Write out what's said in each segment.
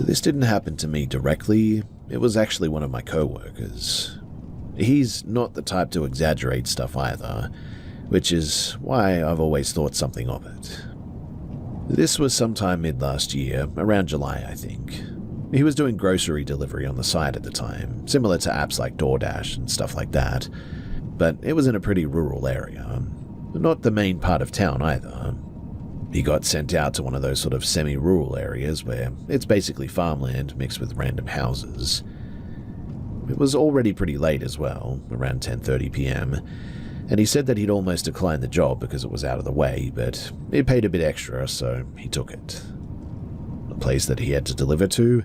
This didn't happen to me directly, it was actually one of my co-workers. He's not the type to exaggerate stuff either, which is why I've always thought something of it. This was sometime mid-last year, around July I think. He was doing grocery delivery on the side at the time, similar to apps like DoorDash and stuff like that, but it was in a pretty rural area. Not the main part of town either. He got sent out to one of those sort of semi-rural areas where it's basically farmland mixed with random houses. It was already pretty late as well, around 10:30 p.m, and he said that he'd almost declined the job because it was out of the way, but it paid a bit extra, so he took it. The place that he had to deliver to,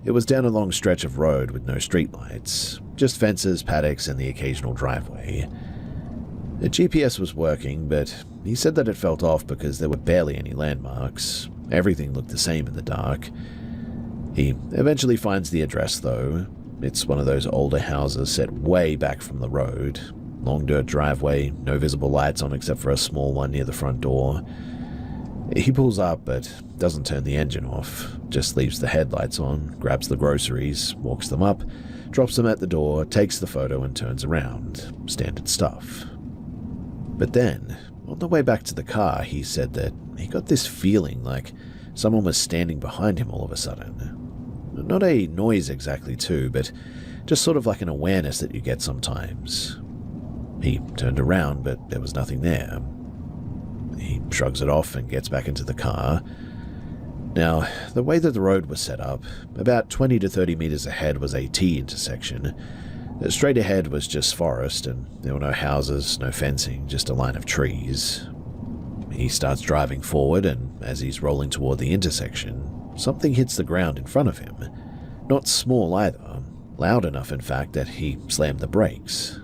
it was down a long stretch of road with no streetlights, just fences, paddocks, and the occasional driveway. The GPS was working, but he said that it felt off because there were barely any landmarks. Everything looked the same in the dark. He eventually finds the address, though. It's one of those older houses set way back from the road. Long dirt driveway, no visible lights on except for a small one near the front door. He pulls up, but doesn't turn the engine off, just leaves the headlights on, grabs the groceries, walks them up, drops them at the door, takes the photo and turns around. Standard stuff. But then, on the way back to the car, he said that he got this feeling like someone was standing behind him all of a sudden. Not a noise exactly too, but just sort of like an awareness that you get sometimes. He turned around, but there was nothing there. He shrugs it off and gets back into the car. Now, the way that the road was set up, about 20 to 30 meters ahead was a T intersection. Straight ahead was just forest, and there were no houses, no fencing, just a line of trees. He starts driving forward, and as he's rolling toward the intersection, something hits the ground in front of him. Not small either, loud enough in fact that he slammed the brakes.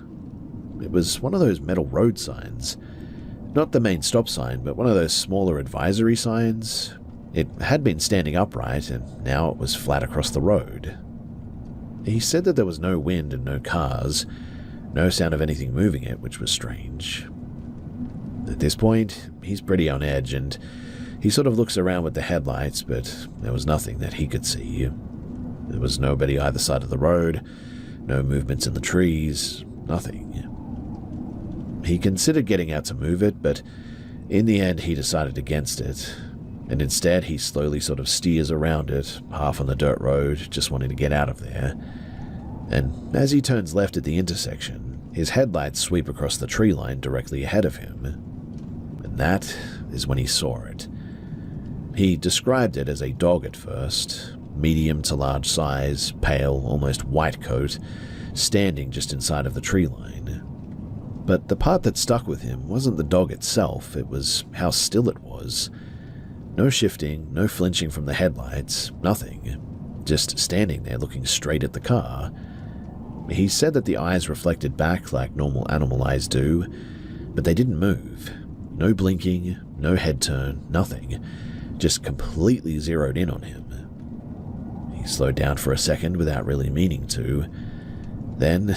It was one of those metal road signs. Not the main stop sign, but one of those smaller advisory signs. It had been standing upright, and now it was flat across the road. He said that there was no wind and no cars, no sound of anything moving it, which was strange. At this point, he's pretty on edge, and he sort of looks around with the headlights, but there was nothing that he could see. There was nobody either side of the road, no movements in the trees, nothing. He considered getting out to move it, but in the end he decided against it, and instead he slowly sort of steers around it, half on the dirt road, just wanting to get out of there. And as he turns left at the intersection, his headlights sweep across the tree line directly ahead of him. And that is when he saw it. He described it as a dog at first, medium to large size, pale, almost white coat, standing just inside of the tree line. But the part that stuck with him wasn't the dog itself, it was how still it was. No shifting, no flinching from the headlights, nothing. Just standing there looking straight at the car. He said that the eyes reflected back like normal animal eyes do, but they didn't move. No blinking, no head turn, nothing. Just completely zeroed in on him. He slowed down for a second without really meaning to, then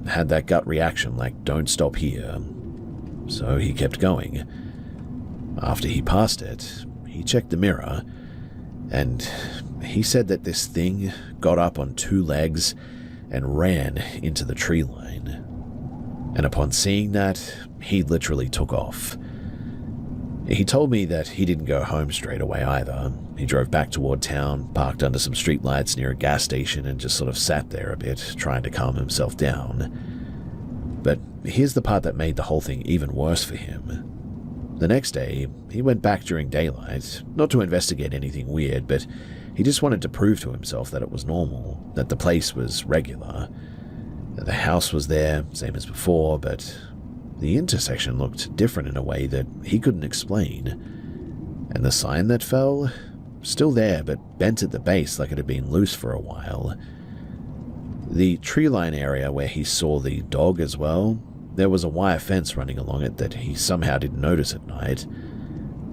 had that gut reaction like, don't stop here. So he kept going. After he passed it, he checked the mirror, and he said that this thing got up on two legs and ran into the tree line. And upon seeing that, he literally took off. He told me that he didn't go home straight away either. He drove back toward town, parked under some streetlights near a gas station, and just sort of sat there a bit, trying to calm himself down. But here's the part that made the whole thing even worse for him. The next day, he went back during daylight, not to investigate anything weird, but he just wanted to prove to himself that it was normal, that the place was regular. The house was there, same as before, but the intersection looked different in a way that he couldn't explain. And the sign that fell? Still there, but bent at the base like it had been loose for a while. The tree line area where he saw the dog as well, there was a wire fence running along it that he somehow didn't notice at night.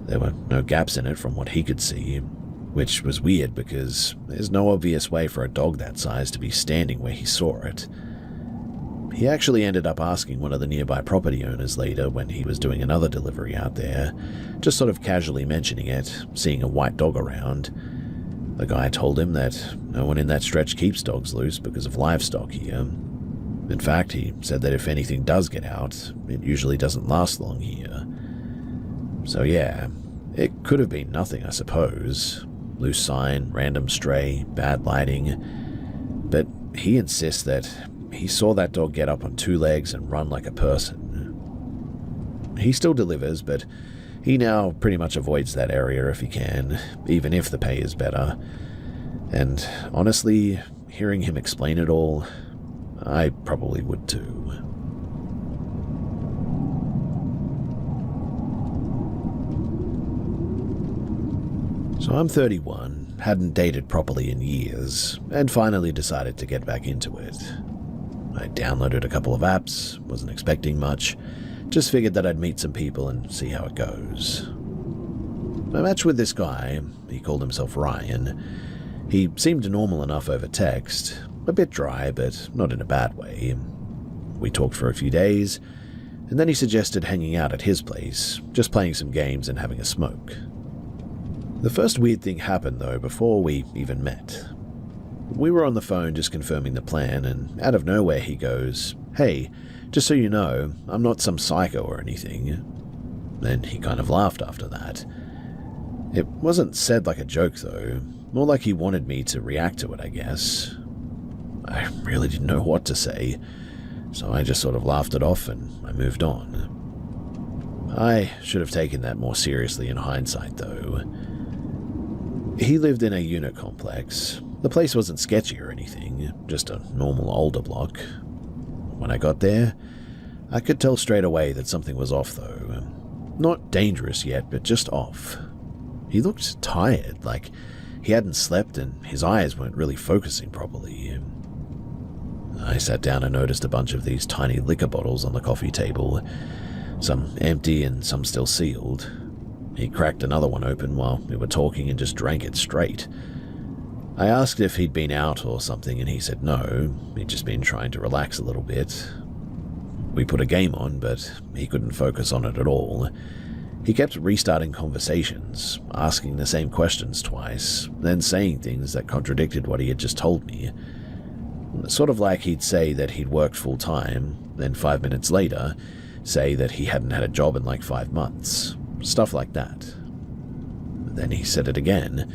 There were no gaps in it from what he could see, which was weird because there's no obvious way for a dog that size to be standing where he saw it. He actually ended up asking one of the nearby property owners later when he was doing another delivery out there, just sort of casually mentioning it, seeing a white dog around. The guy told him that no one in that stretch keeps dogs loose because of livestock here. In fact, he said that if anything does get out, it usually doesn't last long here. So yeah, it could have been nothing, I suppose. Loose sign, random stray, bad lighting. But he insists that he saw that dog get up on 2 legs and run like a person. He still delivers, but he now pretty much avoids that area if he can, even if the pay is better. And honestly, hearing him explain it all, I probably would too. So I'm 31, hadn't dated properly in years, and finally decided to get back into it. I downloaded a couple of apps, wasn't expecting much, just figured that I'd meet some people and see how it goes. I matched with this guy, he called himself Ryan. He seemed normal enough over text, a bit dry, but not in a bad way. We talked for a few days, and then he suggested hanging out at his place, just playing some games and having a smoke. The first weird thing happened, though, before we even met. We were on the phone just confirming the plan, and out of nowhere he goes, "Hey, just so you know, I'm not some psycho or anything." Then he kind of laughed after that. It wasn't said like a joke, though, more like he wanted me to react to it, I guess. I really didn't know what to say, so I just sort of laughed it off and I moved on. I should have taken that more seriously in hindsight, though. He lived in a unit complex. The place wasn't sketchy or anything, just a normal older block. When I got there, I could tell straight away that something was off, though. Not dangerous yet, but just off. He looked tired, like he hadn't slept and his eyes weren't really focusing properly. I sat down and noticed a bunch of these tiny liquor bottles on the coffee table, some empty and some still sealed. He cracked another one open while we were talking and just drank it straight. I asked if he'd been out or something, and he said no, he'd just been trying to relax a little bit. We put a game on, but he couldn't focus on it at all. He kept restarting conversations, asking the same questions twice, then saying things that contradicted what he had just told me. Sort of like he'd say that he'd worked full-time, then 5 minutes later, say that he hadn't had a job in like 5 months. Stuff like that. Then he said it again.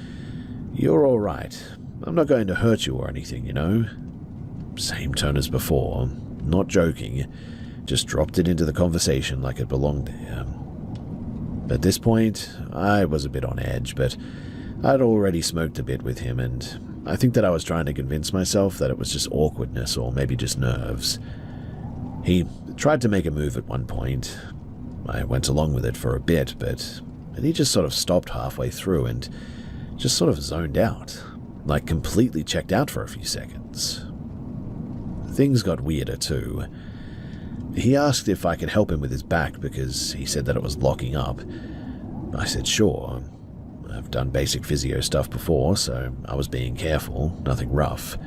"You're all right. I'm not going to hurt you or anything, you know." Same tone as before, not joking, just dropped it into the conversation like it belonged there. At this point, I was a bit on edge, but I'd already smoked a bit with him, and I think that I was trying to convince myself that it was just awkwardness or maybe just nerves. He tried to make a move at one point. I went along with it for a bit, but then he just sort of stopped halfway through and just sort of zoned out, like completely checked out for a few seconds. Things got weirder too. He asked if I could help him with his back because he said that it was locking up. I said sure. I've done basic physio stuff before, so I was being careful, nothing rough.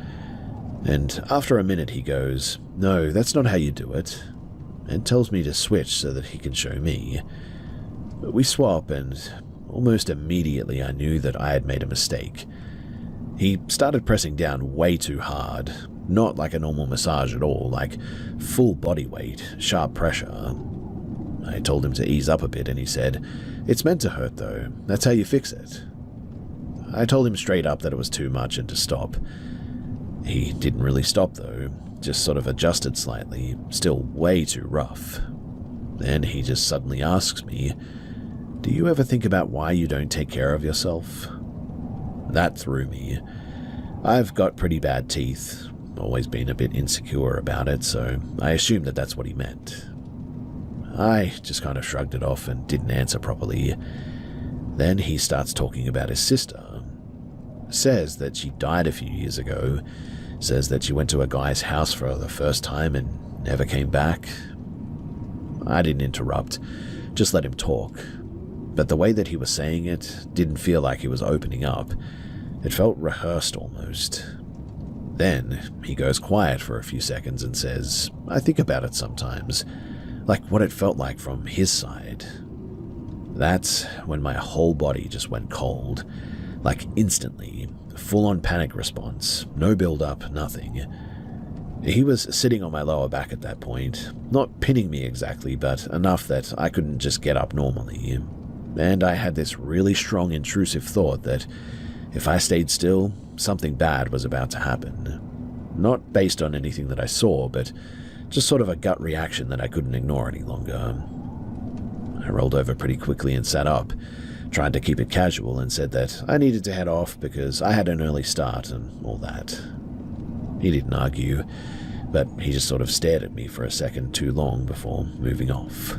And after a minute he goes, "No, that's not how you do it," and tells me to switch so that he can show me. We swap, and almost immediately I knew that I had made a mistake. He started pressing down way too hard, not like a normal massage at all, like full body weight, sharp pressure. I told him to ease up a bit and he said, "It's meant to hurt though, that's how you fix it." I told him straight up that it was too much and to stop. He didn't really stop though, just sort of adjusted slightly, still way too rough. Then he just suddenly asks me, "Do you ever think about why you don't take care of yourself?" That threw me. I've got pretty bad teeth, always been a bit insecure about it, so I assumed that that's what he meant. I just kind of shrugged it off and didn't answer properly. Then he starts talking about his sister. Says that she died a few years ago, says that she went to a guy's house for the first time and never came back. I didn't interrupt, just let him talk. But the way that he was saying it didn't feel like he was opening up. It felt rehearsed almost. Then he goes quiet for a few seconds and says, "I think about it sometimes," like what it felt like from his side. That's when my whole body just went cold, Like instantly, full-on panic response, no build-up, nothing. He was sitting on my lower back at that point, not pinning me exactly, but enough that I couldn't just get up normally. And I had this really strong intrusive thought that if I stayed still, something bad was about to happen. Not based on anything that I saw, but just sort of a gut reaction that I couldn't ignore any longer. I rolled over pretty quickly and sat up, tried to keep it casual, and said that I needed to head off because I had an early start and all that. He didn't argue, but he just sort of stared at me for a second too long before moving off.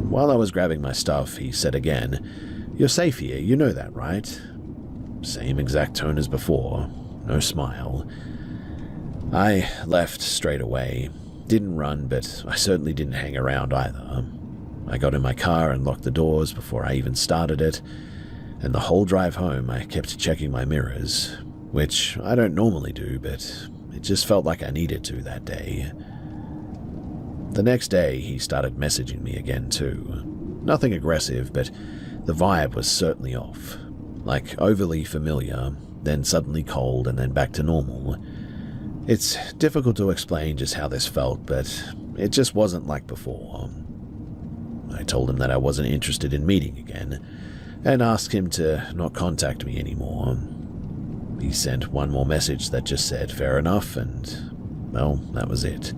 While I was grabbing my stuff, he said again, "You're safe here, you know that, right?" Same exact tone as before, no smile. I left straight away. Didn't run, but I certainly didn't hang around either. I got in my car and locked the doors before I even started it, and the whole drive home I kept checking my mirrors, which I don't normally do, but it just felt like I needed to that day. The next day, he started messaging me again too. Nothing aggressive, but the vibe was certainly off. Like overly familiar, then suddenly cold, and then back to normal. It's difficult to explain just how this felt, but it just wasn't like before. I told him that I wasn't interested in meeting again, and asked him to not contact me anymore. He sent one more message that just said, "Fair enough," and, well, that was it.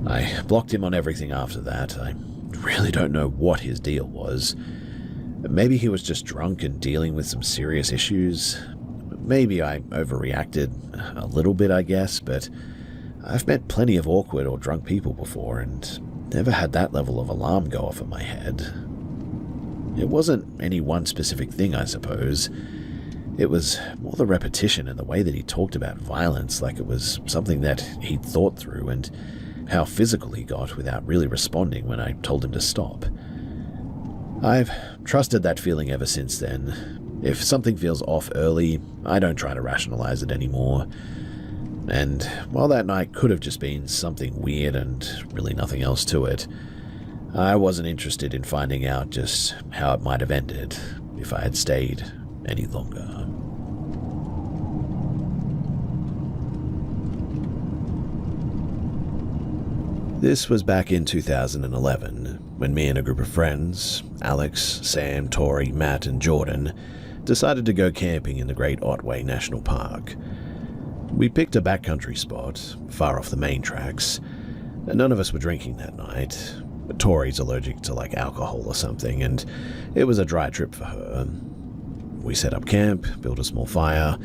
I blocked him on everything after that. I really don't know what his deal was. Maybe he was just drunk and dealing with some serious issues. Maybe I overreacted a little bit, I guess, but I've met plenty of awkward or drunk people before and never had that level of alarm go off in my head. It wasn't any one specific thing, I suppose. It was more the repetition and the way that he talked about violence like it was something that he'd thought through, and how physical he got without really responding when I told him to stop. I've trusted that feeling ever since then. If something feels off early, I don't try to rationalize it anymore. And while that night could have just been something weird and really nothing else to it, I wasn't interested in finding out just how it might have ended if I had stayed any longer. This was back in 2011, when me and a group of friends, Alex, Sam, Tori, Matt, and Jordan, decided to go camping in the Great Otway National Park. We picked a backcountry spot, far off the main tracks. None of us were drinking that night. Tori's allergic to alcohol or something, and it was a dry trip for her. We set up camp, built a small fire,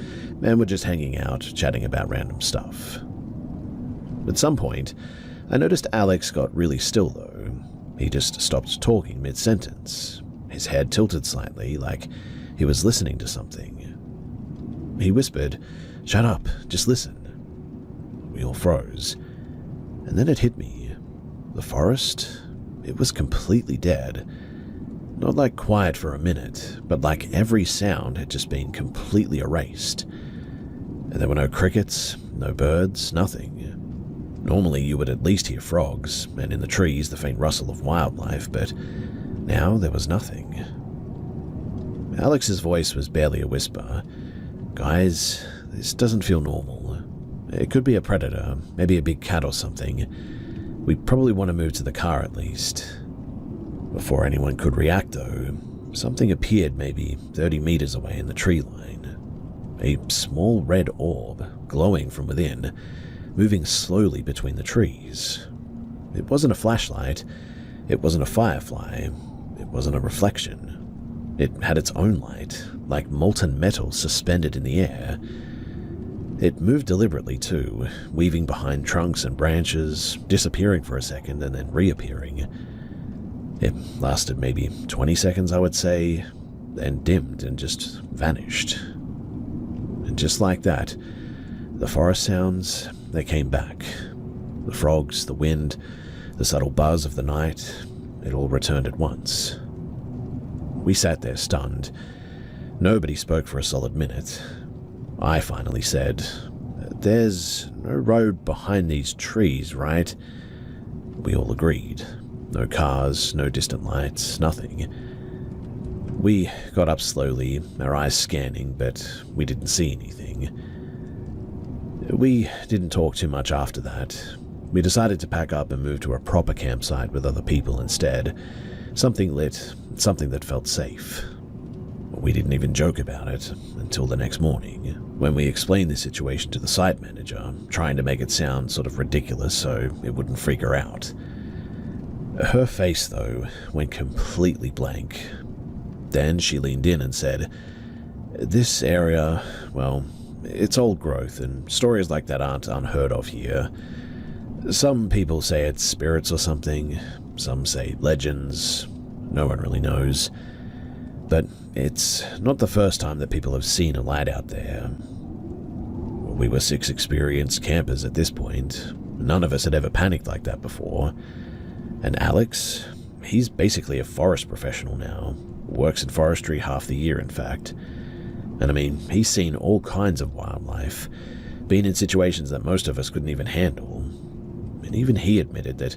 and were just hanging out, chatting about random stuff. At some point, I noticed Alex got really still though. He just stopped talking mid-sentence. His head tilted slightly, like he was listening to something. He whispered, "Shut up, just listen." We all froze. And then it hit me. The forest, it was completely dead. Not quiet for a minute, but every sound had just been completely erased. And there were no crickets, no birds, nothing. Normally you would at least hear frogs, and in the trees the faint rustle of wildlife, but now there was nothing. Alex's voice was barely a whisper. "Guys, this doesn't feel normal. It could be a predator, maybe a big cat or something. We probably want to move to the car at least." Before anyone could react though, something appeared maybe 30 meters away in the tree line. A small red orb, glowing from within, moving slowly between the trees. It wasn't a flashlight, it wasn't a firefly, it wasn't a reflection. It had its own light, like molten metal suspended in the air. It moved deliberately too, weaving behind trunks and branches, disappearing for a second and then reappearing. It lasted maybe 20 seconds, I would say, then dimmed and just vanished. And just like that, the forest sounds, they came back. The frogs, the wind, the subtle buzz of the night, it all returned at once. We sat there stunned. Nobody spoke for a solid minute. I finally said, "There's no road behind these trees, right?" We all agreed. No cars, no distant lights, nothing. We got up slowly, our eyes scanning, but we didn't see anything. We didn't talk too much after that. We decided to pack up and move to a proper campsite with other people instead. Something lit, something that felt safe. We didn't even joke about it until the next morning, when we explained the situation to the site manager, trying to make it sound sort of ridiculous so it wouldn't freak her out. Her face, though, went completely blank. Then she leaned in and said, "This area, well, it's old growth, and stories like that aren't unheard of here. Some people say it's spirits or something, some say legends, no one really knows. But it's not the first time that people have seen a light out there. We were 6 experienced campers at this point. None of us had ever panicked like that before. And Alex, he's basically a forest professional now. Works in forestry half the year, in fact. And I mean, he's seen all kinds of wildlife, been in situations that most of us couldn't even handle. And even he admitted that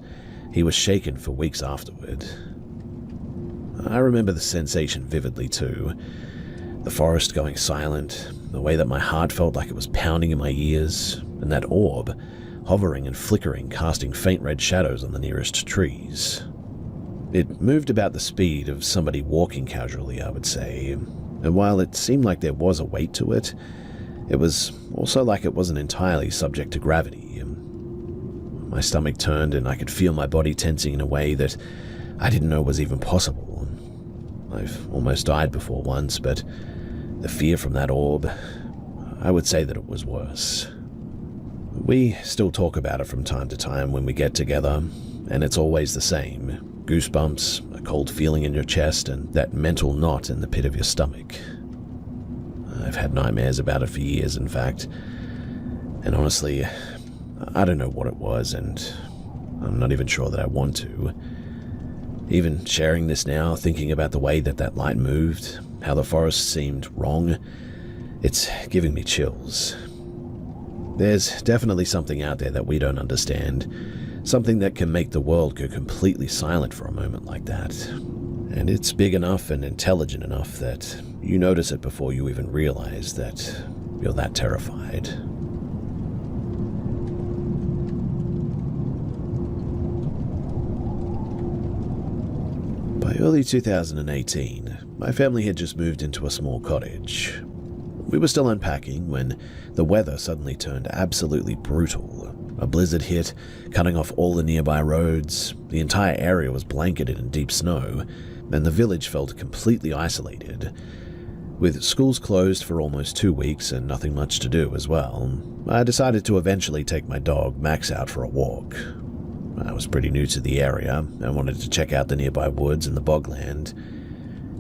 he was shaken for weeks afterward. I remember the sensation vividly too. The forest going silent, the way that my heart felt like it was pounding in my ears, and that orb, hovering and flickering, casting faint red shadows on the nearest trees. It moved about the speed of somebody walking casually, I would say, and while it seemed like there was a weight to it, it was also like it wasn't entirely subject to gravity. My stomach turned and I could feel my body tensing in a way that I didn't know was even possible. I've almost died before once, but the fear from that orb, I would say that it was worse. We still talk about it from time to time when we get together, and it's always the same. Goosebumps, a cold feeling in your chest, and that mental knot in the pit of your stomach. I've had nightmares about it for years, in fact. And honestly, I don't know what it was, and I'm not even sure that I want to. Even sharing this now, thinking about the way that that light moved, how the forest seemed wrong, it's giving me chills. There's definitely something out there that we don't understand, something that can make the world go completely silent for a moment like that. And it's big enough and intelligent enough that you notice it before you even realize that you're that terrified. By early 2018, my family had just moved into a small cottage. We were still unpacking when the weather suddenly turned absolutely brutal. A blizzard hit, cutting off all the nearby roads. The entire area was blanketed in deep snow, and the village felt completely isolated. With schools closed for almost 2 weeks and nothing much to do as well, I decided to eventually take my dog Max out for a walk. I was pretty new to the area and wanted to check out the nearby woods and the bogland.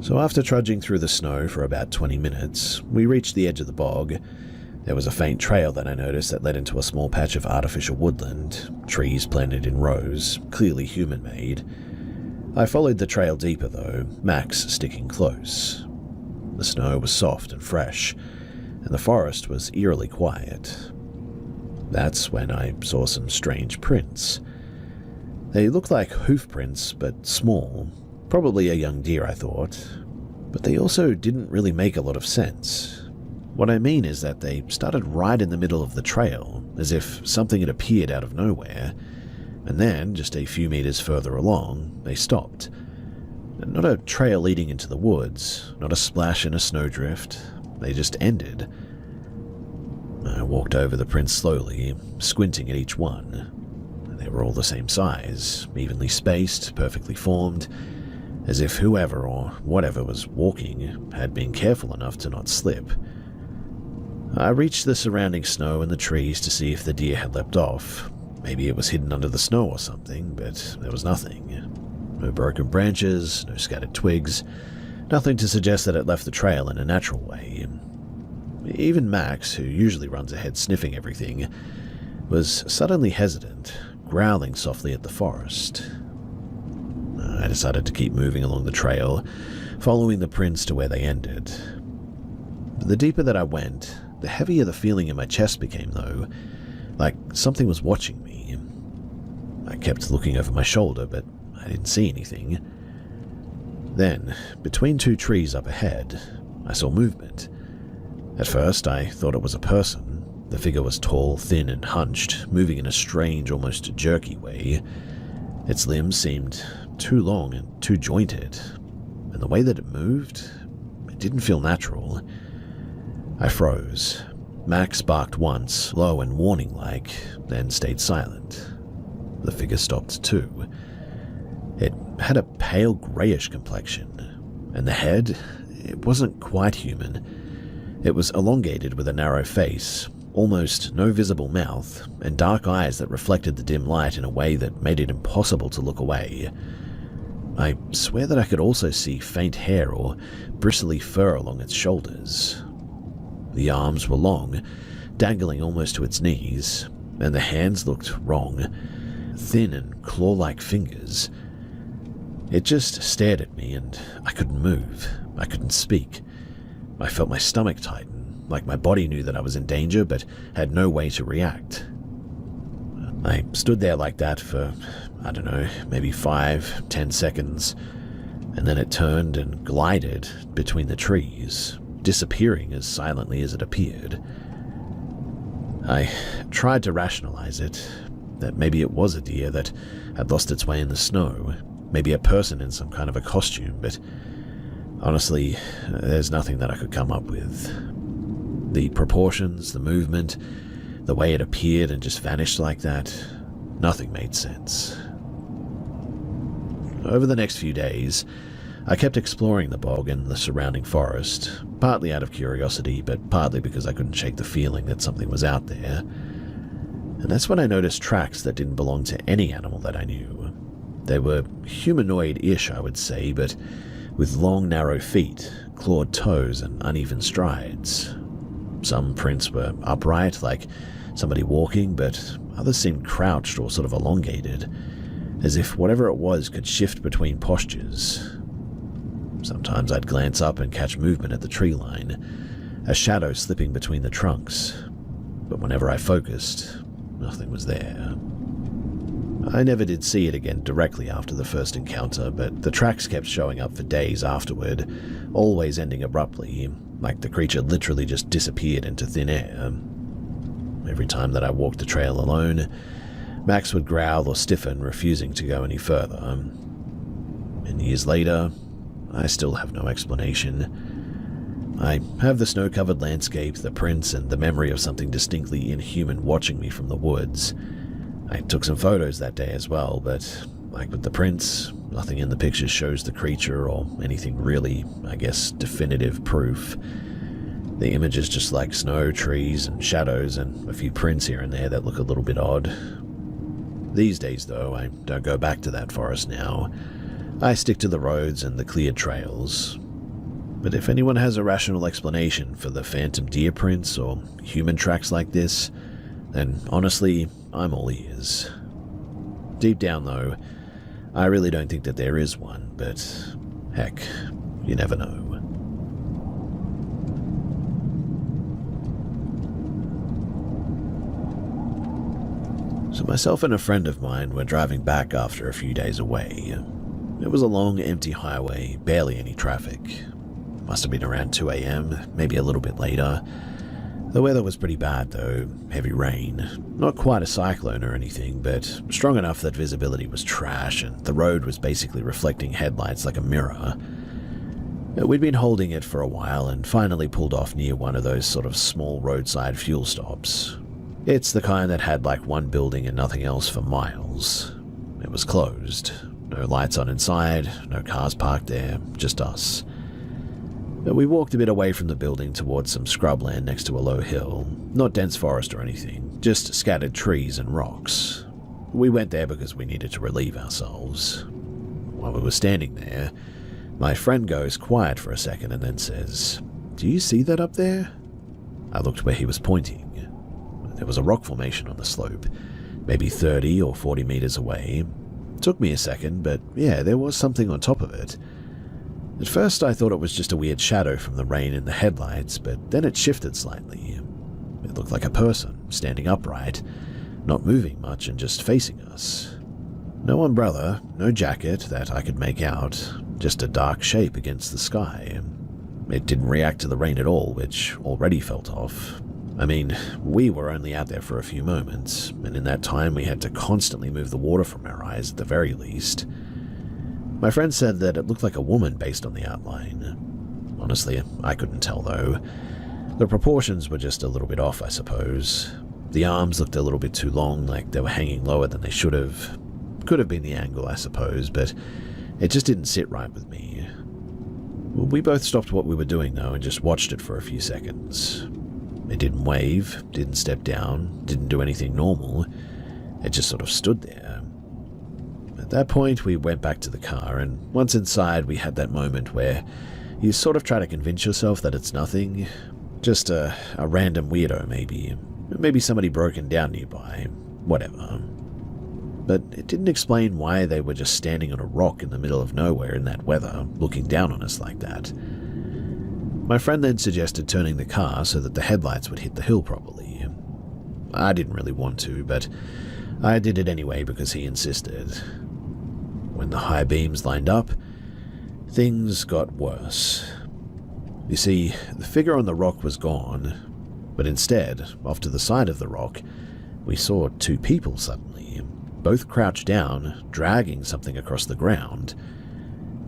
So after trudging through the snow for about 20 minutes, we reached the edge of the bog. There was a faint trail that I noticed that led into a small patch of artificial woodland, trees planted in rows, clearly human-made. I followed the trail deeper though, Max sticking close. The snow was soft and fresh, and the forest was eerily quiet. That's when I saw some strange prints. They looked like hoof prints, but small. Probably a young deer, I thought. But they also didn't really make a lot of sense. What I mean is that they started right in the middle of the trail, as if something had appeared out of nowhere. And then, just a few meters further along, they stopped. Not a trail leading into the woods, not a splash in a snowdrift. They just ended. I walked over the prints slowly, squinting at each one. They were all the same size, evenly spaced, perfectly formed, as if whoever or whatever was walking had been careful enough to not slip. I reached the surrounding snow and the trees to see if the deer had leapt off. Maybe it was hidden under the snow or something, but there was nothing. No broken branches, no scattered twigs, nothing to suggest that it left the trail in a natural way. Even Max, who usually runs ahead sniffing everything, was suddenly hesitant, growling softly at the forest. I decided to keep moving along the trail, following the prints to where they ended. The deeper that I went, the heavier the feeling in my chest became, though, like something was watching me. I kept looking over my shoulder, but I didn't see anything. Then, between two trees up ahead, I saw movement. At first, I thought it was a person. The figure was tall, thin, and hunched, moving in a strange, almost jerky way. Its limbs seemed too long and too jointed, and the way that it moved, it didn't feel natural. I froze. Max barked once, low and warning-like, then stayed silent. The figure stopped too. It had a pale greyish complexion, and the head, it wasn't quite human. It was elongated with a narrow face, almost no visible mouth, and dark eyes that reflected the dim light in a way that made it impossible to look away. I swear that I could also see faint hair or bristly fur along its shoulders. The arms were long, dangling almost to its knees, and the hands looked wrong, thin and claw-like fingers. It just stared at me, and I couldn't move. I couldn't speak. I felt my stomach tighten, like my body knew that I was in danger but had no way to react. I stood there like that for, I don't know, maybe 5-10 seconds, and then it turned and glided between the trees, disappearing as silently as it appeared. I tried to rationalize it, that maybe it was a deer that had lost its way in the snow, maybe a person in some kind of a costume, but honestly, there's nothing that I could come up with. The proportions, the movement, the way it appeared and just vanished like that, nothing made sense. Over the next few days, I kept exploring the bog and the surrounding forest, partly out of curiosity, but partly because I couldn't shake the feeling that something was out there. And that's when I noticed tracks that didn't belong to any animal that I knew. They were humanoid-ish, I would say, but with long, narrow feet, clawed toes, and uneven strides. Some prints were upright, like somebody walking, but others seemed crouched or sort of elongated, as if whatever it was could shift between postures. Sometimes I'd glance up and catch movement at the tree line, a shadow slipping between the trunks, but whenever I focused, nothing was there. I never did see it again directly after the first encounter, but the tracks kept showing up for days afterward, always ending abruptly, like the creature literally just disappeared into thin air. Every time that I walked the trail alone, Max would growl or stiffen, refusing to go any further. And years later, I still have no explanation. I have the snow-covered landscape, the prints, and the memory of something distinctly inhuman watching me from the woods. I took some photos that day as well, but like with the prints, nothing in the pictures shows the creature or anything really, I guess, definitive proof. The image is just like snow, trees, and shadows, and a few prints here and there that look a little bit odd. These days, though, I don't go back to that forest now. I stick to the roads and the cleared trails. But if anyone has a rational explanation for the phantom deer prints or human tracks like this, then honestly, I'm all ears. Deep down, though, I really don't think that there is one, but heck, you never know. So myself and a friend of mine were driving back after a few days away. It was a long, empty highway, barely any traffic. Must have been around 2 a.m., maybe a little bit later. The weather was pretty bad though, heavy rain. Not quite a cyclone or anything, but strong enough that visibility was trash and the road was basically reflecting headlights like a mirror. We'd been holding it for a while and finally pulled off near one of those sort of small roadside fuel stops. It's the kind that had like one building and nothing else for miles. It was closed. No lights on inside, no cars parked there, just us. We walked a bit away from the building towards some scrubland next to a low hill. Not dense forest or anything, just scattered trees and rocks. We went there because we needed to relieve ourselves. While we were standing there, my friend goes quiet for a second and then says, "Do you see that up there?" I looked where he was pointing. There was a rock formation on the slope, maybe 30 or 40 meters away. It took me a second, but yeah, there was something on top of it. At first I thought it was just a weird shadow from the rain in the headlights, but then it shifted slightly. It looked like a person, standing upright, not moving much and just facing us. No umbrella, no jacket that I could make out, just a dark shape against the sky. It didn't react to the rain at all, which already felt off. I mean, we were only out there for a few moments, and in that time we had to constantly move the water from our eyes at the very least. My friend said that it looked like a woman based on the outline. Honestly, I couldn't tell though. The proportions were just a little bit off, I suppose. The arms looked a little bit too long, like they were hanging lower than they should have. Could have been the angle, I suppose, but it just didn't sit right with me. We both stopped what we were doing though and just watched it for a few seconds. It didn't wave, didn't step down, didn't do anything normal. It just sort of stood there. At that point, we went back to the car, and once inside, we had that moment where you sort of try to convince yourself that it's nothing. Just a random weirdo, maybe. Maybe somebody broken down nearby. Whatever. But it didn't explain why they were just standing on a rock in the middle of nowhere in that weather, looking down on us like that. My friend then suggested turning the car so that the headlights would hit the hill properly. I didn't really want to, but I did it anyway because he insisted. When the high beams lined up, things got worse. You see, the figure on the rock was gone, but instead, off to the side of the rock, we saw two people suddenly, both crouched down, dragging something across the ground.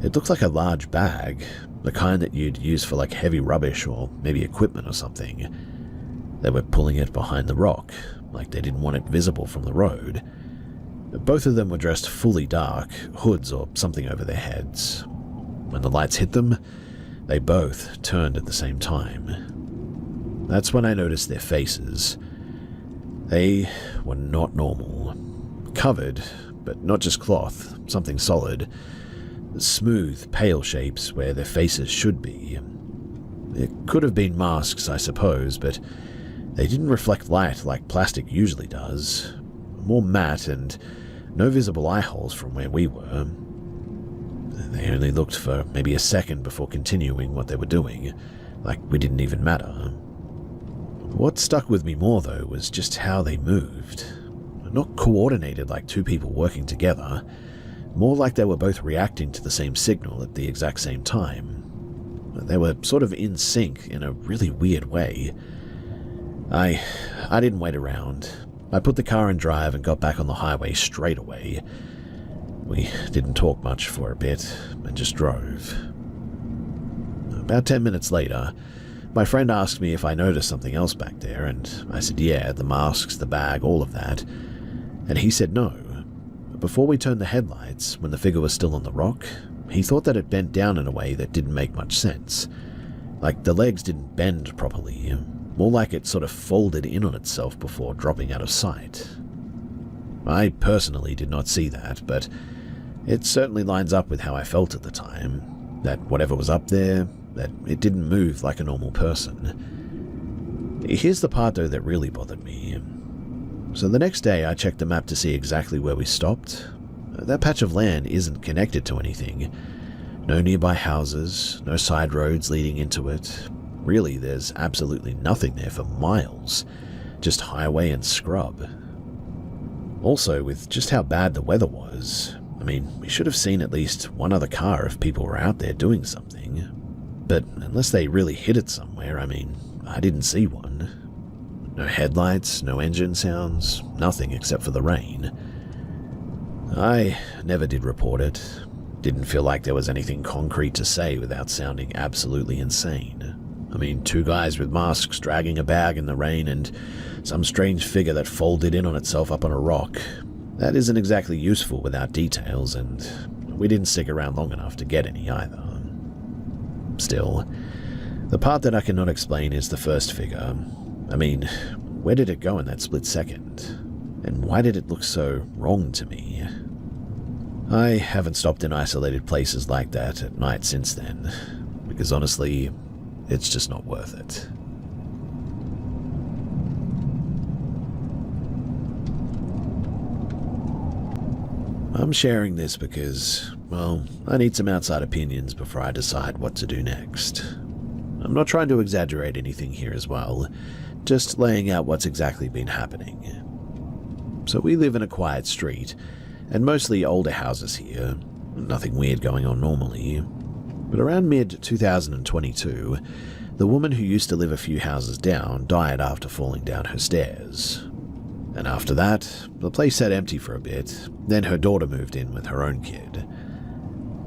It looked like a large bag, the kind that you'd use for like heavy rubbish or maybe equipment or something. They were pulling it behind the rock, like they didn't want it visible from the road. Both of them were dressed fully dark, hoods or something over their heads. When the lights hit them, they both turned at the same time. That's when I noticed their faces. They were not normal. Covered, but not just cloth, something solid. Smooth, pale shapes where their faces should be. It could have been masks, I suppose, but they didn't reflect light like plastic usually does. More matte and no visible eye holes from where we were. They only looked for maybe a second before continuing what they were doing, like we didn't even matter. What stuck with me more, though, was just how they moved. Not coordinated like two people working together, more like they were both reacting to the same signal at the exact same time. They were sort of in sync in a really weird way. I didn't wait around. I put the car in drive and got back on the highway straight away. We didn't talk much for a bit and just drove. About 10 minutes later, my friend asked me if I noticed something else back there, and I said yeah, the masks, the bag, all of that. And he said no. Before we turned the headlights, when the figure was still on the rock, he thought that it bent down in a way that didn't make much sense. Like the legs didn't bend properly, more like it sort of folded in on itself before dropping out of sight. I personally did not see that, but it certainly lines up with how I felt at the time, that whatever was up there, that it didn't move like a normal person. Here's the part though that really bothered me. So the next day I checked the map to see exactly where we stopped. That patch of land isn't connected to anything. No nearby houses, no side roads leading into it. Really, there's absolutely nothing there for miles. Just highway and scrub. Also, with just how bad the weather was, I mean, we should have seen at least one other car if people were out there doing something. But unless they really hit it somewhere, I mean, I didn't see one. No headlights, no engine sounds, nothing except for the rain. I never did report it. Didn't feel like there was anything concrete to say without sounding absolutely insane. I mean, two guys with masks dragging a bag in the rain and some strange figure that folded in on itself up on a rock. That isn't exactly useful without details, and we didn't stick around long enough to get any either. Still, the part that I cannot explain is the first figure. I mean, where did it go in that split second? And why did it look so wrong to me? I haven't stopped in isolated places like that at night since then, because honestly, it's just not worth it. I'm sharing this because, well, I need some outside opinions before I decide what to do next. I'm not trying to exaggerate anything here as well, just laying out what's exactly been happening. So we live in a quiet street, and mostly older houses here. Nothing weird going on normally. But around mid-2022, the woman who used to live a few houses down died after falling down her stairs. And after that, the place sat empty for a bit, then her daughter moved in with her own kid.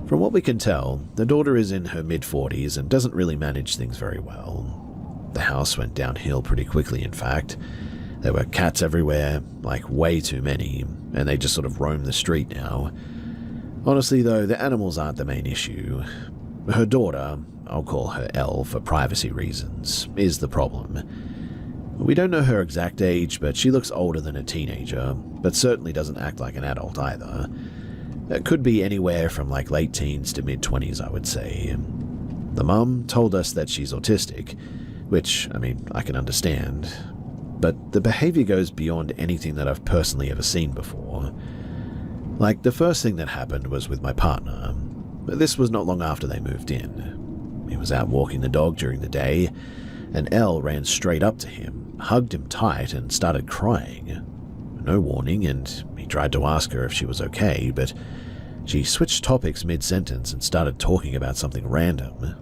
From what we can tell, the daughter is in her mid-40s and doesn't really manage things very well. The house went downhill pretty quickly, in fact. There were cats everywhere, like way too many, and they just sort of roam the street now. Honestly though, the animals aren't the main issue. Her daughter, I'll call her Elle for privacy reasons, is the problem. We don't know her exact age, but she looks older than a teenager, but certainly doesn't act like an adult either. It could be anywhere from like late teens to mid-20s, I would say. The mum told us that she's autistic, which, I mean, I can understand. But the behavior goes beyond anything that I've personally ever seen before. Like, the first thing that happened was with my partner. This was not long after they moved in. He was out walking the dog during the day, and Elle ran straight up to him, hugged him tight, and started crying. No warning, and he tried to ask her if she was okay, but she switched topics mid-sentence and started talking about something random.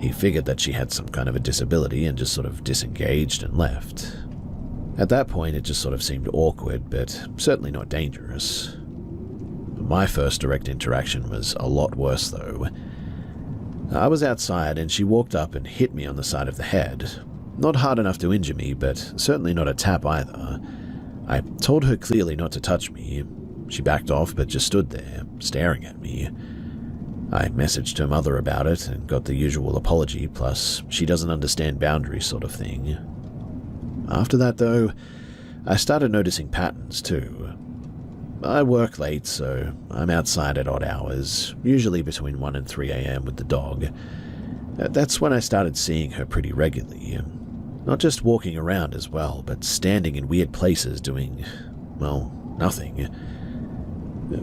He figured that she had some kind of a disability and just sort of disengaged and left. At that point, it just sort of seemed awkward, but certainly not dangerous. My first direct interaction was a lot worse, though. I was outside, and she walked up and hit me on the side of the head. Not hard enough to injure me, but certainly not a tap either. I told her clearly not to touch me. She backed off, but just stood there, staring at me. I messaged her mother about it and got the usual apology, plus she doesn't understand boundaries sort of thing. After that, though, I started noticing patterns, too. I work late, so I'm outside at odd hours, usually between 1 and 3 a.m. with the dog. That's when I started seeing her pretty regularly. Not just walking around as well, but standing in weird places doing, well, nothing.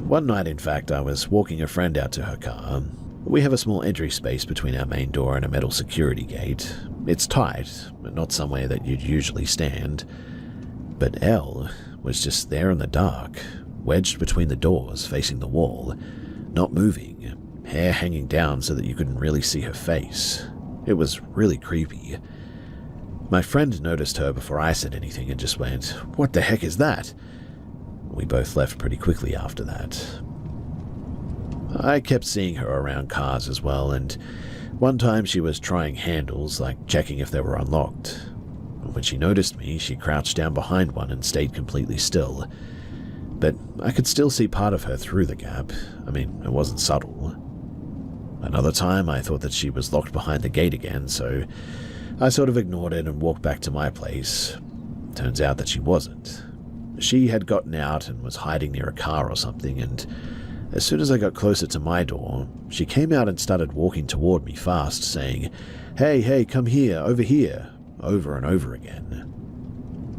One night, in fact, I was walking a friend out to her car. We have a small entry space between our main door and a metal security gate. It's tight, but not somewhere that you'd usually stand. But Elle was just there in the dark, wedged between the doors, facing the wall, not moving, hair hanging down so that you couldn't really see her face. It was really creepy. My friend noticed her before I said anything and just went, "What the heck is that?" We both left pretty quickly after that. I kept seeing her around cars as well, and one time she was trying handles, like checking if they were unlocked. When she noticed me, she crouched down behind one and stayed completely still. But I could still see part of her through the gap. I mean, it wasn't subtle. Another time, I thought that she was locked behind the gate again, so I sort of ignored it and walked back to my place. Turns out that she wasn't. She had gotten out and was hiding near a car or something, and as soon as I got closer to my door, she came out and started walking toward me fast, saying, hey, come here, over and over again.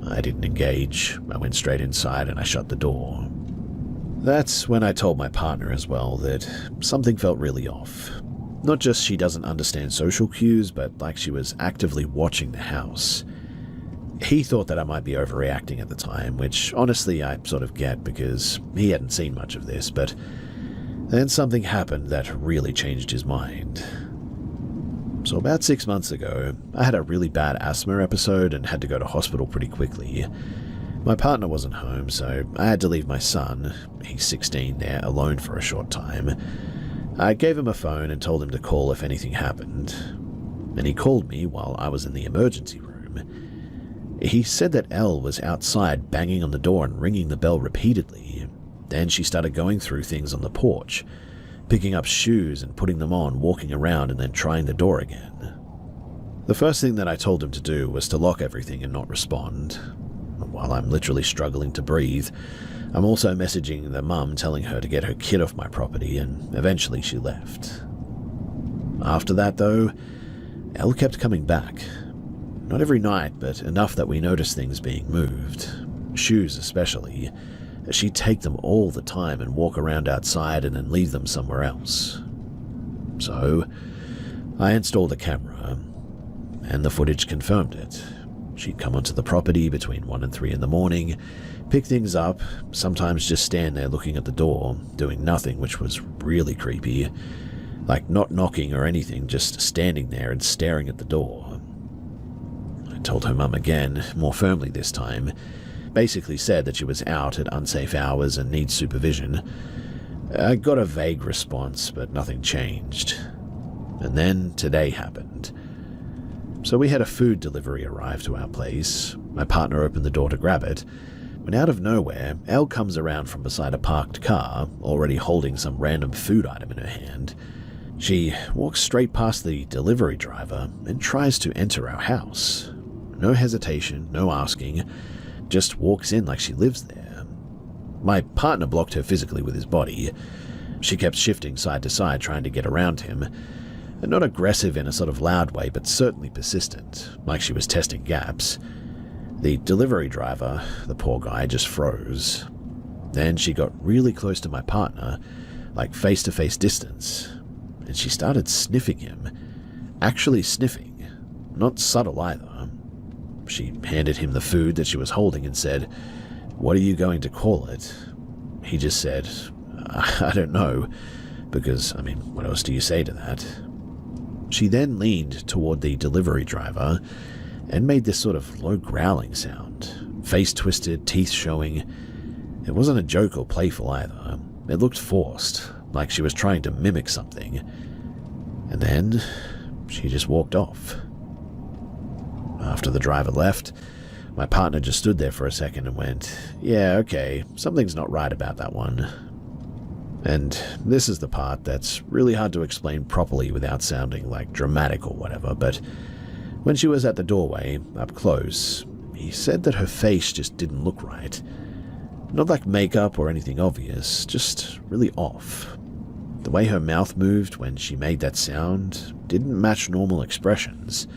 I didn't engage. I went straight inside and I shut the door. That's when I told my partner as well that something felt really off. Not just she doesn't understand social cues, but like she was actively watching the house. He thought that I might be overreacting at the time, which honestly I sort of get because he hadn't seen much of this, but then something happened that really changed his mind. So about 6 months ago, I had a really bad asthma episode and had to go to hospital pretty quickly. My partner wasn't home, so I had to leave my son, he's 16, there alone for a short time. I gave him a phone and told him to call if anything happened, and he called me while I was in the emergency room. He said that Elle was outside banging on the door and ringing the bell repeatedly. Then she started going through things on the porch, picking up shoes and putting them on, walking around and then trying the door again. The first thing that I told him to do was to lock everything and not respond. While I'm literally struggling to breathe, I'm also messaging the mum telling her to get her kid off my property, and eventually she left. After that, though, Elle kept coming back. Not every night, but enough that we noticed things being moved. Shoes especially. She'd take them all the time and walk around outside and then leave them somewhere else. So, I installed a camera, and the footage confirmed it. She'd come onto the property between 1 and 3 in the morning, pick things up, sometimes just stand there looking at the door, doing nothing, which was really creepy. Like not knocking or anything, just standing there and staring at the door. I told her mum again, more firmly this time, basically said that she was out at unsafe hours and needs supervision. I got a vague response, but nothing changed. And then today happened. So we had a food delivery arrive to our place. My partner opened the door to grab it, when out of nowhere, Elle comes around from beside a parked car, already holding some random food item in her hand. She walks straight past the delivery driver and tries to enter our house. No hesitation, no asking, just walks in like she lives there. My partner blocked her physically with his body. She kept shifting side to side trying to get around him. Not aggressive in a sort of loud way, but certainly persistent, like she was testing gaps. The delivery driver, the poor guy, just froze. Then she got really close to my partner, like face-to-face distance, and she started sniffing him. Actually sniffing. Not subtle either. She handed him the food that she was holding and said, "What are you going to call it?" He just said, "I don't know," because, what else do you say to that? She then leaned toward the delivery driver and made this sort of low growling sound, face twisted, teeth showing. It wasn't a joke or playful either. It looked forced, like she was trying to mimic something. And then she just walked off. After the driver left, my partner just stood there for a second and went, "Yeah, okay, something's not right about that one." And this is the part that's really hard to explain properly without sounding like dramatic or whatever, but when she was at the doorway, up close, he said that her face just didn't look right. Not like makeup or anything obvious, just really off. The way her mouth moved when she made that sound didn't match normal expressions,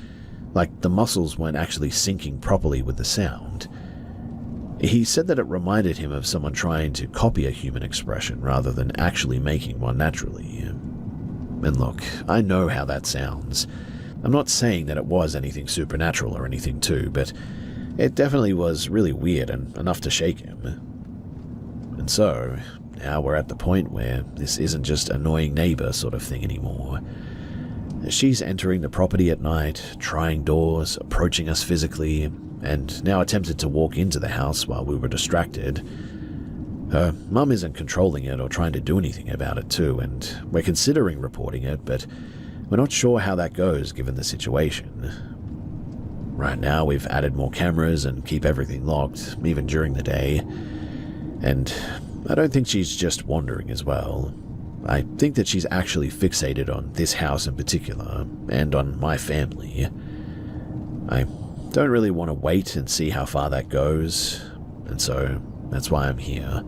like the muscles weren't actually syncing properly with the sound. He said that it reminded him of someone trying to copy a human expression rather than actually making one naturally. And look, I know how that sounds. I'm not saying that it was anything supernatural or anything too, but it definitely was really weird and enough to shake him. And so, now we're at the point where this isn't just annoying neighbor sort of thing anymore. She's entering the property at night, trying doors, approaching us physically, and now attempted to walk into the house while we were distracted. Her mum isn't controlling it or trying to do anything about it too, and we're considering reporting it, but we're not sure how that goes given the situation. Right now we've added more cameras and keep everything locked, even during the day. And I don't think she's just wandering as well. I think that she's actually fixated on this house in particular, and on my family. I don't really want to wait and see how far that goes, and so that's why I'm here.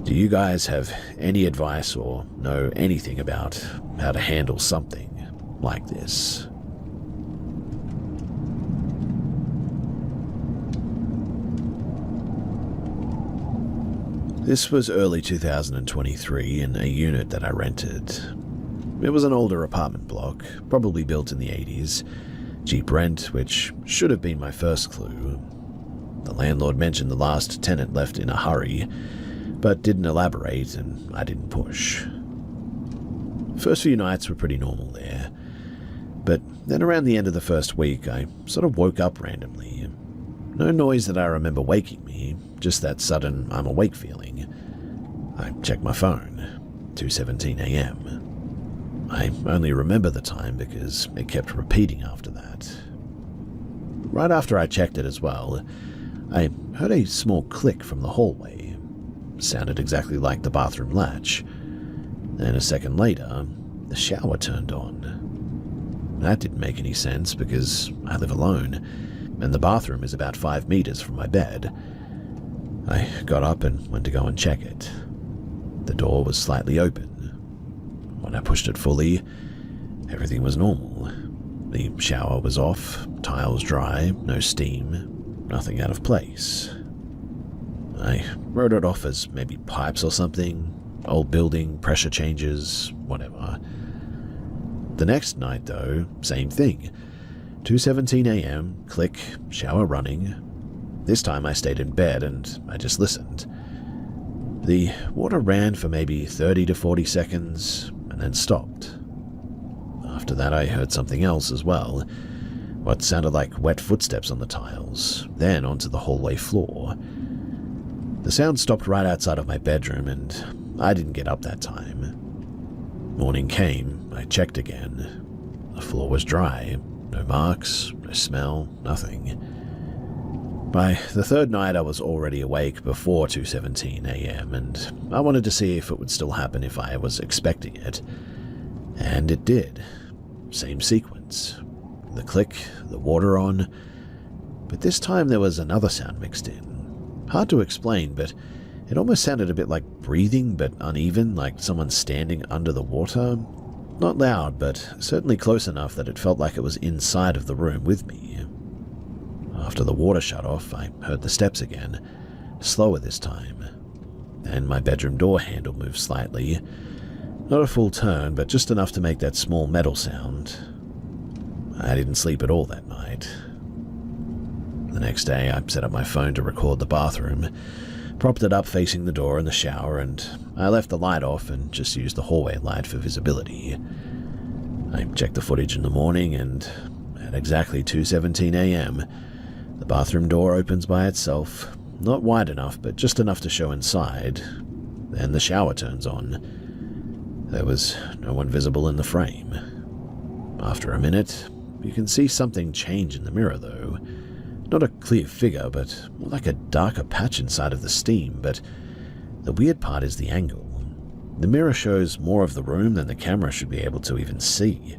Do you guys have any advice or know anything about how to handle something like this? This was early 2023 in a unit that I rented. It was an older apartment block, probably built in the 80s. Cheap rent, which should have been my first clue. The landlord mentioned the last tenant left in a hurry, but didn't elaborate, and I didn't push. First few nights were pretty normal there, but then around the end of the first week, I sort of woke up randomly. No noise that I remember waking me, just that sudden I'm awake feeling. I checked my phone, 2:17 a.m. I only remember the time because it kept repeating after that. Right after I checked it as well, I heard a small click from the hallway. Sounded exactly like the bathroom latch. Then a second later, the shower turned on. That didn't make any sense because I live alone, and the bathroom is about 5 meters from my bed. I got up and went to go and check it. The door was slightly open. When I pushed it fully, everything was normal. The shower was off, tiles dry, no steam, nothing out of place. I wrote it off as maybe pipes or something, old building, pressure changes, whatever. The next night, though, same thing. 2:17 a.m., click, shower running. This time I stayed in bed and I just listened. The water ran for maybe 30 to 40 seconds and then stopped. After that I heard something else as well, what sounded like wet footsteps on the tiles, then onto the hallway floor. The sound stopped right outside of my bedroom and I didn't get up that time. Morning came, I checked again. The floor was dry, no marks, no smell, nothing. By the third night I was already awake before 2:17 a.m. and I wanted to see if it would still happen if I was expecting it. And it did. Same sequence. The click, the water on, but this time there was another sound mixed in. Hard to explain, but it almost sounded a bit like breathing, but uneven, like someone standing under the water. Not loud, but certainly close enough that it felt like it was inside of the room with me. After the water shut off, I heard the steps again, slower this time. And my bedroom door handle moved slightly. Not a full turn, but just enough to make that small metal sound. I didn't sleep at all that night. The next day, I set up my phone to record the bathroom, propped it up facing the door in the shower, and I left the light off and just used the hallway light for visibility. I checked the footage in the morning, and at exactly 2:17 a.m., the bathroom door opens by itself, not wide enough, but just enough to show inside. Then the shower turns on. There was no one visible in the frame. After a minute, you can see something change in the mirror, though. Not a clear figure, but more like a darker patch inside of the steam, but the weird part is the angle. The mirror shows more of the room than the camera should be able to even see.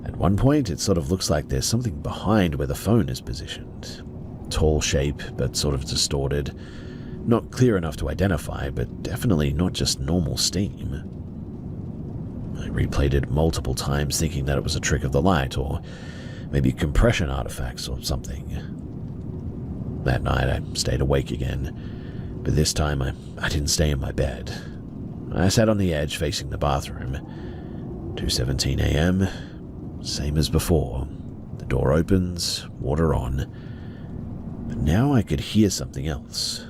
At one point, it sort of looks like there's something behind where the phone is positioned. Tall shape, but sort of distorted. Not clear enough to identify, but definitely not just normal steam. I replayed it multiple times thinking that it was a trick of the light, or maybe compression artifacts or something. That night I stayed awake again, but this time I didn't stay in my bed. I sat on the edge facing the bathroom. 2:17 a.m., same as before. The door opens, water on. But now I could hear something else.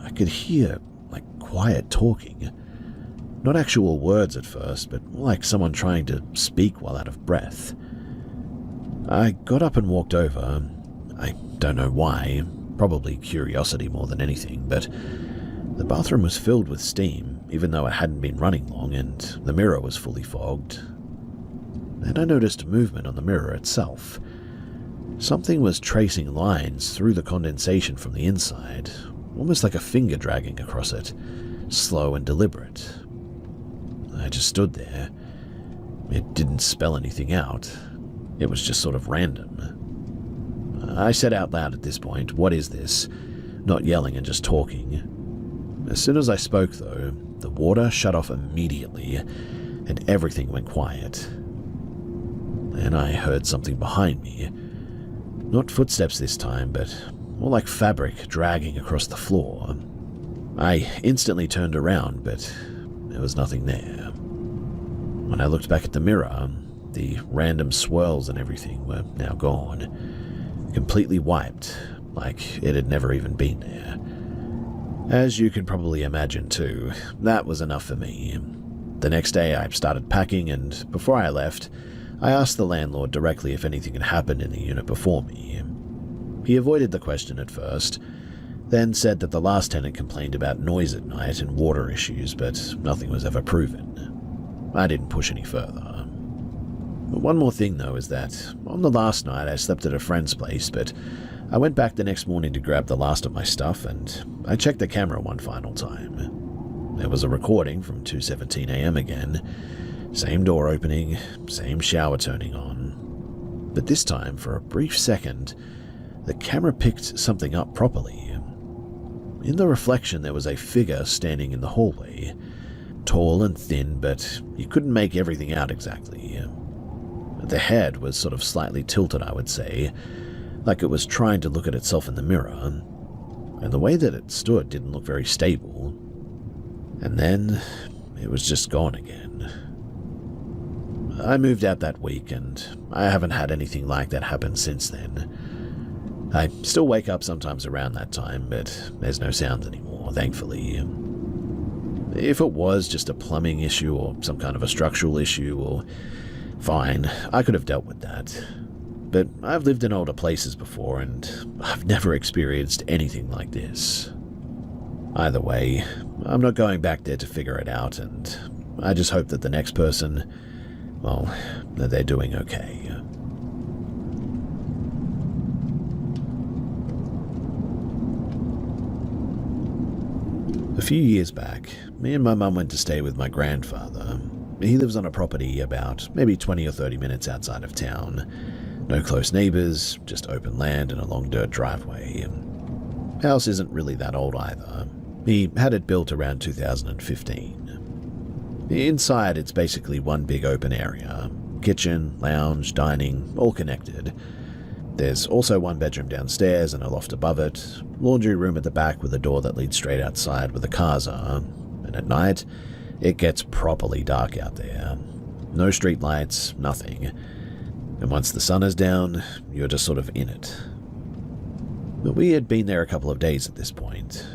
I could hear, like, quiet talking. Not actual words at first, but more like someone trying to speak while out of breath. I got up and walked over. I don't know why, probably curiosity more than anything, but the bathroom was filled with steam, even though it hadn't been running long, and the mirror was fully fogged. Then I noticed movement on the mirror itself. Something was tracing lines through the condensation from the inside, almost like a finger dragging across it, slow and deliberate. I just stood there. It didn't spell anything out. It was just sort of random. I said out loud at this point, "What is this?" Not yelling and just talking. As soon as I spoke, though, the water shut off immediately, and everything went quiet. Then I heard something behind me. Not footsteps this time, but more like fabric dragging across the floor. I instantly turned around, but there was nothing there. When I looked back at the mirror, the random swirls and everything were now gone. Completely wiped, like it had never even been there. As you can probably imagine too, that was enough for me. The next day I started packing, and before I left, I asked the landlord directly if anything had happened in the unit before me. He avoided the question at first, then said that the last tenant complained about noise at night and water issues, but nothing was ever proven. I didn't push any further. One more thing, though, is that on the last night I slept at a friend's place, but I went back the next morning to grab the last of my stuff, and I checked the camera one final time. There was a recording from 2:17 a.m. again. Same door opening, same shower turning on. But this time, for a brief second, the camera picked something up properly. In the reflection, there was a figure standing in the hallway. Tall and thin, but you couldn't make everything out exactly. The head was sort of slightly tilted, I would say, like it was trying to look at itself in the mirror, and the way that it stood didn't look very stable. And then it was just gone again. I moved out that week, and I haven't had anything like that happen since then. I still wake up sometimes around that time, but there's no sounds anymore, thankfully. If it was just a plumbing issue or some kind of a structural issue, or fine, I could have dealt with that. But I've lived in older places before, and I've never experienced anything like this. Either way, I'm not going back there to figure it out, and I just hope that the next person, well, that they're doing okay. A few years back, me and my mum went to stay with my grandfather. He lives on a property about maybe 20 or 30 minutes outside of town. No close neighbours, just open land and a long dirt driveway. House isn't really that old either. He had it built around 2015. Inside, it's basically one big open area. Kitchen, lounge, dining, all connected. There's also one bedroom downstairs and a loft above it, laundry room at the back with a door that leads straight outside where the cars are, and at night, it gets properly dark out there. No street lights, nothing. And once the sun is down, you're just sort of in it. But we had been there a couple of days at this point.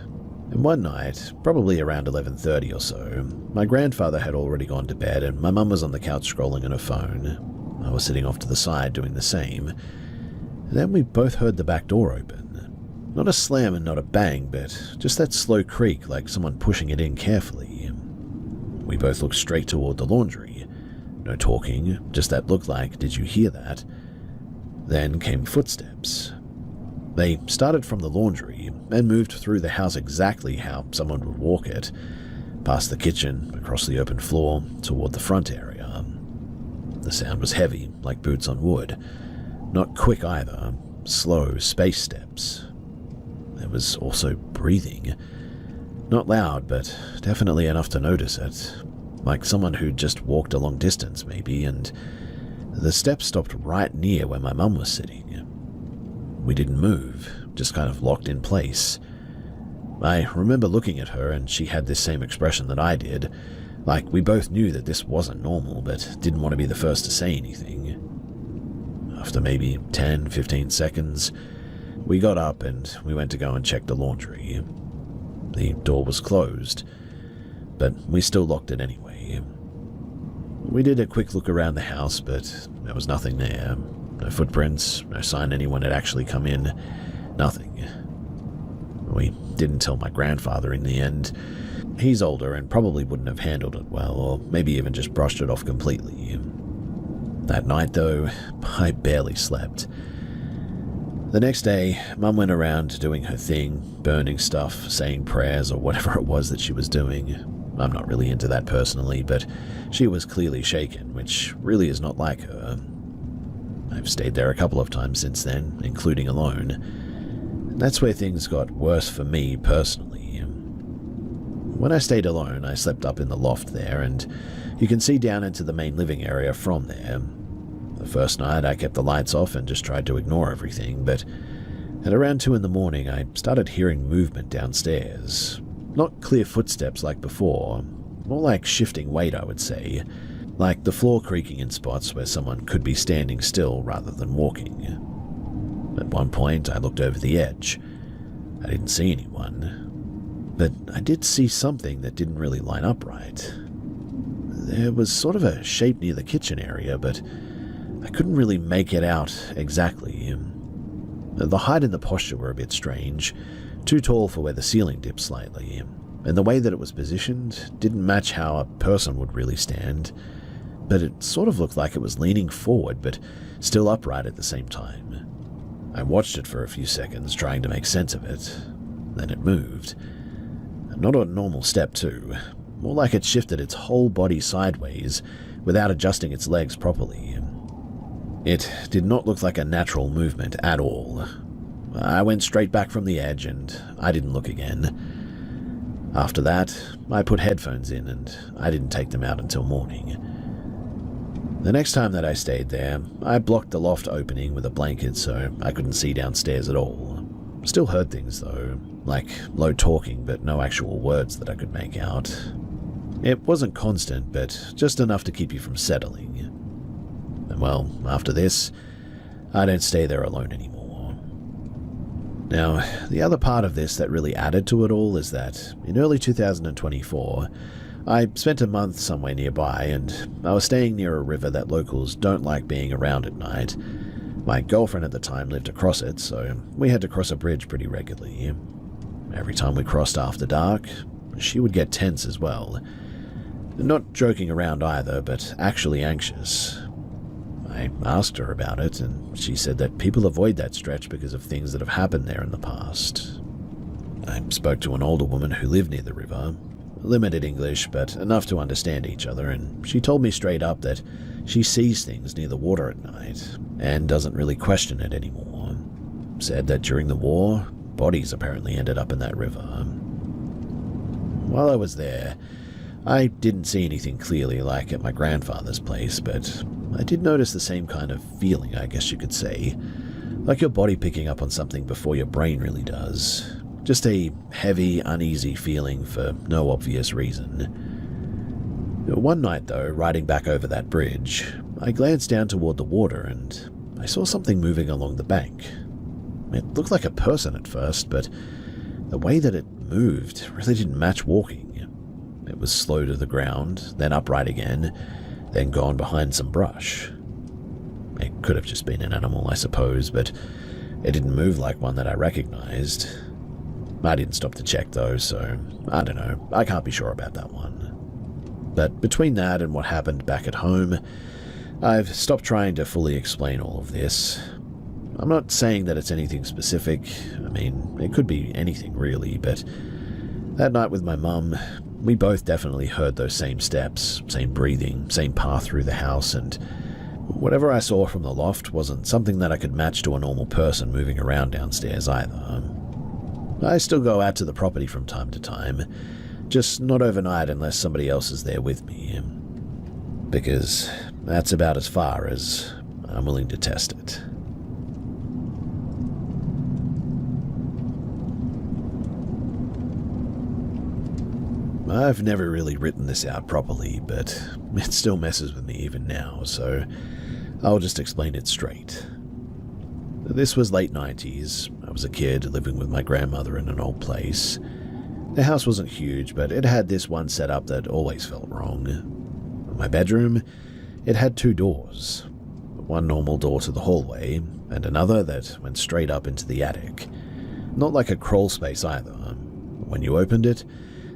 And one night, probably around 11:30 or so, my grandfather had already gone to bed and my mum was on the couch scrolling on her phone. I was sitting off to the side doing the same. And then we both heard the back door open. Not a slam and not a bang, but just that slow creak like someone pushing it in carefully. We both looked straight toward the laundry. No talking, just that look like, "Did you hear that?" Then came footsteps. They started from the laundry and moved through the house exactly how someone would walk it, past the kitchen, across the open floor, toward the front area. The sound was heavy, like boots on wood. Not quick either, slow, spaced steps. There was also breathing. Not loud, but definitely enough to notice it. Like someone who'd just walked a long distance, maybe, and the steps stopped right near where my mum was sitting. We didn't move, just kind of locked in place. I remember looking at her and she had this same expression that I did, like we both knew that this wasn't normal but didn't want to be the first to say anything. After maybe 10, 15 seconds, we got up and we went to go and check the laundry. The door was closed, but we still locked it anyway. We did a quick look around the house, but there was nothing there. No footprints, no sign anyone had actually come in, nothing. We didn't tell my grandfather in the end. He's older and probably wouldn't have handled it well, or maybe even just brushed it off completely. That night, though, I barely slept. The next day, Mum went around doing her thing, burning stuff, saying prayers, or whatever it was that she was doing. I'm not really into that personally, but she was clearly shaken, which really is not like her. I've stayed there a couple of times since then, including alone. That's where things got worse for me personally. When I stayed alone, I slept up in the loft there, and you can see down into the main living area from there. The first night, I kept the lights off and just tried to ignore everything, but at around 2 in the morning, I started hearing movement downstairs. Not clear footsteps like before, more like shifting weight, I would say. Like the floor creaking in spots where someone could be standing still rather than walking. At one point, I looked over the edge. I didn't see anyone, but I did see something that didn't really line up right. There was sort of a shape near the kitchen area, but I couldn't really make it out exactly. The height and the posture were a bit strange, too tall for where the ceiling dipped slightly, and the way that it was positioned didn't match how a person would really stand. But it sort of looked like it was leaning forward, but still upright at the same time. I watched it for a few seconds, trying to make sense of it. Then it moved. Not a normal step, too. More like it shifted its whole body sideways, without adjusting its legs properly. It did not look like a natural movement at all. I went straight back from the edge, and I didn't look again. After that, I put headphones in, and I didn't take them out until morning. The next time that I stayed there, I blocked the loft opening with a blanket so I couldn't see downstairs at all. Still heard things though, like low talking but no actual words that I could make out. It wasn't constant, but just enough to keep you from settling. And well, after this, I don't stay there alone anymore. Now, the other part of this that really added to it all is that in early 2024, I spent a month somewhere nearby, and I was staying near a river that locals don't like being around at night. My girlfriend at the time lived across it, so we had to cross a bridge pretty regularly. Every time we crossed after dark, she would get tense as well. Not joking around either, but actually anxious. I asked her about it, and she said that people avoid that stretch because of things that have happened there in the past. I spoke to an older woman who lived near the river, limited English, but enough to understand each other, and she told me straight up that she sees things near the water at night and doesn't really question it anymore. Said that during the war, bodies apparently ended up in that river. While I was there, I didn't see anything clearly like at my grandfather's place, but I did notice the same kind of feeling, I guess you could say, like your body picking up on something before your brain really does. Just a heavy, uneasy feeling for no obvious reason. One night, though, riding back over that bridge, I glanced down toward the water and I saw something moving along the bank. It looked like a person at first, but the way that it moved really didn't match walking. It was slow to the ground, then upright again, then gone behind some brush. It could have just been an animal, I suppose, but it didn't move like one that I recognized. I didn't stop to check, though, so I don't know. I can't be sure about that one. But between that and what happened back at home, I've stopped trying to fully explain all of this. I'm not saying that it's anything specific. I mean, it could be anything really, but that night with my mum, we both definitely heard those same steps, same breathing, same path through the house, and whatever I saw from the loft wasn't something that I could match to a normal person moving around downstairs either. I still go out to the property from time to time, just not overnight unless somebody else is there with me, because that's about as far as I'm willing to test it. I've never really written this out properly, but it still messes with me even now, so I'll just explain it straight. This was late 90s. I was a kid living with my grandmother in an old place. The house wasn't huge, but it had this one setup that always felt wrong. My bedroom, it had two doors. One normal door to the hallway, and another that went straight up into the attic. Not like a crawl space either. When you opened it,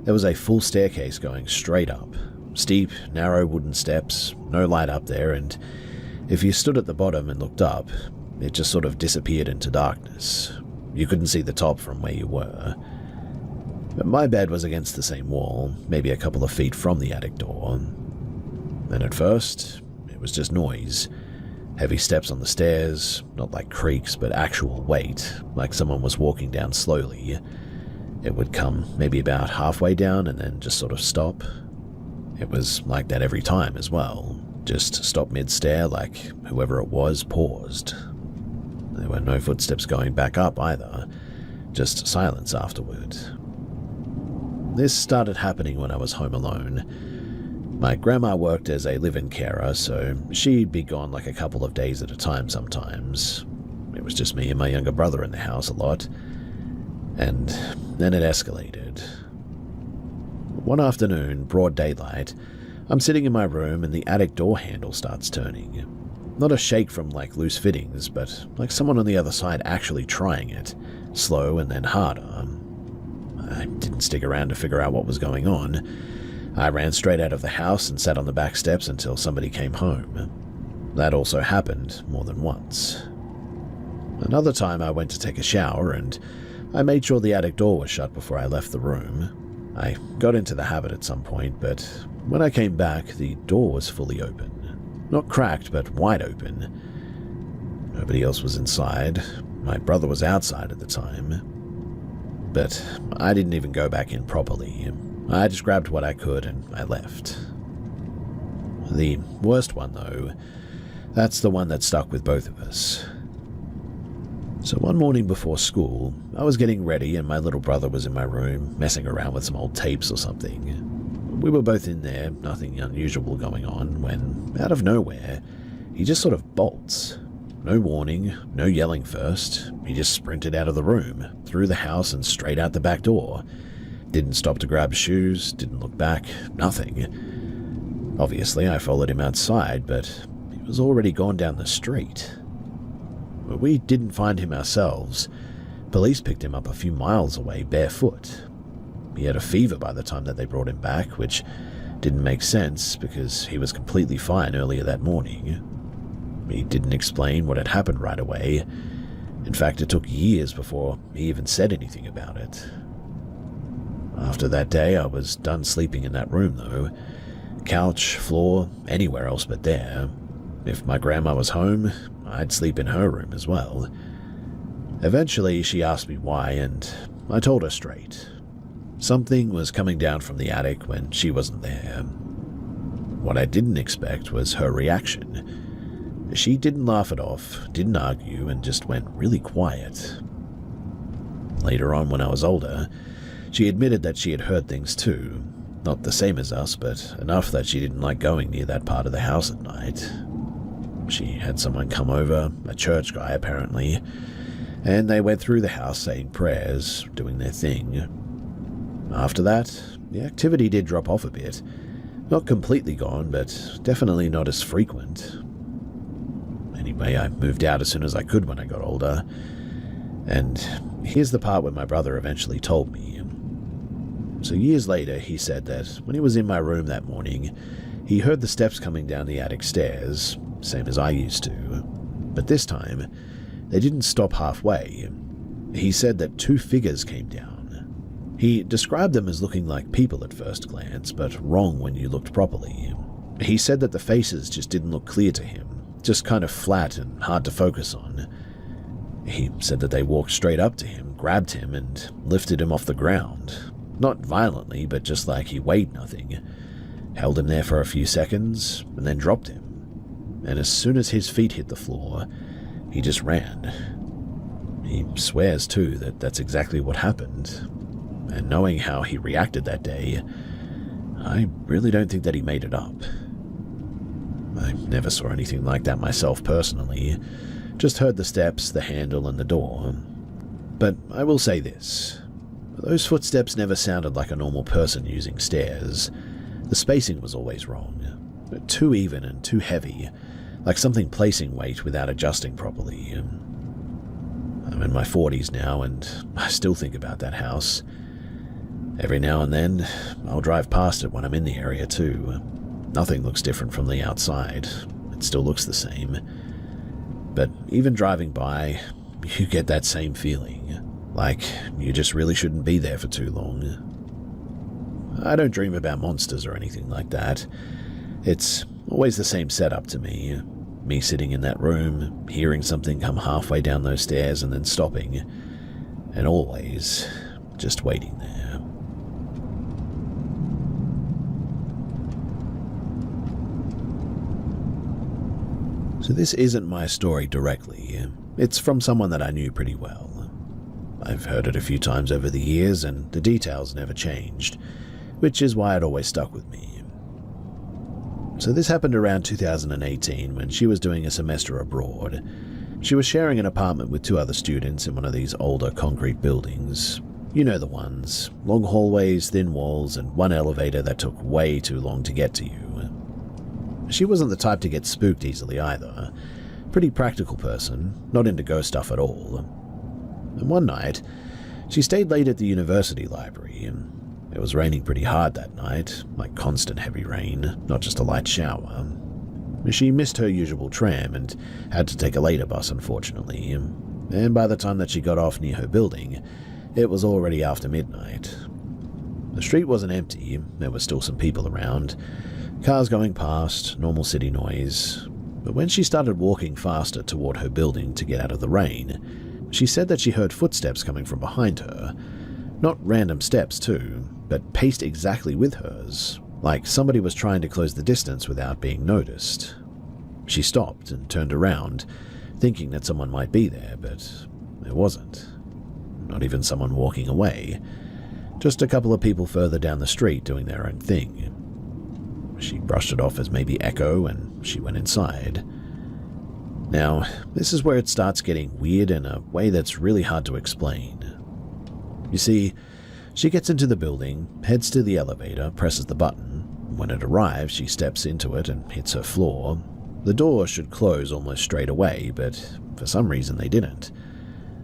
there was a full staircase going straight up. Steep, narrow wooden steps, no light up there, and if you stood at the bottom and looked up, it just sort of disappeared into darkness. You couldn't see the top from where you were. But my bed was against the same wall, maybe a couple of feet from the attic door. And at first, it was just noise. Heavy steps on the stairs, not like creaks, but actual weight, like someone was walking down slowly. It would come maybe about halfway down and then just sort of stop. It was like that every time as well. Just stop mid-stair like whoever it was paused. There were no footsteps going back up either, just silence afterward. This started happening when I was home alone. My grandma worked as a live-in carer, so she'd be gone like a couple of days at a time sometimes. It was just me and my younger brother in the house a lot. And then it escalated. One afternoon, broad daylight, I'm sitting in my room and the attic door handle starts turning. Not a shake from like loose fittings, but like someone on the other side actually trying it, slow and then harder. I didn't stick around to figure out what was going on. I ran straight out of the house and sat on the back steps until somebody came home. That also happened more than once. Another time I went to take a shower and I made sure the attic door was shut before I left the room. I got into the habit at some point, but when I came back, the door was fully open. Not cracked, but wide open. Nobody else was inside. My brother was outside at the time. But I didn't even go back in properly. I just grabbed what I could and I left. The worst one, though, that's the one that stuck with both of us. So one morning before school, I was getting ready and my little brother was in my room, messing around with some old tapes or something. We were both in there, nothing unusual going on, when, out of nowhere, he just sort of bolts. No warning, no yelling first. He just sprinted out of the room, through the house and straight out the back door. Didn't stop to grab shoes, didn't look back, nothing. Obviously, I followed him outside, but he was already gone down the street. We didn't find him ourselves. Police picked him up a few miles away barefoot. He had a fever by the time that they brought him back, which didn't make sense because he was completely fine earlier that morning. He didn't explain what had happened right away. In fact, it took years before he even said anything about it. After that day, I was done sleeping in that room, though. Couch, floor, anywhere else but there. If my grandma was home, I'd sleep in her room as well. Eventually, she asked me why, and I told her straight. Something was coming down from the attic when she wasn't there. What I didn't expect was her reaction. She didn't laugh it off, didn't argue, and just went really quiet. Later on, when I was older, she admitted that she had heard things too. Not the same as us, but enough that she didn't like going near that part of the house at night. She had someone come over, a church guy apparently, and they went through the house saying prayers, doing their thing. After that, the activity did drop off a bit. Not completely gone, but definitely not as frequent. Anyway, I moved out as soon as I could when I got older. And here's the part where my brother eventually told me. So years later, he said that when he was in my room that morning, he heard the steps coming down the attic stairs, same as I used to. But this time, they didn't stop halfway. He said that two figures came down. He described them as looking like people at first glance, but wrong when you looked properly. He said that the faces just didn't look clear to him, just kind of flat and hard to focus on. He said that they walked straight up to him, grabbed him, and lifted him off the ground. Not violently, but just like he weighed nothing. Held him there for a few seconds, and then dropped him. And as soon as his feet hit the floor, he just ran. He swears, too, that that's exactly what happened. And knowing how he reacted that day, I really don't think that he made it up. I never saw anything like that myself personally, just heard the steps, the handle, and the door. But I will say this. Those footsteps never sounded like a normal person using stairs. The spacing was always wrong. Too even and too heavy, like something placing weight without adjusting properly. I'm in my 40s now, and I still think about that house. Every now and then, I'll drive past it when I'm in the area too. Nothing looks different from the outside. It still looks the same. But even driving by, you get that same feeling. Like you just really shouldn't be there for too long. I don't dream about monsters or anything like that. It's always the same setup to me. Me sitting in that room, hearing something come halfway down those stairs and then stopping. And always just waiting there. So this isn't my story directly. It's from someone that I knew pretty well. I've heard it a few times over the years, and the details never changed, which is why it always stuck with me. So this happened around 2018 when she was doing a semester abroad. She was sharing an apartment with two other students in one of these older concrete buildings. You know the ones. Long hallways, thin walls, and one elevator that took way too long to get to you. She wasn't the type to get spooked easily either. Pretty practical person, not into ghost stuff at all. And one night, she stayed late at the university library, and it was raining pretty hard that night, like constant heavy rain, not just a light shower. She missed her usual tram and had to take a later bus, unfortunately, and by the time that she got off near her building, it was already after midnight. The street wasn't empty, there were still some people around, cars going past, normal city noise, but when she started walking faster toward her building to get out of the rain, she said that she heard footsteps coming from behind her. Not random steps too, but paced exactly with hers, like somebody was trying to close the distance without being noticed. She stopped and turned around, thinking that someone might be there, but it wasn't. Not even someone walking away. Just a couple of people further down the street doing their own thing. She brushed it off as maybe echo, and she went inside. Now, this is where it starts getting weird in a way that's really hard to explain. You see, she gets into the building, heads to the elevator, presses the button. When it arrives, she steps into it and hits her floor. The door should close almost straight away, but for some reason they didn't.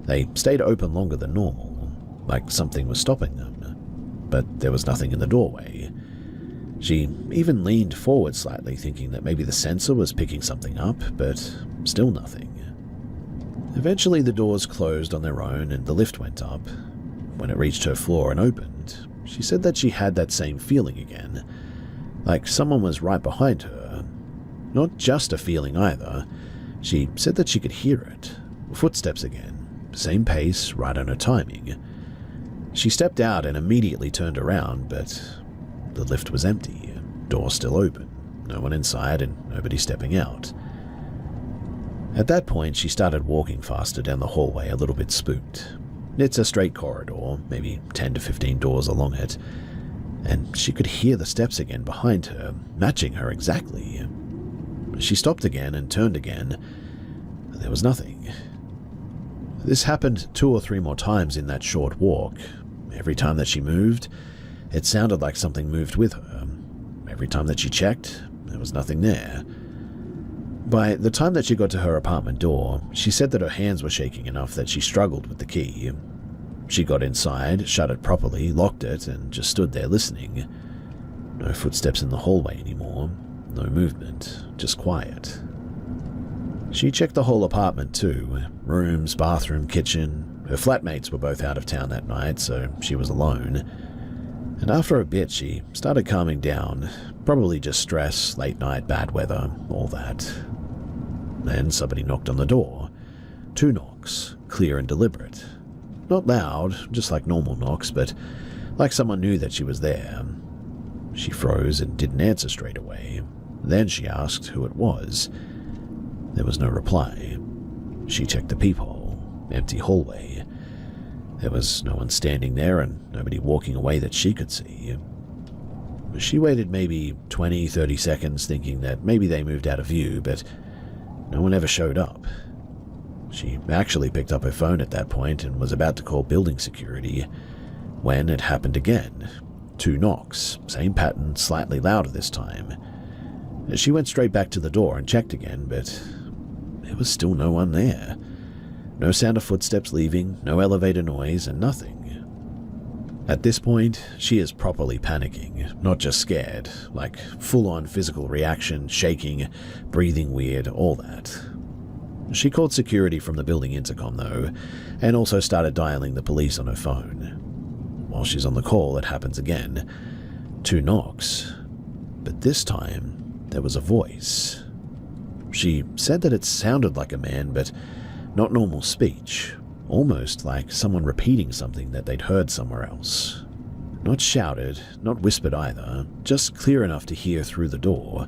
They stayed open longer than normal, like something was stopping them. But there was nothing in the doorway. She even leaned forward slightly, thinking that maybe the sensor was picking something up, but still nothing. Eventually the doors closed on their own and the lift went up. When it reached her floor and opened, she said that she had that same feeling again, like someone was right behind her. Not just a feeling either. She said that she could hear it. Footsteps again, same pace, right on her timing. She stepped out and immediately turned around, but the lift was empty, door still open, no one inside and nobody stepping out. At that point, she started walking faster down the hallway, a little bit spooked. It's a straight corridor, maybe 10 to 15 doors along it, and she could hear the steps again behind her, matching her exactly. She stopped again and turned again. There was nothing. This happened 2 or 3 more times in that short walk. Every time that she moved, it sounded like something moved with her. Every time that she checked, there was nothing there. By the time that she got to her apartment door, she said that her hands were shaking enough that she struggled with the key. She got inside, shut it properly, locked it, and just stood there listening. No footsteps in the hallway anymore, no movement, just quiet. She checked the whole apartment too, rooms, bathroom, kitchen. Her flatmates were both out of town that night, so she was alone. And after a bit, she started calming down, probably just stress, late night, bad weather, all that. Then somebody knocked on the door. 2 knocks, clear and deliberate. Not loud, just like normal knocks, but like someone knew that she was there. She froze and didn't answer straight away. Then she asked who it was. There was no reply. She checked the peephole. Empty hallway. There was no one standing there and nobody walking away that she could see. She waited maybe 20, 30 seconds thinking that maybe they moved out of view, but no one ever showed up. She actually picked up her phone at that point and was about to call building security when it happened again. 2 knocks, same pattern, slightly louder this time. She went straight back to the door and checked again, but there was still no one there. No sound of footsteps leaving, no elevator noise, and nothing. At this point, she is properly panicking, not just scared, like full-on physical reaction, shaking, breathing weird, all that. She called security from the building intercom though, and also started dialing the police on her phone. While she's on the call, it happens again. 2 knocks. But this time, there was a voice. She said that it sounded like a man, but not normal speech. Almost like someone repeating something that they'd heard somewhere else. Not shouted, not whispered either, just clear enough to hear through the door.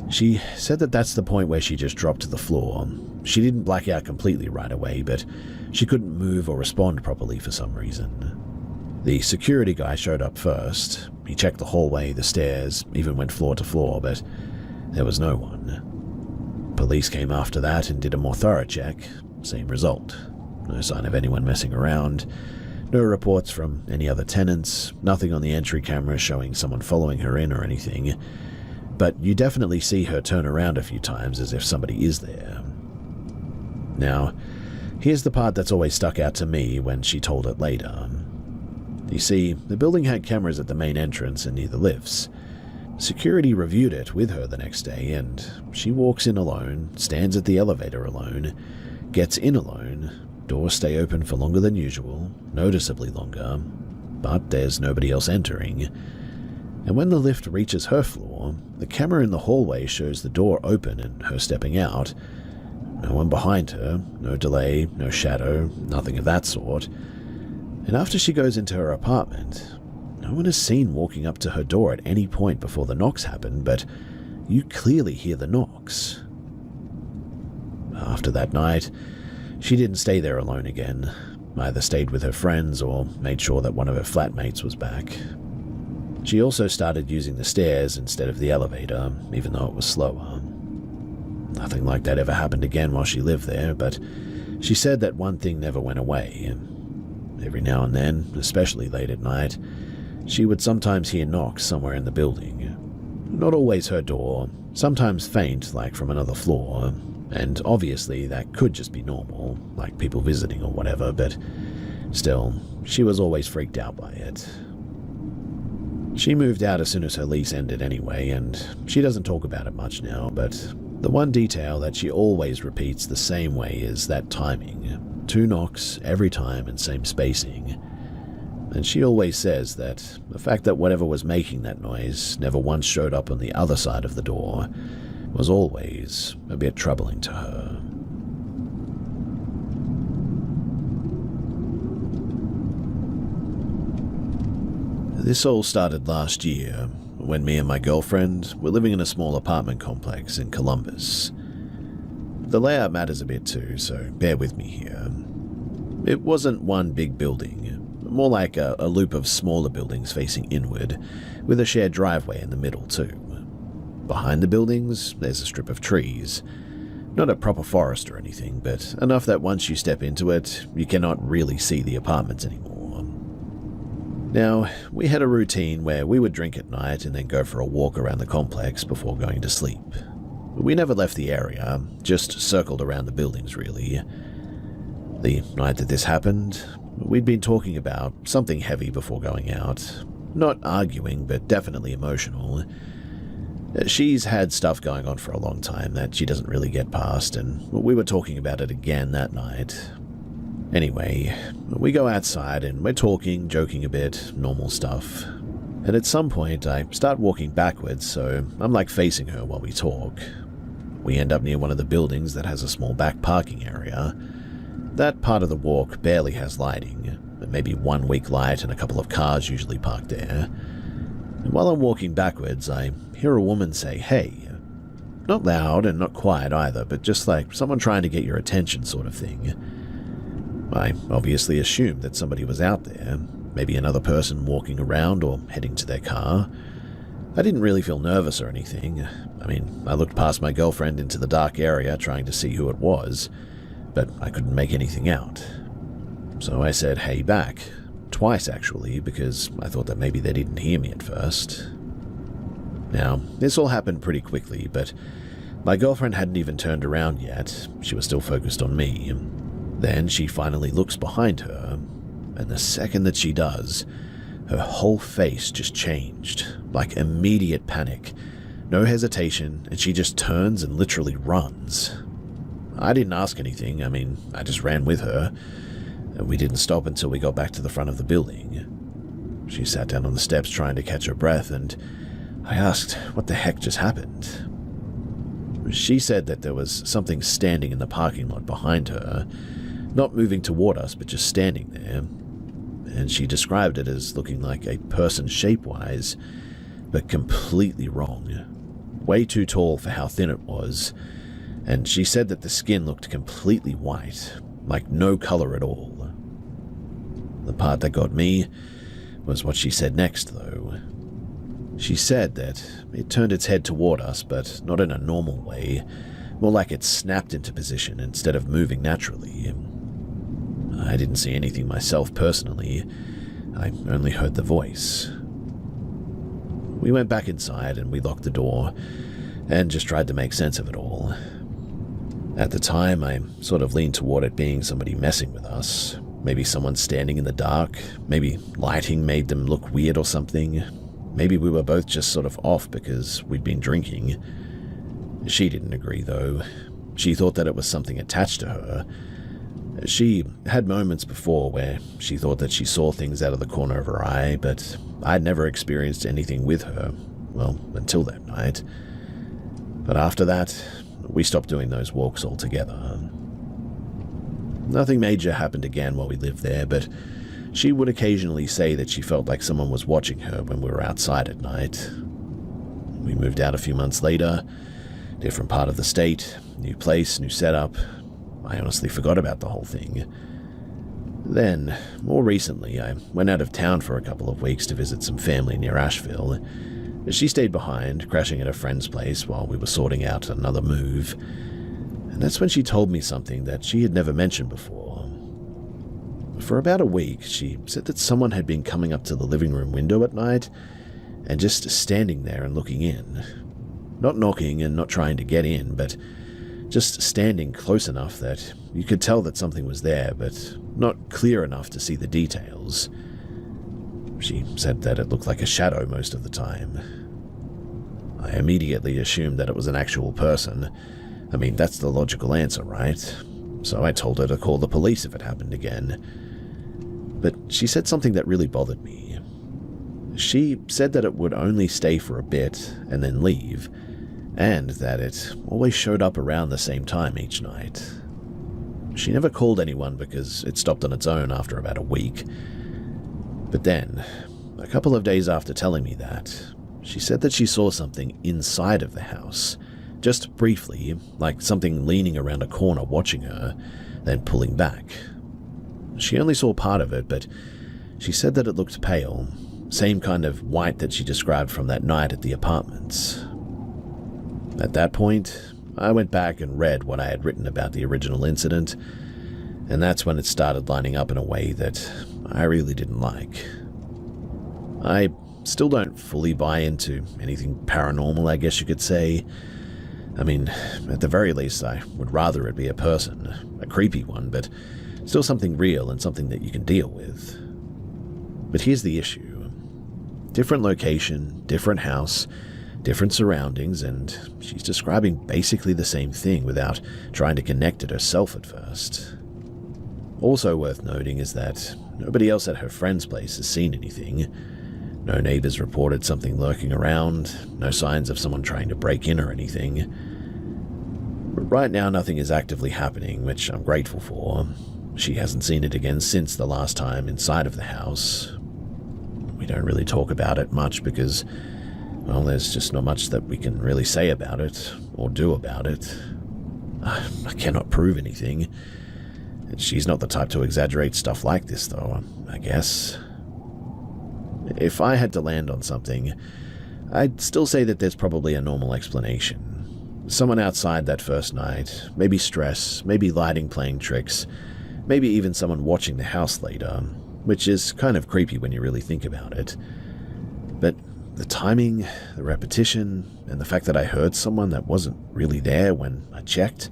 She said that that's the point where she just dropped to the floor. She didn't black out completely right away, but she couldn't move or respond properly for some reason. The security guy showed up first. He checked the hallway, the stairs, even went floor to floor, but there was no one. Police came after that and did a more thorough check. Same result. No sign of anyone messing around. No reports from any other tenants. Nothing on the entry camera showing someone following her in or anything. But you definitely see her turn around a few times as if somebody is there. Now, here's the part that's always stuck out to me when she told it later. You see, the building had cameras at the main entrance and near the lifts. Security reviewed it with her the next day, and she walks in alone, stands at the elevator alone, gets in alone, doors stay open for longer than usual, noticeably longer, but there's nobody else entering. And when the lift reaches her floor, the camera in the hallway shows the door open and her stepping out. No one behind her, no delay, no shadow, nothing of that sort. And after she goes into her apartment, no one is seen walking up to her door at any point before the knocks happen, but you clearly hear the knocks. After that night, she didn't stay there alone again. Either stayed with her friends or made sure that one of her flatmates was back. She also started using the stairs instead of the elevator, even though it was slower. Nothing like that ever happened again while she lived there, but she said that one thing never went away, and every now and then, especially late at night, she would sometimes hear knocks somewhere in the building. Not always her door, sometimes faint like from another floor, and obviously that could just be normal, like people visiting or whatever, but still, she was always freaked out by it. She moved out as soon as her lease ended anyway, and she doesn't talk about it much now, but the one detail that she always repeats the same way is that timing. 2 knocks every time and same spacing. And she always says that the fact that whatever was making that noise never once showed up on the other side of the door was always a bit troubling to her. This all started last year, when me and my girlfriend were living in a small apartment complex in Columbus. The layout matters a bit too, so bear with me here. It wasn't one big building, more like a loop of smaller buildings facing inward, with a shared driveway in the middle too. Behind the buildings, there's a strip of trees. Not a proper forest or anything, but enough that once you step into it, you cannot really see the apartments anymore. Now, we had a routine where we would drink at night and then go for a walk around the complex before going to sleep. We never left the area, just circled around the buildings really. The night that this happened, we'd been talking about something heavy before going out. Not arguing, but definitely emotional. She's had stuff going on for a long time that she doesn't really get past, and we were talking about it again that night. Anyway, we go outside and we're talking, joking a bit, normal stuff. And at some point, I start walking backwards, so I'm like facing her while we talk. We end up near one of the buildings that has a small back parking area. That part of the walk barely has lighting, maybe one weak light and a couple of cars usually parked there. And while I'm walking backwards, I hear a woman say, "Hey." Not loud and not quiet either, but just like someone trying to get your attention sort of thing. I obviously assumed that somebody was out there, maybe another person walking around or heading to their car. I didn't really feel nervous or anything. I mean, I looked past my girlfriend into the dark area trying to see who it was, but I couldn't make anything out. So I said, "Hey," back. Twice, actually, because I thought that maybe they didn't hear me at first. Now, this all happened pretty quickly, but my girlfriend hadn't even turned around yet. She was still focused on me. Then she finally looks behind her, and the second that she does, her whole face just changed, like immediate panic. No hesitation, and she just turns and literally runs. I didn't ask anything, I just ran with her. We didn't stop until we got back to the front of the building. She sat down on the steps trying to catch her breath, and I asked what the heck just happened. She said that there was something standing in the parking lot behind her, not moving toward us, but just standing there. And she described it as looking like a person shape-wise, but completely wrong. Way too tall for how thin it was, and she said that the skin looked completely white, like no color at all. The part that got me was what she said next, though. She said that it turned its head toward us, but not in a normal way, more like it snapped into position instead of moving naturally. I didn't see anything myself personally, I only heard the voice. We went back inside and we locked the door, and just tried to make sense of it all. At the time, I sort of leaned toward it being somebody messing with us. Maybe someone standing in the dark, maybe lighting made them look weird or something. Maybe we were both just sort of off because we'd been drinking. She didn't agree, though. She thought that it was something attached to her. She had moments before where she thought that she saw things out of the corner of her eye, but I'd never experienced anything with her, well, until that night. But after that, we stopped doing those walks altogether. Nothing major happened again while we lived there, but she would occasionally say that she felt like someone was watching her when we were outside at night. We moved out a few months later, different part of the state, new place, new setup. I honestly forgot about the whole thing. Then, more recently, I went out of town for a couple of weeks to visit some family near Asheville. She stayed behind, crashing at a friend's place while we were sorting out another move. And that's when she told me something that she had never mentioned before. For about a week, she said that someone had been coming up to the living room window at night and just standing there and looking in. Not knocking and not trying to get in, but just standing close enough that you could tell that something was there, but not clear enough to see the details. She said that it looked like a shadow most of the time. I immediately assumed that it was an actual person. I mean, that's the logical answer, right? So I told her to call the police if it happened again. But she said something that really bothered me. She said that it would only stay for a bit and then leave, and that it always showed up around the same time each night. She never called anyone because it stopped on its own after about a week. But then, a couple of days after telling me that, she said that she saw something inside of the house, just briefly, like something leaning around a corner watching her, then pulling back. She only saw part of it, but she said that it looked pale, same kind of white that she described from that night at the apartments. At that point, I went back and read what I had written about the original incident, and that's when it started lining up in a way that I really didn't like. I still don't fully buy into anything paranormal, I guess you could say. I mean, at the very least, I would rather it be a person, a creepy one, but still something real and something that you can deal with. But here's the issue. Different location, different house, different surroundings, and she's describing basically the same thing without trying to connect it herself at first. Also worth noting is that nobody else at her friend's place has seen anything. No neighbors reported something lurking around, no signs of someone trying to break in or anything. But right now nothing is actively happening, which I'm grateful for. She hasn't seen it again since the last time inside of the house. We don't really talk about it much because, well, there's just not much that we can really say about it or do about it. I cannot prove anything. She's not the type to exaggerate stuff like this, though, I guess. If I had to land on something, I'd still say that there's probably a normal explanation. Someone outside that first night, maybe stress, maybe lighting playing tricks, maybe even someone watching the house later, which is kind of creepy when you really think about it. But the timing, the repetition, and the fact that I heard someone that wasn't really there when I checked,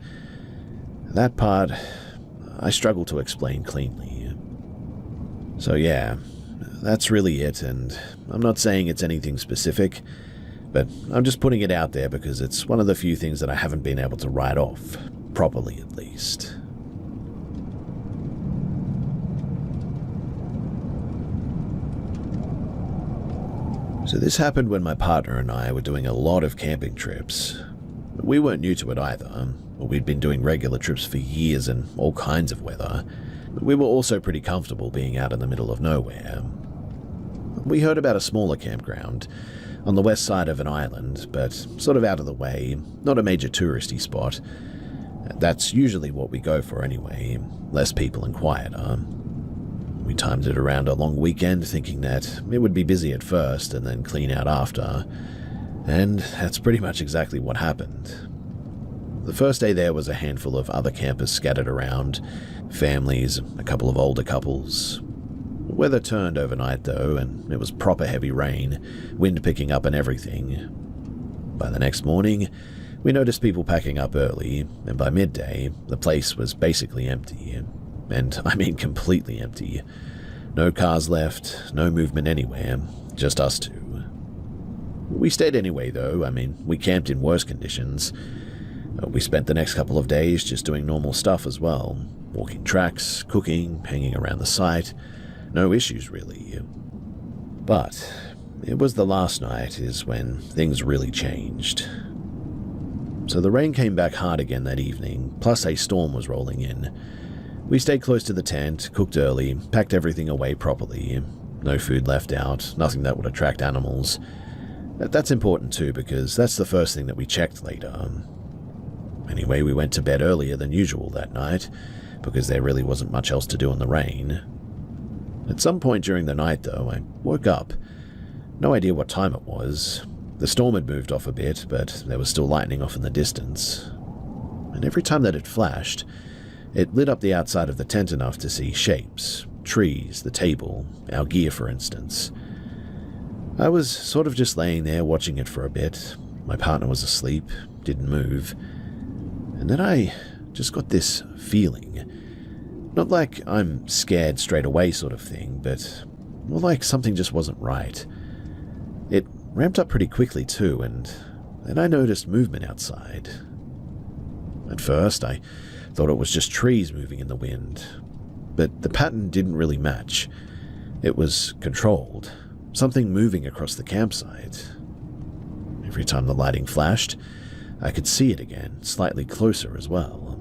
that part I struggle to explain cleanly. So yeah, that's really it, and I'm not saying it's anything specific, but I'm just putting it out there because it's one of the few things that I haven't been able to write off, properly at least. So this happened when my partner and I were doing a lot of camping trips. We weren't new to it either. We'd been doing regular trips for years in all kinds of weather. We were also pretty comfortable being out in the middle of nowhere. We heard about a smaller campground on the west side of an island, but sort of out of the way, not a major touristy spot. That's usually what we go for anyway, less people and quieter. We timed it around a long weekend thinking that it would be busy at first and then clean out after, and that's pretty much exactly what happened. The first day there was a handful of other campers scattered around, families, a couple of older couples. Weather turned overnight though, and it was proper heavy rain, wind picking up and everything. By the next morning, we noticed people packing up early, and by midday, the place was basically empty. And I mean completely empty. No cars left, no movement anywhere, just us two. We stayed anyway though, I mean, we camped in worse conditions. We spent the next couple of days just doing normal stuff as well, walking tracks, cooking, hanging around the site. No issues really. But it was the last night is when things really changed. So the rain came back hard again that evening, plus a storm was rolling in. We stayed close to the tent, cooked early, packed everything away properly. No food left out, nothing that would attract animals. That's important too, because that's the first thing that we checked later. Anyway, we went to bed earlier than usual that night, because there really wasn't much else to do in the rain. At some point during the night though, I woke up. No idea what time it was. The storm had moved off a bit, but there was still lightning off in the distance. And every time that it flashed, it lit up the outside of the tent enough to see shapes, trees, the table, our gear for instance. I was sort of just laying there watching it for a bit. My partner was asleep, didn't move. And then I just got this feeling. Not like I'm scared straight away sort of thing, but more like something just wasn't right. It ramped up pretty quickly too, and then I noticed movement outside. At first, I thought it was just trees moving in the wind, but the pattern didn't really match. It was controlled, something moving across the campsite. Every time the lighting flashed, I could see it again, slightly closer as well.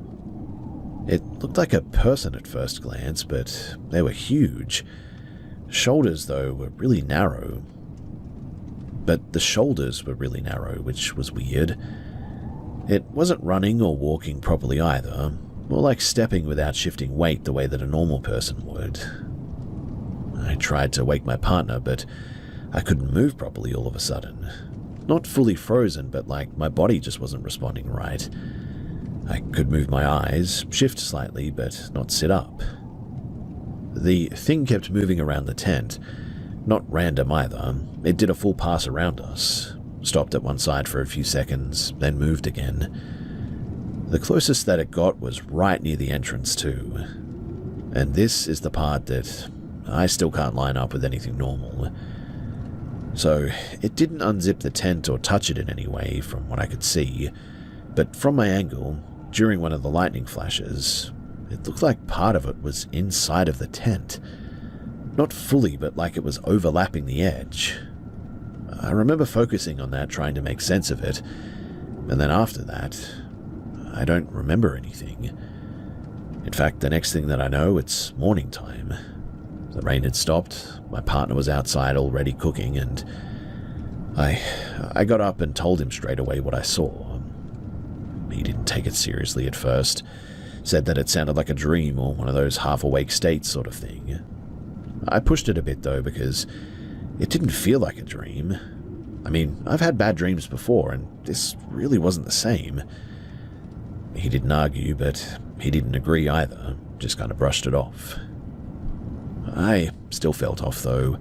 It looked like a person at first glance, but they were huge. Shoulders, though, were really narrow. But the shoulders were really narrow, which was weird. It wasn't running or walking properly either, more like stepping without shifting weight the way that a normal person would. I tried to wake my partner, but I couldn't move properly all of a sudden. Not fully frozen, but like my body just wasn't responding right. I could move my eyes, shift slightly, but not sit up. The thing kept moving around the tent. Not random either. It did a full pass around us. Stopped at one side for a few seconds, then moved again. The closest that it got was right near the entrance too. And this is the part that I still can't line up with anything normal. So it didn't unzip the tent or touch it in any way from what I could see, but from my angle, during one of the lightning flashes, it looked like part of it was inside of the tent. Not fully, but like it was overlapping the edge. I remember focusing on that, trying to make sense of it, and then after that, I don't remember anything. In fact, the next thing that I know, it's morning time. The rain had stopped, my partner was outside already cooking, and I got up and told him straight away what I saw. He didn't take it seriously at first, said that it sounded like a dream or one of those half-awake states sort of thing. I pushed it a bit though, because it didn't feel like a dream. I mean, I've had bad dreams before, and this really wasn't the same. He didn't argue, but he didn't agree either, just kind of brushed it off. I still felt off though,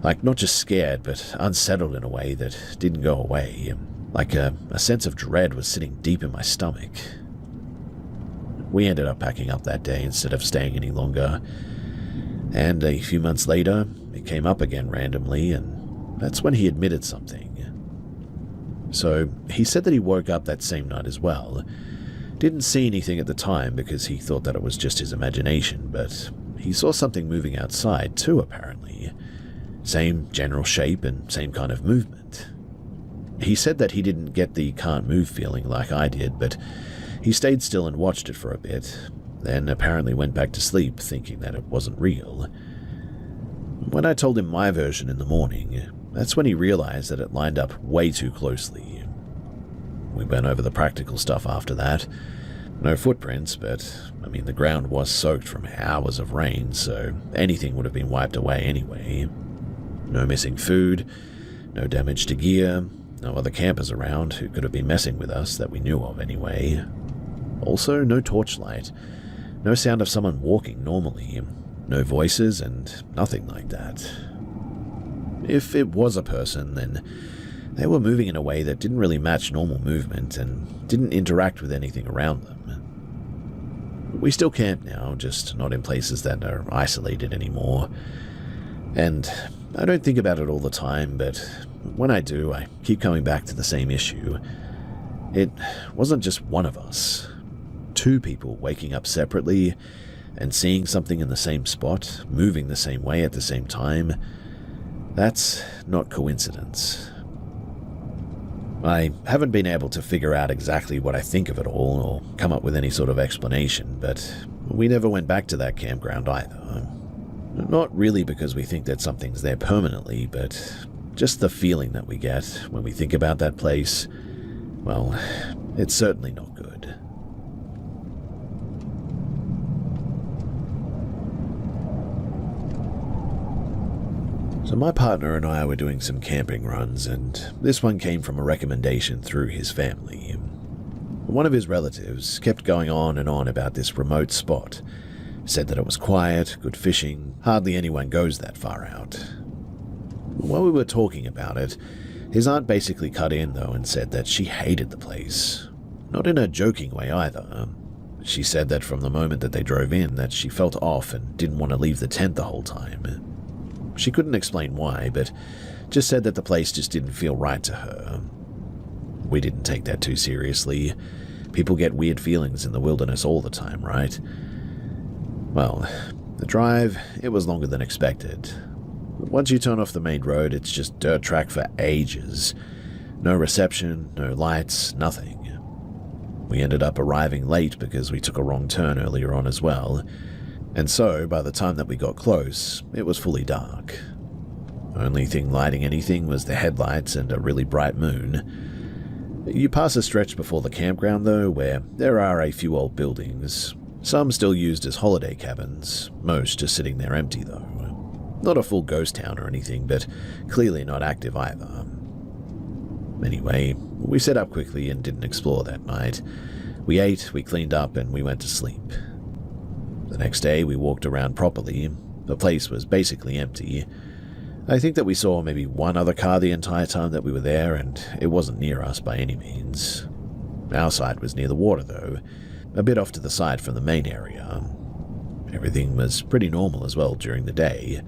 like not just scared, but unsettled in a way that didn't go away, like a sense of dread was sitting deep in my stomach. We ended up packing up that day instead of staying any longer, and a few months later, it came up again randomly, and that's when he admitted something. So, he said that he woke up that same night as well. Didn't see anything at the time because he thought that it was just his imagination, but he saw something moving outside too, apparently. Same general shape and same kind of movement. He said that he didn't get the can't move feeling like I did, but he stayed still and watched it for a bit, then apparently went back to sleep thinking that it wasn't real. When I told him my version in the morning, that's when he realized that it lined up way too closely. We went over the practical stuff after that. No footprints, but, I mean, the ground was soaked from hours of rain, so anything would have been wiped away anyway. No missing food, no damage to gear, no other campers around who could have been messing with us that we knew of anyway. Also, no torchlight, no sound of someone walking normally, no voices, and nothing like that. If it was a person, then they were moving in a way that didn't really match normal movement and didn't interact with anything around them. We still camp now, just not in places that are isolated anymore. And I don't think about it all the time, but when I do, I keep coming back to the same issue. It wasn't just one of us. Two people waking up separately and seeing something in the same spot, moving the same way at the same time. That's not coincidence. I haven't been able to figure out exactly what I think of it all or come up with any sort of explanation, but we never went back to that campground either. Not really because we think that something's there permanently, but just the feeling that we get when we think about that place, well, it's certainly not good. So my partner and I were doing some camping runs, and this one came from a recommendation through his family. One of his relatives kept going on and on about this remote spot, said that it was quiet, good fishing, hardly anyone goes that far out. While we were talking about it, his aunt basically cut in though and said that she hated the place. Not in a joking way either. She said that from the moment that they drove in that she felt off and didn't want to leave the tent the whole time. She couldn't explain why, but just said that the place just didn't feel right to her. We didn't take that too seriously. People get weird feelings in the wilderness all the time, right? Well, the drive, it was longer than expected. Once you turn off the main road, it's just dirt track for ages. No reception, no lights, nothing. We ended up arriving late because we took a wrong turn earlier on as well, and so by the time that we got close, it was fully dark. Only thing lighting anything was the headlights and a really bright moon. You pass a stretch before the campground though, where there are a few old buildings, some still used as holiday cabins, most just sitting there empty though. Not a full ghost town or anything, but clearly not active either. Anyway, we set up quickly and didn't explore that night. We ate, we cleaned up, and we went to sleep. The next day we walked around properly. The place was basically empty. I think that we saw maybe one other car the entire time that we were there, and it wasn't near us by any means. Our side was near the water though, a bit off to the side from the main area. Everything was pretty normal as well during the day.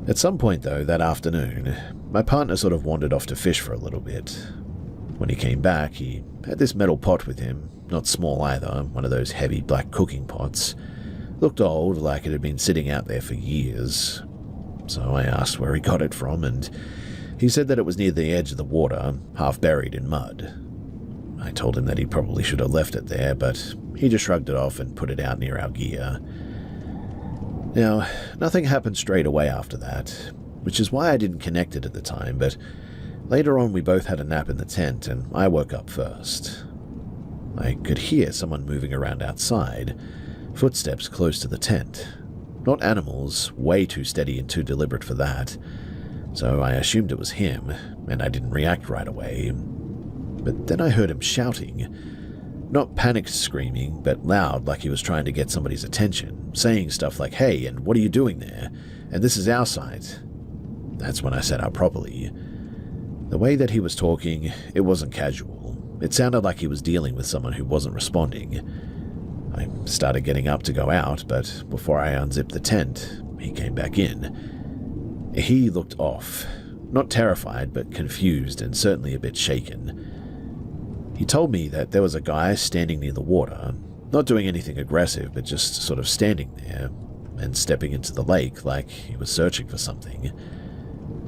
At some point though, that afternoon, my partner sort of wandered off to fish for a little bit. When he came back, he had this metal pot with him, not small either, one of those heavy black cooking pots. Looked old, like it had been sitting out there for years. So I asked where he got it from, and he said that it was near the edge of the water, half buried in mud. I told him that he probably should have left it there, but he just shrugged it off and put it out near our gear. Now, nothing happened straight away after that, which is why I didn't connect it at the time, but later on we both had a nap in the tent and I woke up first. I could hear someone moving around outside, footsteps close to the tent. Not animals, way too steady and too deliberate for that, so I assumed it was him, and I didn't react right away. But then I heard him shouting. Not panicked screaming, but loud like he was trying to get somebody's attention, saying stuff like, "Hey, and what are you doing there? And this is our site." That's when I sat up properly. The way that he was talking, it wasn't casual. It sounded like he was dealing with someone who wasn't responding. I started getting up to go out, but before I unzipped the tent, he came back in. He looked off, not terrified, but confused and certainly a bit shaken. He told me that there was a guy standing near the water, not doing anything aggressive, but just sort of standing there and stepping into the lake like he was searching for something.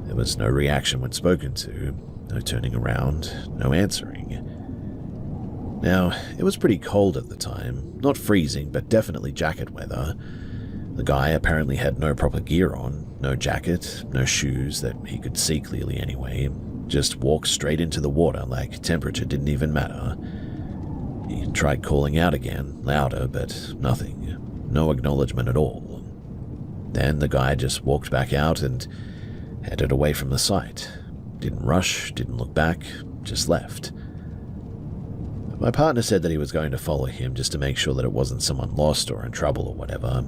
There was no reaction when spoken to, no turning around, no answering. Now, it was pretty cold at the time, not freezing, but definitely jacket weather. The guy apparently had no proper gear on, no jacket, no shoes that he could see clearly anyway, just walked straight into the water like temperature didn't even matter. He tried calling out again, louder, but nothing, no acknowledgement at all. Then the guy just walked back out and headed away from the site. Didn't rush, didn't look back, just left. My partner said that he was going to follow him just to make sure that it wasn't someone lost or in trouble or whatever.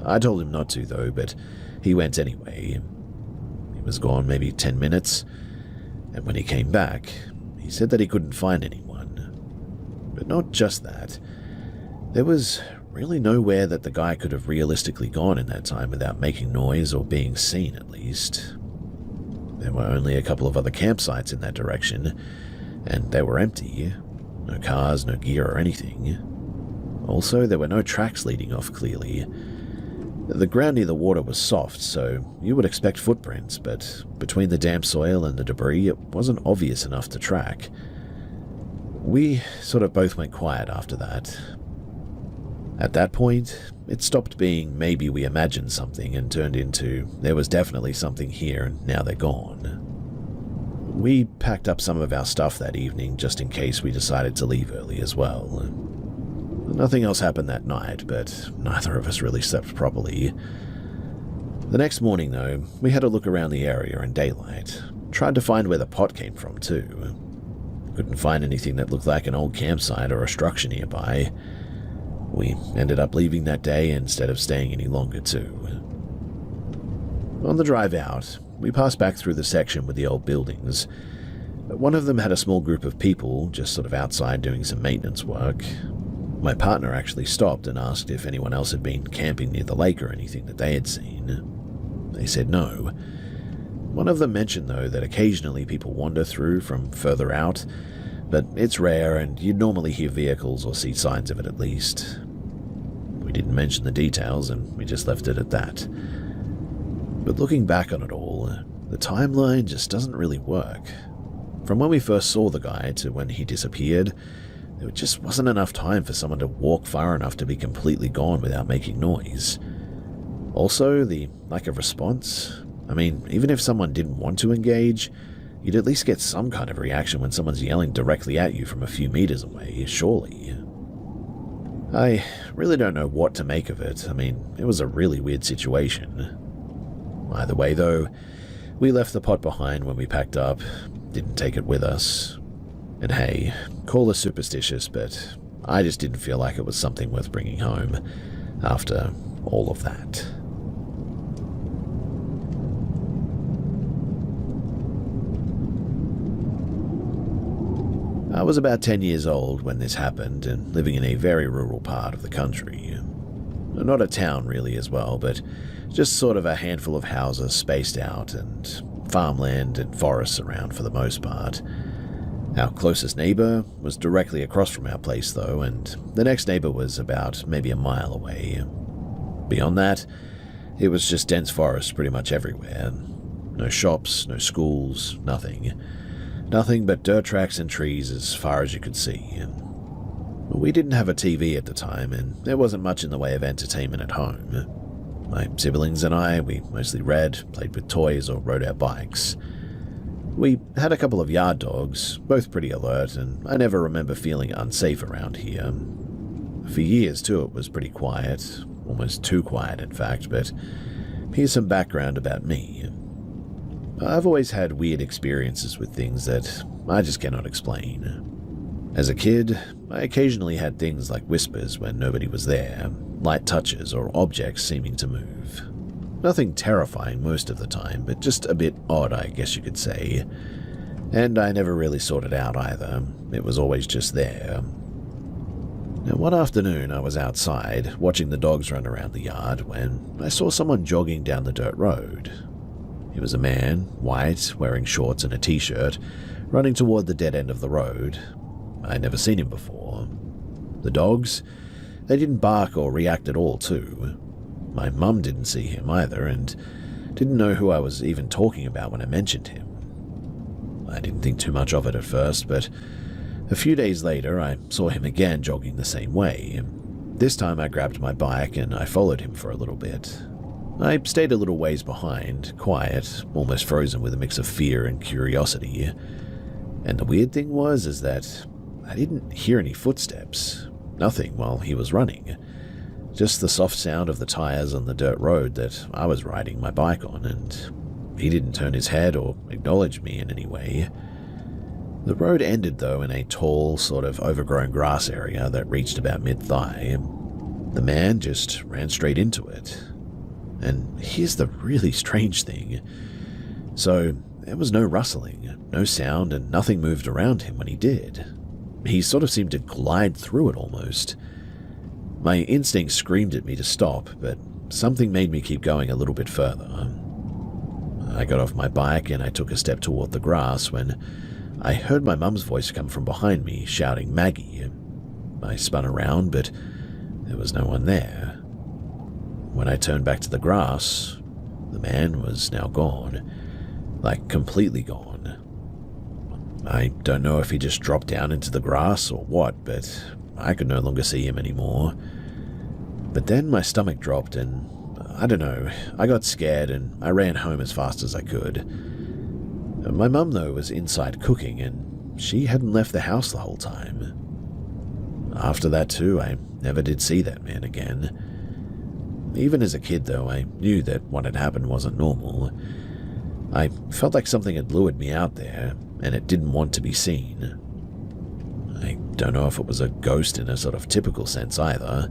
I told him not to though, but he went anyway. He was gone maybe 10 minutes, and when he came back, he said that he couldn't find anyone. But not just that. There was really nowhere that the guy could have realistically gone in that time without making noise or being seen at least. There were only a couple of other campsites in that direction, and they were empty. No cars, no gear or anything. Also, there were no tracks leading off clearly. The ground near the water was soft, so you would expect footprints, but between the damp soil and the debris, it wasn't obvious enough to track. We sort of both went quiet after that. At that point, it stopped being maybe we imagined something and turned into there was definitely something here and now they're gone. We packed up some of our stuff that evening just in case we decided to leave early as well. Nothing else happened that night, but neither of us really slept properly. The next morning, though, we had a look around the area in daylight. Tried to find where the pot came from, too. Couldn't find anything that looked like an old campsite or a structure nearby. We ended up leaving that day instead of staying any longer, too. On the drive out, we passed back through the section with the old buildings. One of them had a small group of people just sort of outside doing some maintenance work. My partner actually stopped and asked if anyone else had been camping near the lake or anything that they had seen. They said no. One of them mentioned, though, that occasionally people wander through from further out, but it's rare and you'd normally hear vehicles or see signs of it at least. We didn't mention the details and we just left it at that. But looking back on it all, the timeline just doesn't really work. From when we first saw the guy to when he disappeared, there just wasn't enough time for someone to walk far enough to be completely gone without making noise. Also, the lack of response. I mean, even if someone didn't want to engage, you'd at least get some kind of reaction when someone's yelling directly at you from a few meters away, surely. I really don't know what to make of it. I mean, it was a really weird situation. Either way, though, we left the pot behind when we packed up, didn't take it with us. And hey, call us superstitious, but I just didn't feel like it was something worth bringing home after all of that. I was about 10 years old when this happened and living in a very rural part of the country. Not a town really as well, but just sort of a handful of houses spaced out and farmland and forests around for the most part. Our closest neighbor was directly across from our place though, and the next neighbor was about maybe a mile away. Beyond that, it was just dense forest pretty much everywhere. No shops, no schools, nothing. Nothing but dirt tracks and trees as far as you could see. We didn't have a TV at the time, and there wasn't much in the way of entertainment at home. My siblings and I, we mostly read, played with toys, or rode our bikes. We had a couple of yard dogs, both pretty alert, and I never remember feeling unsafe around here. For years, too, it was pretty quiet, almost too quiet, in fact, but here's some background about me. I've always had weird experiences with things that I just cannot explain. As a kid, I occasionally had things like whispers when nobody was there, light touches, or objects seeming to move. Nothing terrifying most of the time, but just a bit odd, I guess you could say. And I never really sorted it out either. It was always just there. Now, one afternoon I was outside, watching the dogs run around the yard, when I saw someone jogging down the dirt road. He was a man, white, wearing shorts and a t-shirt, running toward the dead end of the road. I'd never seen him before. The dogs, they didn't bark or react at all, too. My mum didn't see him either, and didn't know who I was even talking about when I mentioned him. I didn't think too much of it at first, but a few days later I saw him again jogging the same way. This time I grabbed my bike and I followed him for a little bit. I stayed a little ways behind, quiet, almost frozen with a mix of fear and curiosity. And the weird thing was that I didn't hear any footsteps, nothing while he was running. Just the soft sound of the tires on the dirt road that I was riding my bike on, and he didn't turn his head or acknowledge me in any way. The road ended, though, in a tall, sort of overgrown grass area that reached about mid-thigh. The man just ran straight into it. And here's the really strange thing. So, there was no rustling, no sound, and nothing moved around him when he did. He sort of seemed to glide through it almost. My instinct screamed at me to stop, but something made me keep going a little bit further. I got off my bike and I took a step toward the grass when I heard my mum's voice come from behind me, shouting, "Maggie." I spun around, but there was no one there. When I turned back to the grass, the man was now gone, like completely gone. I don't know if he just dropped down into the grass or what, but I could no longer see him anymore. But then my stomach dropped and, I don't know, I got scared and I ran home as fast as I could. My mum, though, was inside cooking and she hadn't left the house the whole time. After that, too, I never did see that man again. Even as a kid, though, I knew that what had happened wasn't normal. I felt like something had lured me out there, and it didn't want to be seen. I don't know if it was a ghost in a sort of typical sense either.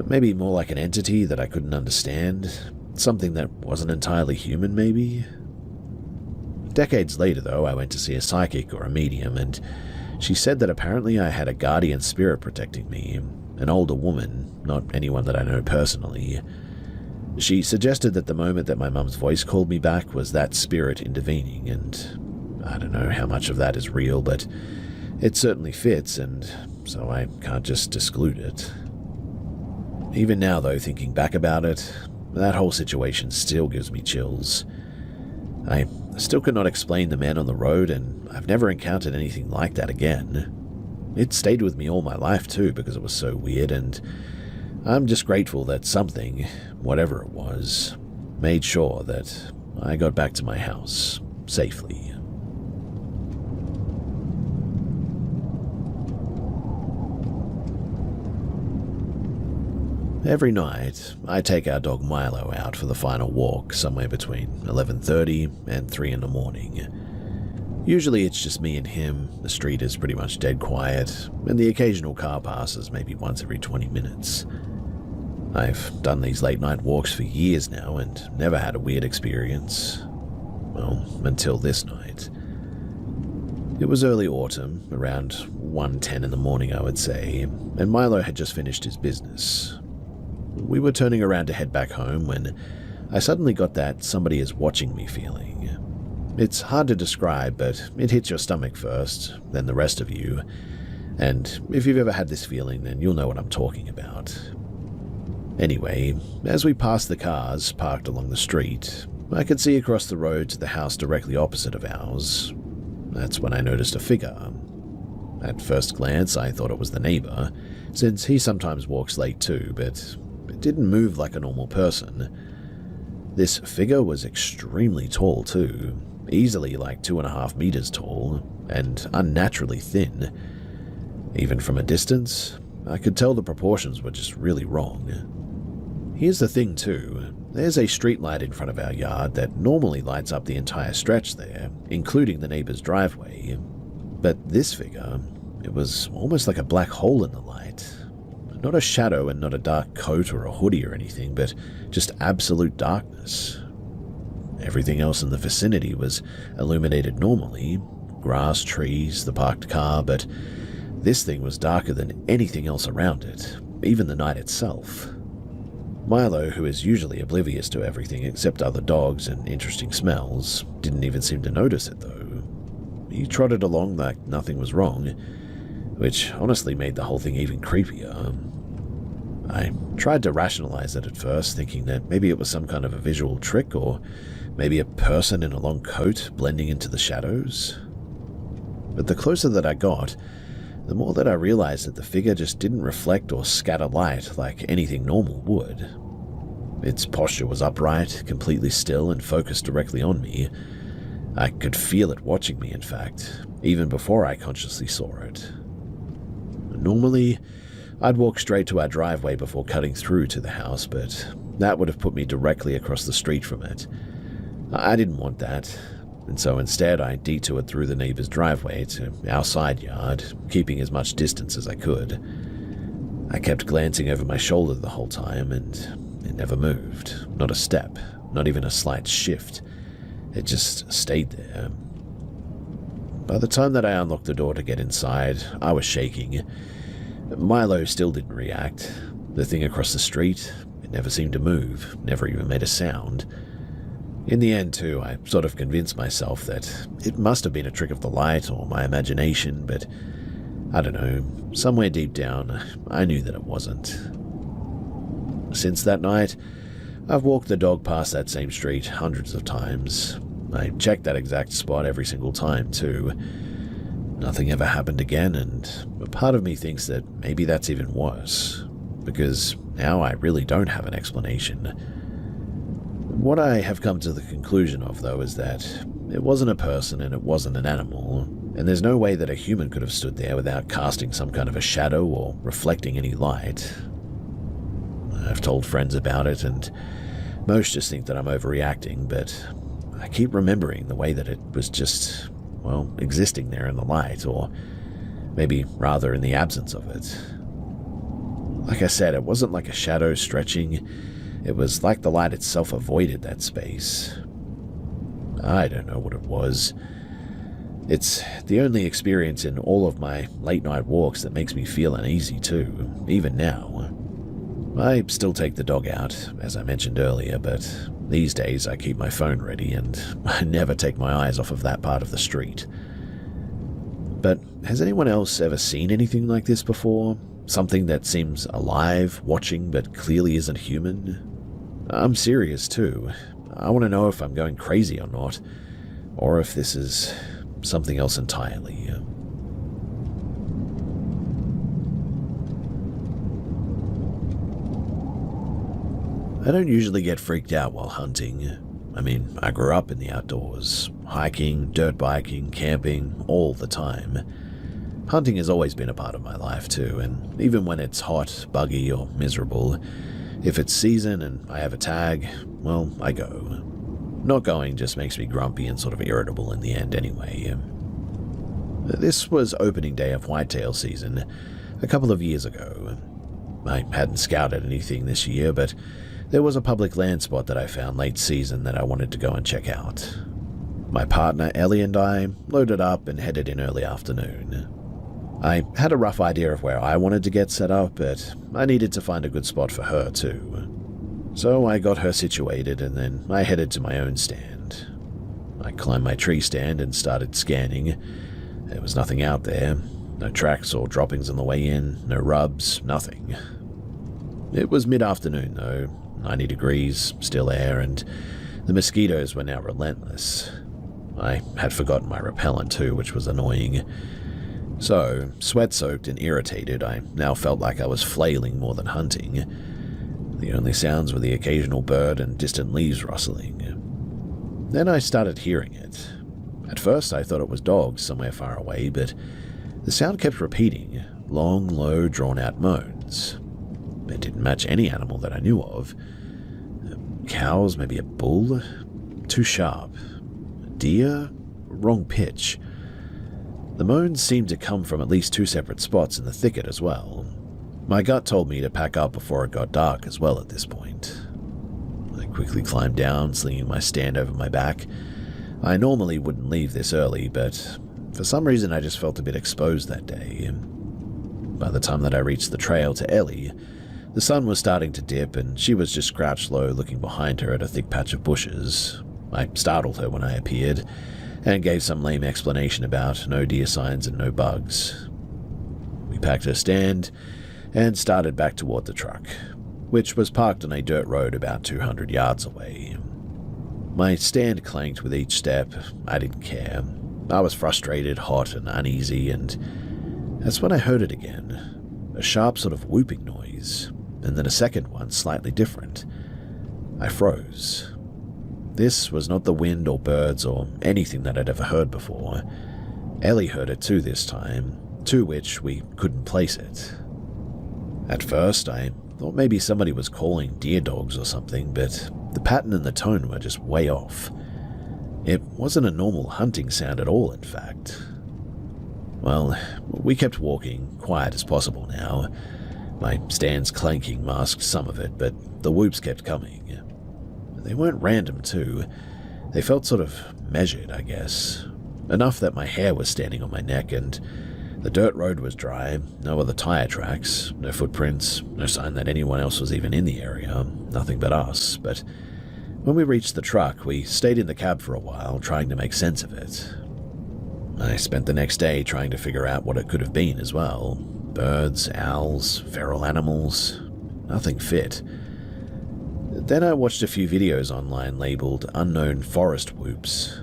Maybe more like an entity that I couldn't understand. Something that wasn't entirely human, maybe? Decades later, though, I went to see a psychic or a medium, and she said that apparently I had a guardian spirit protecting me, an older woman, not anyone that I know personally. She suggested that the moment that my mum's voice called me back was that spirit intervening, and I don't know how much of that is real, but it certainly fits, and so I can't just exclude it. Even now, though, thinking back about it, that whole situation still gives me chills. I still could not explain the man on the road, and I've never encountered anything like that again. It stayed with me all my life, too, because it was so weird, and I'm just grateful that something, whatever it was, made sure that I got back to my house safely. Every night, I take our dog Milo out for the final walk somewhere between 11:30 and 3 in the morning. Usually it's just me and him, the street is pretty much dead quiet, and the occasional car passes maybe once every 20 minutes. I've done these late night walks for years now and never had a weird experience. Well, until this night. It was early autumn, around 1:10 in the morning I would say, and Milo had just finished his business. We were turning around to head back home when I suddenly got that somebody is watching me feeling. It's hard to describe, but it hits your stomach first, then the rest of you, and if you've ever had this feeling, then you'll know what I'm talking about. Anyway, as we passed the cars parked along the street, I could see across the road to the house directly opposite of ours. That's when I noticed a figure. At first glance, I thought it was the neighbor, since he sometimes walks late too, but it didn't move like a normal person. This figure was extremely tall too, easily like 2.5 meters tall, and unnaturally thin. Even from a distance, I could tell the proportions were just really wrong. Here's the thing too, there's a street light in front of our yard that normally lights up the entire stretch there, including the neighbor's driveway. But this figure, it was almost like a black hole in the light. Not a shadow and not a dark coat or a hoodie or anything, but just absolute darkness. Everything else in the vicinity was illuminated normally, grass, trees, the parked car, but this thing was darker than anything else around it, even the night itself. Milo, who is usually oblivious to everything except other dogs and interesting smells, didn't even seem to notice it though. He trotted along like nothing was wrong, which honestly made the whole thing even creepier. I tried to rationalize it at first, thinking that maybe it was some kind of a visual trick, or maybe a person in a long coat blending into the shadows. But the closer that I got, the more that I realized that the figure just didn't reflect or scatter light like anything normal would. Its posture was upright, completely still, and focused directly on me. I could feel it watching me, in fact, even before I consciously saw it. Normally, I'd walk straight to our driveway before cutting through to the house, but that would have put me directly across the street from it. I didn't want that, and so instead I detoured through the neighbor's driveway to our side yard, keeping as much distance as I could. I kept glancing over my shoulder the whole time, and it never moved. Not a step, not even a slight shift. It just stayed there. By the time that I unlocked the door to get inside, I was shaking. Milo still didn't react. The thing across the street, it never seemed to move, never even made a sound. In the end, too, I sort of convinced myself that it must have been a trick of the light or my imagination, but I don't know, somewhere deep down, I knew that it wasn't. Since that night, I've walked the dog past that same street hundreds of times. I checked that exact spot every single time, too. Nothing ever happened again, and a part of me thinks that maybe that's even worse, because now I really don't have an explanation. What I have come to the conclusion of, though, is that it wasn't a person and it wasn't an animal, and there's no way that a human could have stood there without casting some kind of a shadow or reflecting any light. I've told friends about it, and most just think that I'm overreacting, but I keep remembering the way that it was just, well, existing there in the light, or maybe rather in the absence of it. Like I said, it wasn't like a shadow stretching. It was like the light itself avoided that space. I don't know what it was. It's the only experience in all of my late-night walks that makes me feel uneasy too, even now. I still take the dog out, as I mentioned earlier, but these days I keep my phone ready and I never take my eyes off of that part of the street. But has anyone else ever seen anything like this before? Something that seems alive, watching, but clearly isn't human? I'm serious too. I want to know if I'm going crazy or not, or if this is something else entirely. I don't usually get freaked out while hunting. I mean, I grew up in the outdoors, hiking, dirt biking, camping, all the time. Hunting has always been a part of my life too, and even when it's hot, buggy, or miserable, if it's season and I have a tag, well, I go. Not going just makes me grumpy and sort of irritable in the end anyway. This was opening day of whitetail season a couple of years ago. I hadn't scouted anything this year, but there was a public land spot that I found late season that I wanted to go and check out. My partner Ellie and I loaded up and headed in early afternoon. I had a rough idea of where I wanted to get set up, but I needed to find a good spot for her too. So I got her situated and then I headed to my own stand. I climbed my tree stand and started scanning. There was nothing out there. No tracks or droppings on the way in, no rubs, nothing. It was mid-afternoon though, 90 degrees, still air, and the mosquitoes were now relentless. I had forgotten my repellent too, which was annoying. So, sweat-soaked and irritated, I now felt like I was flailing more than hunting. The only sounds were the occasional bird and distant leaves rustling. Then I started hearing it. At first I thought it was dogs somewhere far away, but the sound kept repeating, long, low, drawn-out moans. It didn't match any animal that I knew of. Cows, maybe a bull? Too sharp. Deer? Wrong pitch. The moans seemed to come from at least two separate spots in the thicket as well. My gut told me to pack up before it got dark as well at this point. I quickly climbed down, slinging my stand over my back. I normally wouldn't leave this early, but for some reason I just felt a bit exposed that day. By the time that I reached the trail to Ellie, the sun was starting to dip and she was just crouched low looking behind her at a thick patch of bushes. I startled her when I appeared and gave some lame explanation about no deer signs and no bugs. We packed her stand and started back toward the truck, which was parked on a dirt road about 200 yards away. My stand clanked with each step. I didn't care. I was frustrated, hot, and uneasy, and that's when I heard it again. A sharp sort of whooping noise, and then a second one slightly different. I froze. This was not the wind or birds or anything that I'd ever heard before. Ellie heard it too this time, to which we couldn't place it. At first, I thought maybe somebody was calling deer dogs or something, but the pattern and the tone were just way off. It wasn't a normal hunting sound at all, in fact. Well, we kept walking, quiet as possible now. My stand's clanking masked some of it, but the whoops kept coming. They weren't random, too. They felt sort of measured, I guess. Enough that my hair was standing on my neck, and the dirt road was dry, no other tire tracks, no footprints, no sign that anyone else was even in the area, nothing but us. But when we reached the truck, we stayed in the cab for a while, trying to make sense of it. I spent the next day trying to figure out what it could have been as well. Birds, owls, feral animals, nothing fit. Then I watched a few videos online labeled unknown forest whoops,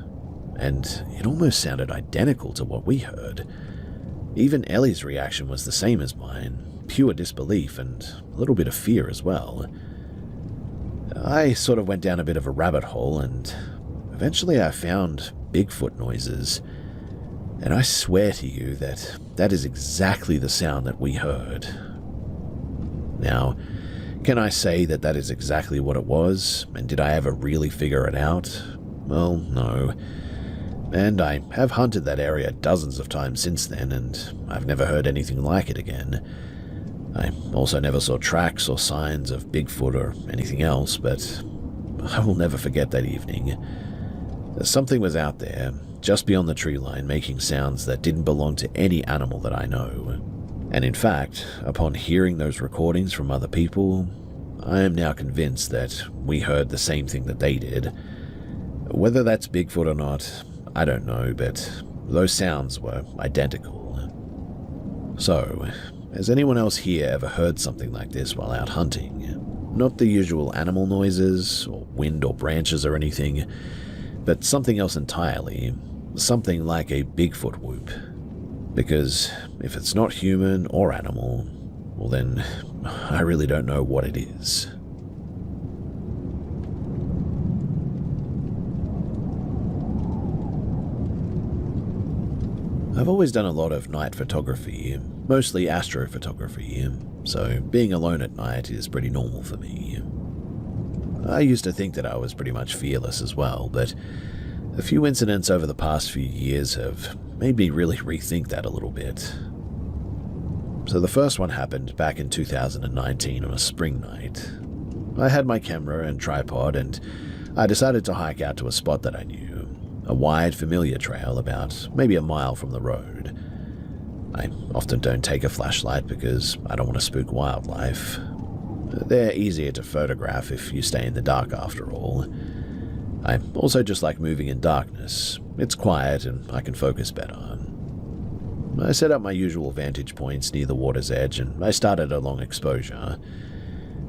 and it almost sounded identical to what we heard. Even Ellie's reaction was the same as mine, pure disbelief and a little bit of fear as well. I sort of went down a bit of a rabbit hole, and eventually I found Bigfoot noises, and I swear to you that that is exactly the sound that we heard. Now, Can I say that that is exactly what it was, and did I ever really figure it out? Well, no. And I have hunted that area dozens of times since then, and I've never heard anything like it again. I also never saw tracks or signs of Bigfoot or anything else, but I will never forget that evening. Something was out there, just beyond the tree line, making sounds that didn't belong to any animal that I know. And in fact, upon hearing those recordings from other people, I am now convinced that we heard the same thing that they did. Whether that's Bigfoot or not, I don't know, but those sounds were identical. So, has anyone else here ever heard something like this while out hunting? Not the usual animal noises, or wind or branches or anything, but something else entirely, something like a Bigfoot whoop. Because if it's not human or animal, well then, I really don't know what it is. I've always done a lot of night photography, mostly astrophotography, so being alone at night is pretty normal for me. I used to think that I was pretty much fearless as well, but a few incidents over the past few years have made me really rethink that a little bit. So the first one happened back in 2019 on a spring night. I had my camera and tripod, and I decided to hike out to a spot that I knew, a wide, familiar trail about maybe a mile from the road. I often don't take a flashlight because I don't want to spook wildlife. They're easier to photograph if you stay in the dark after all. I also just like moving in darkness. It's quiet and I can focus better. I set up my usual vantage points near the water's edge and I started a long exposure.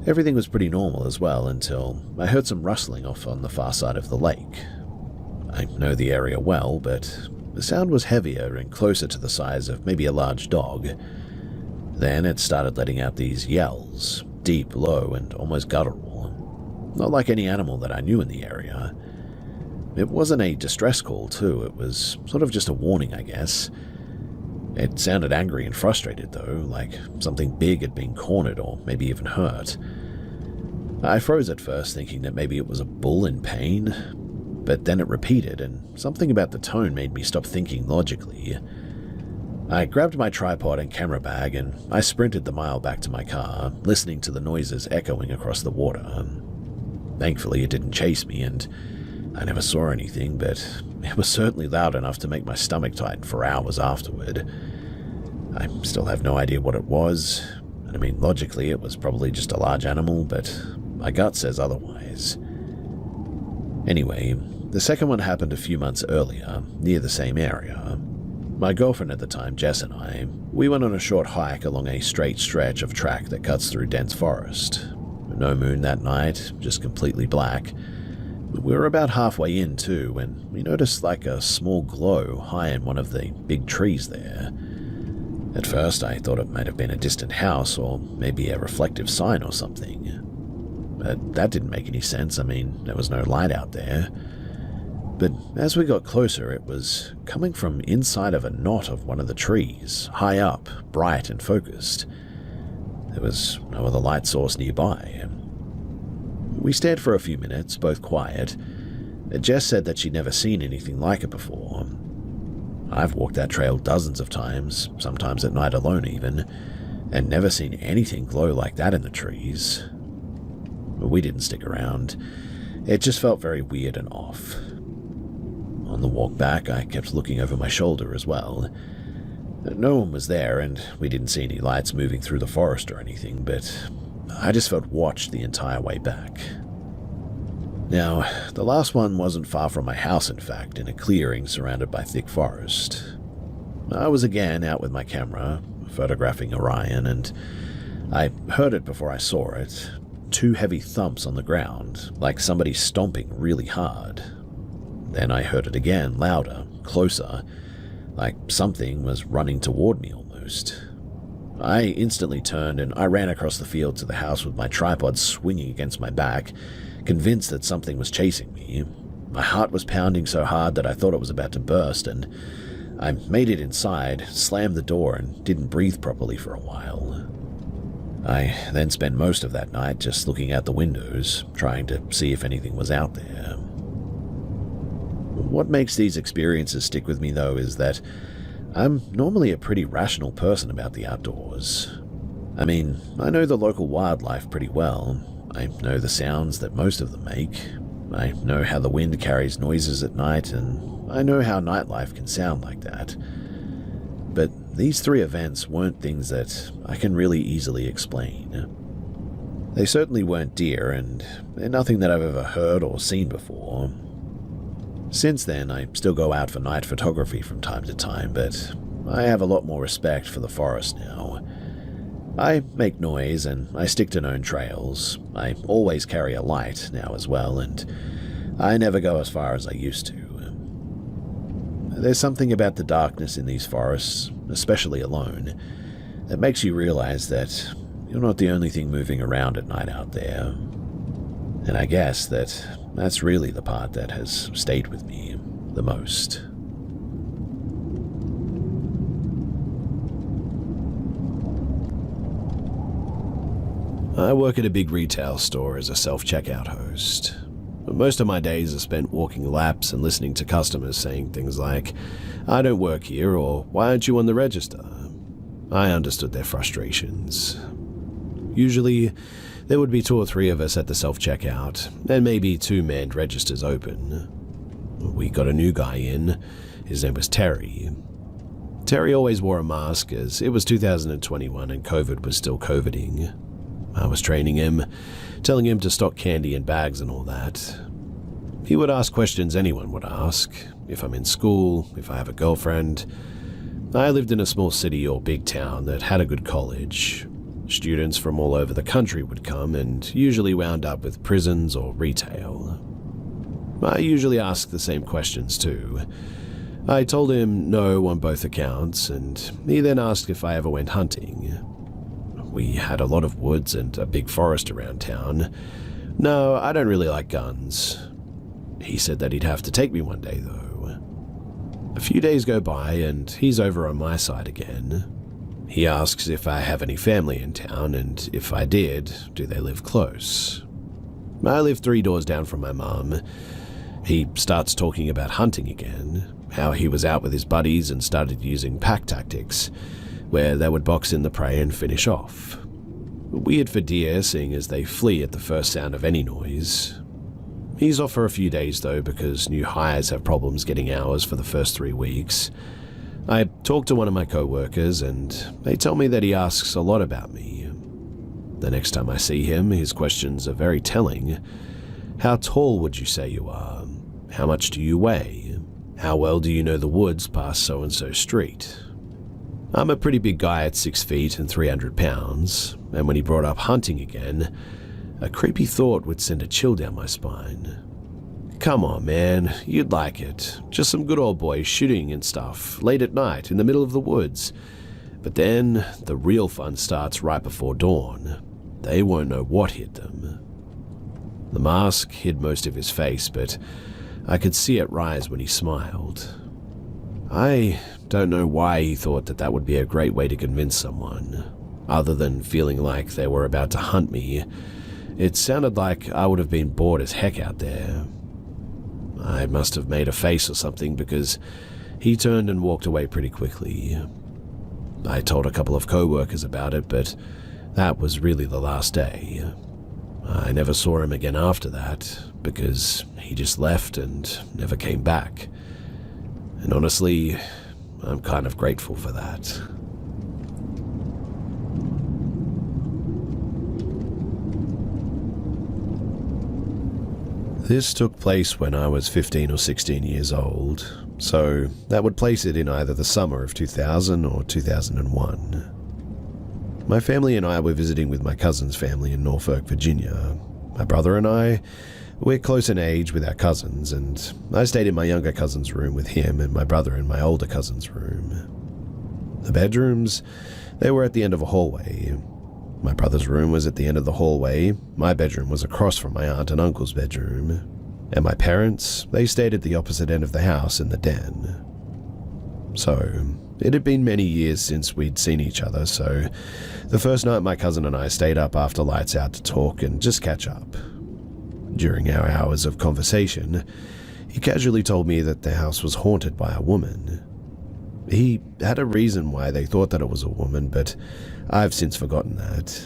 Everything was pretty normal as well until I heard some rustling off on the far side of the lake. I know the area well, but the sound was heavier and closer to the size of maybe a large dog. Then it started letting out these yells, deep, low, and almost guttural. Not like any animal that I knew in the area. It wasn't a distress call, too. It was sort of just a warning, I guess. It sounded angry and frustrated, though, like something big had been cornered or maybe even hurt. I froze at first, thinking that maybe it was a bull in pain, but then it repeated, and something about the tone made me stop thinking logically. I grabbed my tripod and camera bag, and I sprinted the mile back to my car, listening to the noises echoing across the water. Thankfully, it didn't chase me, and I never saw anything, but it was certainly loud enough to make my stomach tighten for hours afterward. I still have no idea what it was. I mean, logically, it was probably just a large animal, but my gut says otherwise. Anyway, the second one happened a few months earlier, near the same area. My girlfriend at the time, Jess, and we went on a short hike along a straight stretch of track that cuts through dense forest. No moon that night, just completely black. We were about halfway in, too, when we noticed like a small glow high in one of the big trees there. At first, I thought it might have been a distant house or maybe a reflective sign or something. But that didn't make any sense. I mean, there was no light out there. But as we got closer, it was coming from inside of a knot of one of the trees, high up, bright and focused. There was no other light source nearby. We stared for a few minutes, both quiet. Jess said that she'd never seen anything like it before. I've walked that trail dozens of times, sometimes at night alone even, and never seen anything glow like that in the trees. But we didn't stick around. It just felt very weird and off. On the walk back, I kept looking over my shoulder as well. No one was there, and we didn't see any lights moving through the forest or anything, but I just felt watched the entire way back. Now, the last one wasn't far from my house, in fact, in a clearing surrounded by thick forest. I was again out with my camera, photographing Orion, and I heard it before I saw it. 2 heavy thumps on the ground, like somebody stomping really hard. Then I heard it again, louder, closer, like something was running toward me almost. I instantly turned and I ran across the field to the house with my tripod swinging against my back, convinced that something was chasing me. My heart was pounding so hard that I thought it was about to burst, and I made it inside, slammed the door, and didn't breathe properly for a while. I then spent most of that night just looking out the windows, trying to see if anything was out there. What makes these experiences stick with me, though, is that I'm normally a pretty rational person about the outdoors. I mean, I know the local wildlife pretty well. I know the sounds that most of them make. I know how the wind carries noises at night, and I know how nightlife can sound like that. But these three events weren't things that I can really easily explain. They certainly weren't deer, and they're nothing that I've ever heard or seen before. Since then, I still go out for night photography from time to time, but I have a lot more respect for the forest now. I make noise and I stick to known trails. I always carry a light now as well, and I never go as far as I used to. There's something about the darkness in these forests, especially alone, that makes you realize that you're not the only thing moving around at night out there. And I guess that's really the part that has stayed with me the most. I work at a big retail store as a self-checkout host. Most of my days are spent walking laps and listening to customers saying things like, "I don't work here," or "Why aren't you on the register?" I understood their frustrations. Usually, there would be 2 or 3 of us at the self-checkout, and maybe 2 manned registers open. We got a new guy in. His name was Terry. Terry always wore a mask as it was 2021 and COVID was still COVIDing. I was training him, telling him to stock candy in bags and all that. He would ask questions anyone would ask, if I'm in school, if I have a girlfriend. I lived in a small city or big town that had a good college. Students from all over the country would come and usually wound up with prisons or retail. I usually asked the same questions too. I told him no on both accounts, and he then asked if I ever went hunting. We had a lot of woods and a big forest around town. No, I don't really like guns. He said that he'd have to take me one day though. A few days go by and he's over on my side again. He asks if I have any family in town, and if I did, do they live close? I live 3 doors down from my mum. He starts talking about hunting again, how he was out with his buddies and started using pack tactics, where they would box in the prey and finish off. Weird for deer, seeing as they flee at the first sound of any noise. He's off for a few days though, because new hires have problems getting hours for the first 3 weeks. I talked to one of my co-workers, and they tell me that he asks a lot about me. The next time I see him, his questions are very telling. How tall would you say you are? How much do you weigh? How well do you know the woods past so-and-so street? I'm a pretty big guy at 6 feet and 300 pounds, and when he brought up hunting again, a creepy thought would send a chill down my spine. Come on, man, you'd like it. Just some good old boys shooting and stuff, late at night in the middle of the woods. But then, the real fun starts right before dawn. They won't know what hit them. The mask hid most of his face, but I could see it rise when he smiled. I don't know why he thought that would be a great way to convince someone. Other than feeling like they were about to hunt me, it sounded like I would have been bored as heck out there. I must have made a face or something, because he turned and walked away pretty quickly. I told a couple of co-workers about it, but that was really the last day. I never saw him again after that, because he just left and never came back. And honestly, I'm kind of grateful for that. This took place when I was 15 or 16 years old, so that would place it in either the summer of 2000 or 2001. My family and I were visiting with my cousin's family in Norfolk, Virginia. My brother and I, we're close in age with our cousins, and I stayed in my younger cousin's room with him and my brother in my older cousin's room. The bedrooms, they were at the end of a hallway. My brother's room was at the end of the hallway, my bedroom was across from my aunt and uncle's bedroom, and my parents, they stayed at the opposite end of the house in the den. So, It had been many years since we'd seen each other, so the first night my cousin and I stayed up after lights out to talk and just catch up. During our hours of conversation, he casually told me that the house was haunted by a woman. He had a reason why they thought that it was a woman, but I've since forgotten that.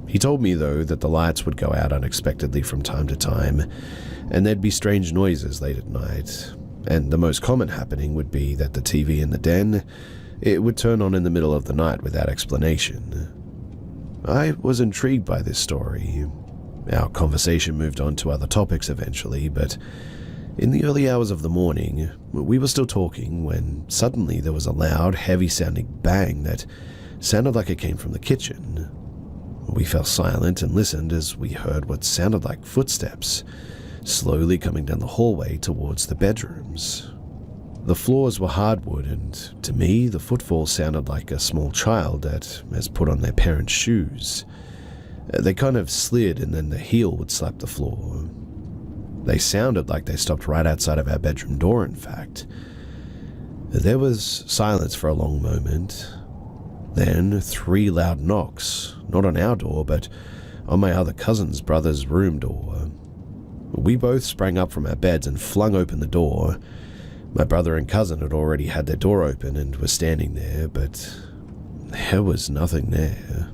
He told me, though, that the lights would go out unexpectedly from time to time, and there'd be strange noises late at night. And the most common happening would be that the TV in the den, it would turn on in the middle of the night without explanation. I was intrigued by this story. Our conversation moved on to other topics eventually, but in the early hours of the morning, we were still talking when suddenly there was a loud, heavy-sounding bang that sounded like it came from the kitchen. We fell silent and listened as we heard what sounded like footsteps, slowly coming down the hallway towards the bedrooms. The floors were hardwood, and to me, the footfalls sounded like a small child that has put on their parents' shoes. They kind of slid, and then the heel would slap the floor. They sounded like they stopped right outside of our bedroom door, in fact. There was silence for a long moment. Then 3 loud knocks, not on our door, but on my other cousin's brother's room door. We both sprang up from our beds and flung open the door. My brother and cousin had already had their door open and were standing there, but there was nothing there.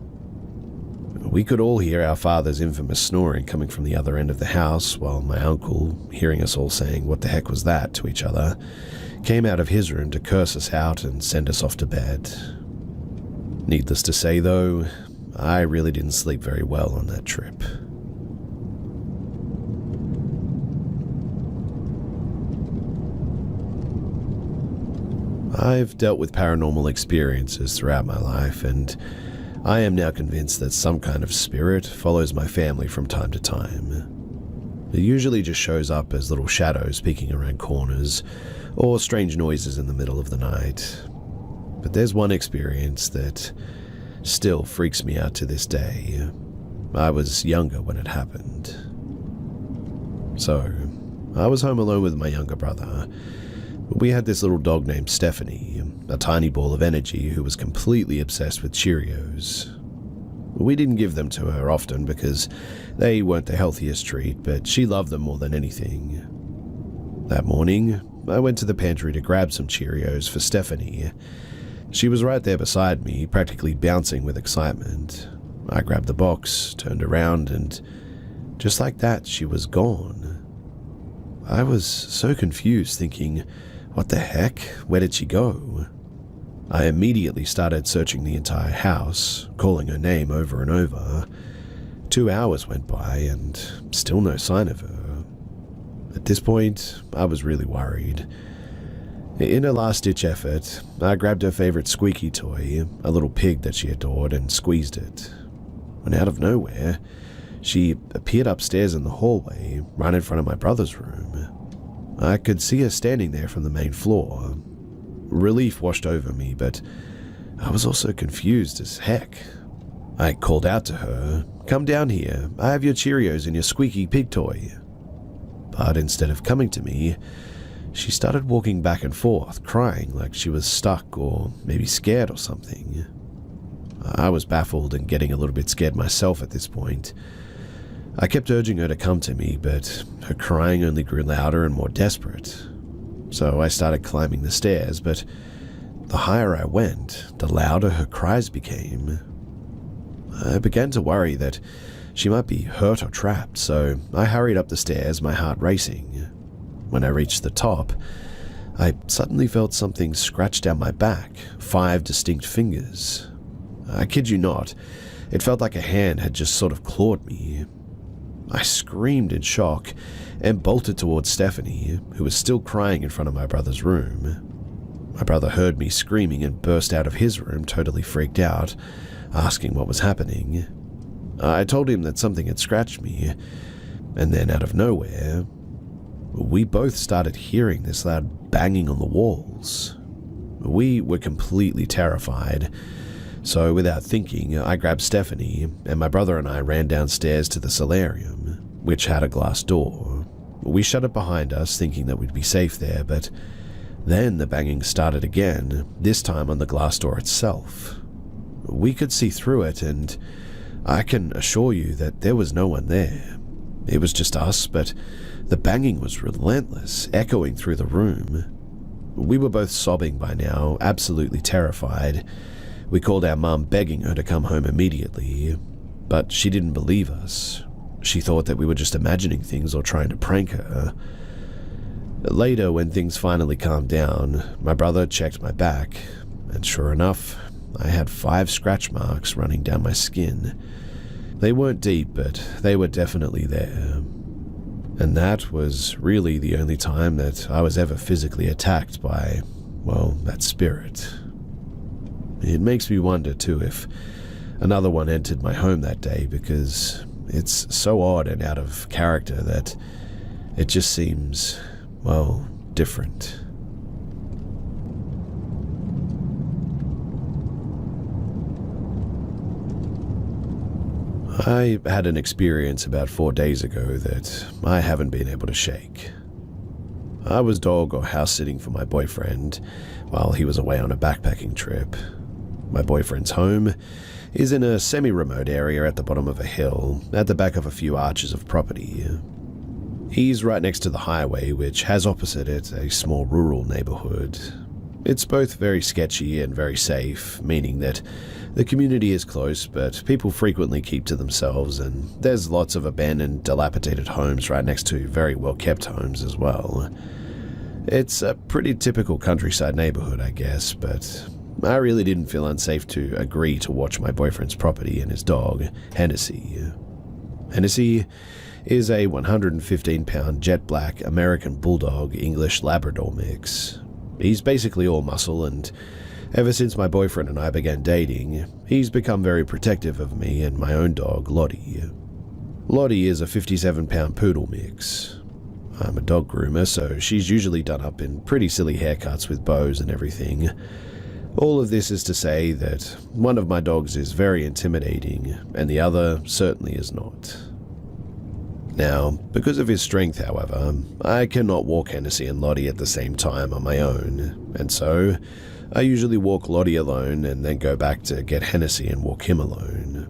We could all hear our father's infamous snoring coming from the other end of the house, while my uncle, hearing us all saying "what the heck was that" to each other, came out of his room to curse us out and send us off to bed. Needless to say, though, I really didn't sleep very well on that trip. I've dealt with paranormal experiences throughout my life, and I am now convinced that some kind of spirit follows my family from time to time. It usually just shows up as little shadows peeking around corners, or strange noises in the middle of the night. But there's one experience that still freaks me out to this day. I was younger when it happened. So, I was home alone with my younger brother. We had this little dog named Stephanie, a tiny ball of energy who was completely obsessed with Cheerios. We didn't give them to her often because they weren't the healthiest treat, but she loved them more than anything. That morning, I went to the pantry to grab some Cheerios for Stephanie. She was right there beside me, practically bouncing with excitement. I grabbed the box, turned around, and just like that, she was gone. I was so confused, thinking, what the heck? Where did she go? I immediately started searching the entire house, calling her name over and over. 2 hours went by, and still no sign of her. At this point, I was really worried. In a last-ditch effort, I grabbed her favorite squeaky toy, a little pig that she adored, and squeezed it. When out of nowhere, she appeared upstairs in the hallway, right in front of my brother's room. I could see her standing there from the main floor. Relief washed over me, but I was also confused as heck. I called out to her, "Come down here, I have your Cheerios and your squeaky pig toy." But instead of coming to me, she started walking back and forth, crying like she was stuck or maybe scared or something. I was baffled and getting a little bit scared myself at this point. I kept urging her to come to me, but her crying only grew louder and more desperate. So I started climbing the stairs, but the higher I went, the louder her cries became. I began to worry that she might be hurt or trapped, so I hurried up the stairs, my heart racing. When I reached the top, I suddenly felt something scratch down my back, 5 distinct fingers. I kid you not, it felt like a hand had just sort of clawed me. I screamed in shock and bolted towards Stephanie, who was still crying in front of my brother's room. My brother heard me screaming and burst out of his room, totally freaked out, asking what was happening. I told him that something had scratched me, and then out of nowhere, we both started hearing this loud banging on the walls. We were completely terrified, so without thinking, I grabbed Stephanie, and my brother and I ran downstairs to the solarium, which had a glass door. We shut it behind us, thinking that we'd be safe there, but Then the banging started again, this time on the glass door itself. We could see through it, and I can assure you that there was no one there. It was just us, but the banging was relentless, echoing through the room. We were both sobbing by now, absolutely terrified. We called our mum, begging her to come home immediately, but she didn't believe us. She thought that we were just imagining things or trying to prank her. Later, when things finally calmed down, my brother checked my back, and sure enough, I had 5 scratch marks running down my skin. They weren't deep, but they were definitely there. And that was really the only time that I was ever physically attacked by, well, that spirit. It makes me wonder, too, if another one entered my home that day, because it's so odd and out of character that it just seems, well, different. I had an experience about 4 days ago that I haven't been able to shake. I was dog or house sitting for my boyfriend while he was away on a backpacking trip. My boyfriend's home is in a semi-remote area at the bottom of a hill, at the back of a few arches of property. He's right next to the highway, which has opposite it a small rural neighborhood. It's both very sketchy and very safe, meaning that the community is close, but people frequently keep to themselves, and there's lots of abandoned, dilapidated homes right next to very well-kept homes as well. It's a pretty typical countryside neighborhood, I guess, but I really didn't feel unsafe to agree to watch my boyfriend's property and his dog, Hennessy. Hennessy is a 115-pound jet black American Bulldog English Labrador mix. He's basically all muscle, and ever since my boyfriend and I began dating, he's become very protective of me and my own dog, Lottie. Lottie is a 57-pound poodle mix. I'm a dog groomer, so she's usually done up in pretty silly haircuts with bows and everything. All of this is to say that one of my dogs is very intimidating, and the other certainly is not. Now, because of his strength, however, I cannot walk Hennessy and Lottie at the same time on my own, and so I usually walk Lottie alone and then go back to get Hennessy and walk him alone.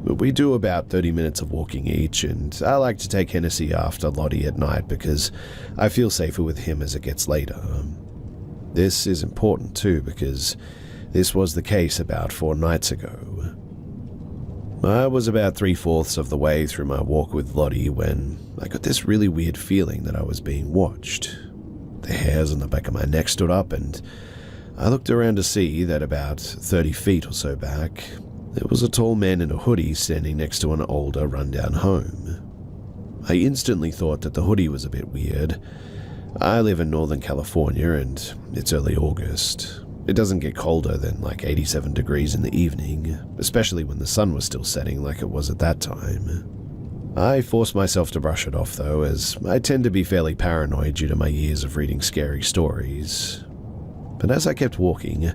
We do about 30 minutes of walking each, and I like to take Hennessy after Lottie at night because I feel safer with him as it gets later. This is important too because this was the case about 4 nights ago. I was about 3/4 of the way through my walk with Lottie when I got this really weird feeling that I was being watched. The hairs on the back of my neck stood up, and I looked around to see that about 30 feet or so back, there was a tall man in a hoodie standing next to an older, rundown home. I instantly thought that the hoodie was a bit weird. I live in Northern California, and it's early August. It doesn't get colder than like 87 degrees in the evening, especially when the sun was still setting like it was at that time. I forced myself to brush it off though, as I tend to be fairly paranoid due to my years of reading scary stories. But as I kept walking,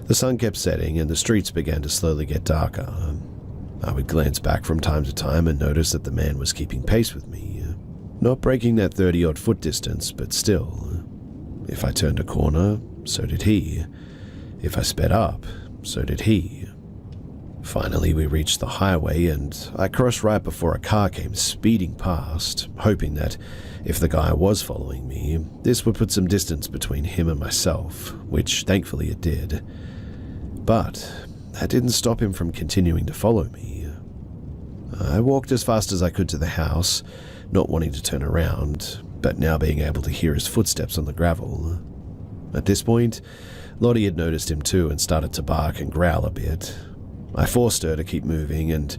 the sun kept setting and the streets began to slowly get darker. I would glance back from time to time and notice that the man was keeping pace with me, not breaking that 30-odd foot distance, but still. If I turned a corner, so did he. If I sped up, so did he. Finally, we reached the highway, and I crossed right before a car came speeding past, hoping that if the guy was following me, this would put some distance between him and myself, which thankfully it did. But that didn't stop him from continuing to follow me. I walked as fast as I could to the house, not wanting to turn around, but now being able to hear his footsteps on the gravel. At this point, Lottie had noticed him too and started to bark and growl a bit. I forced her to keep moving and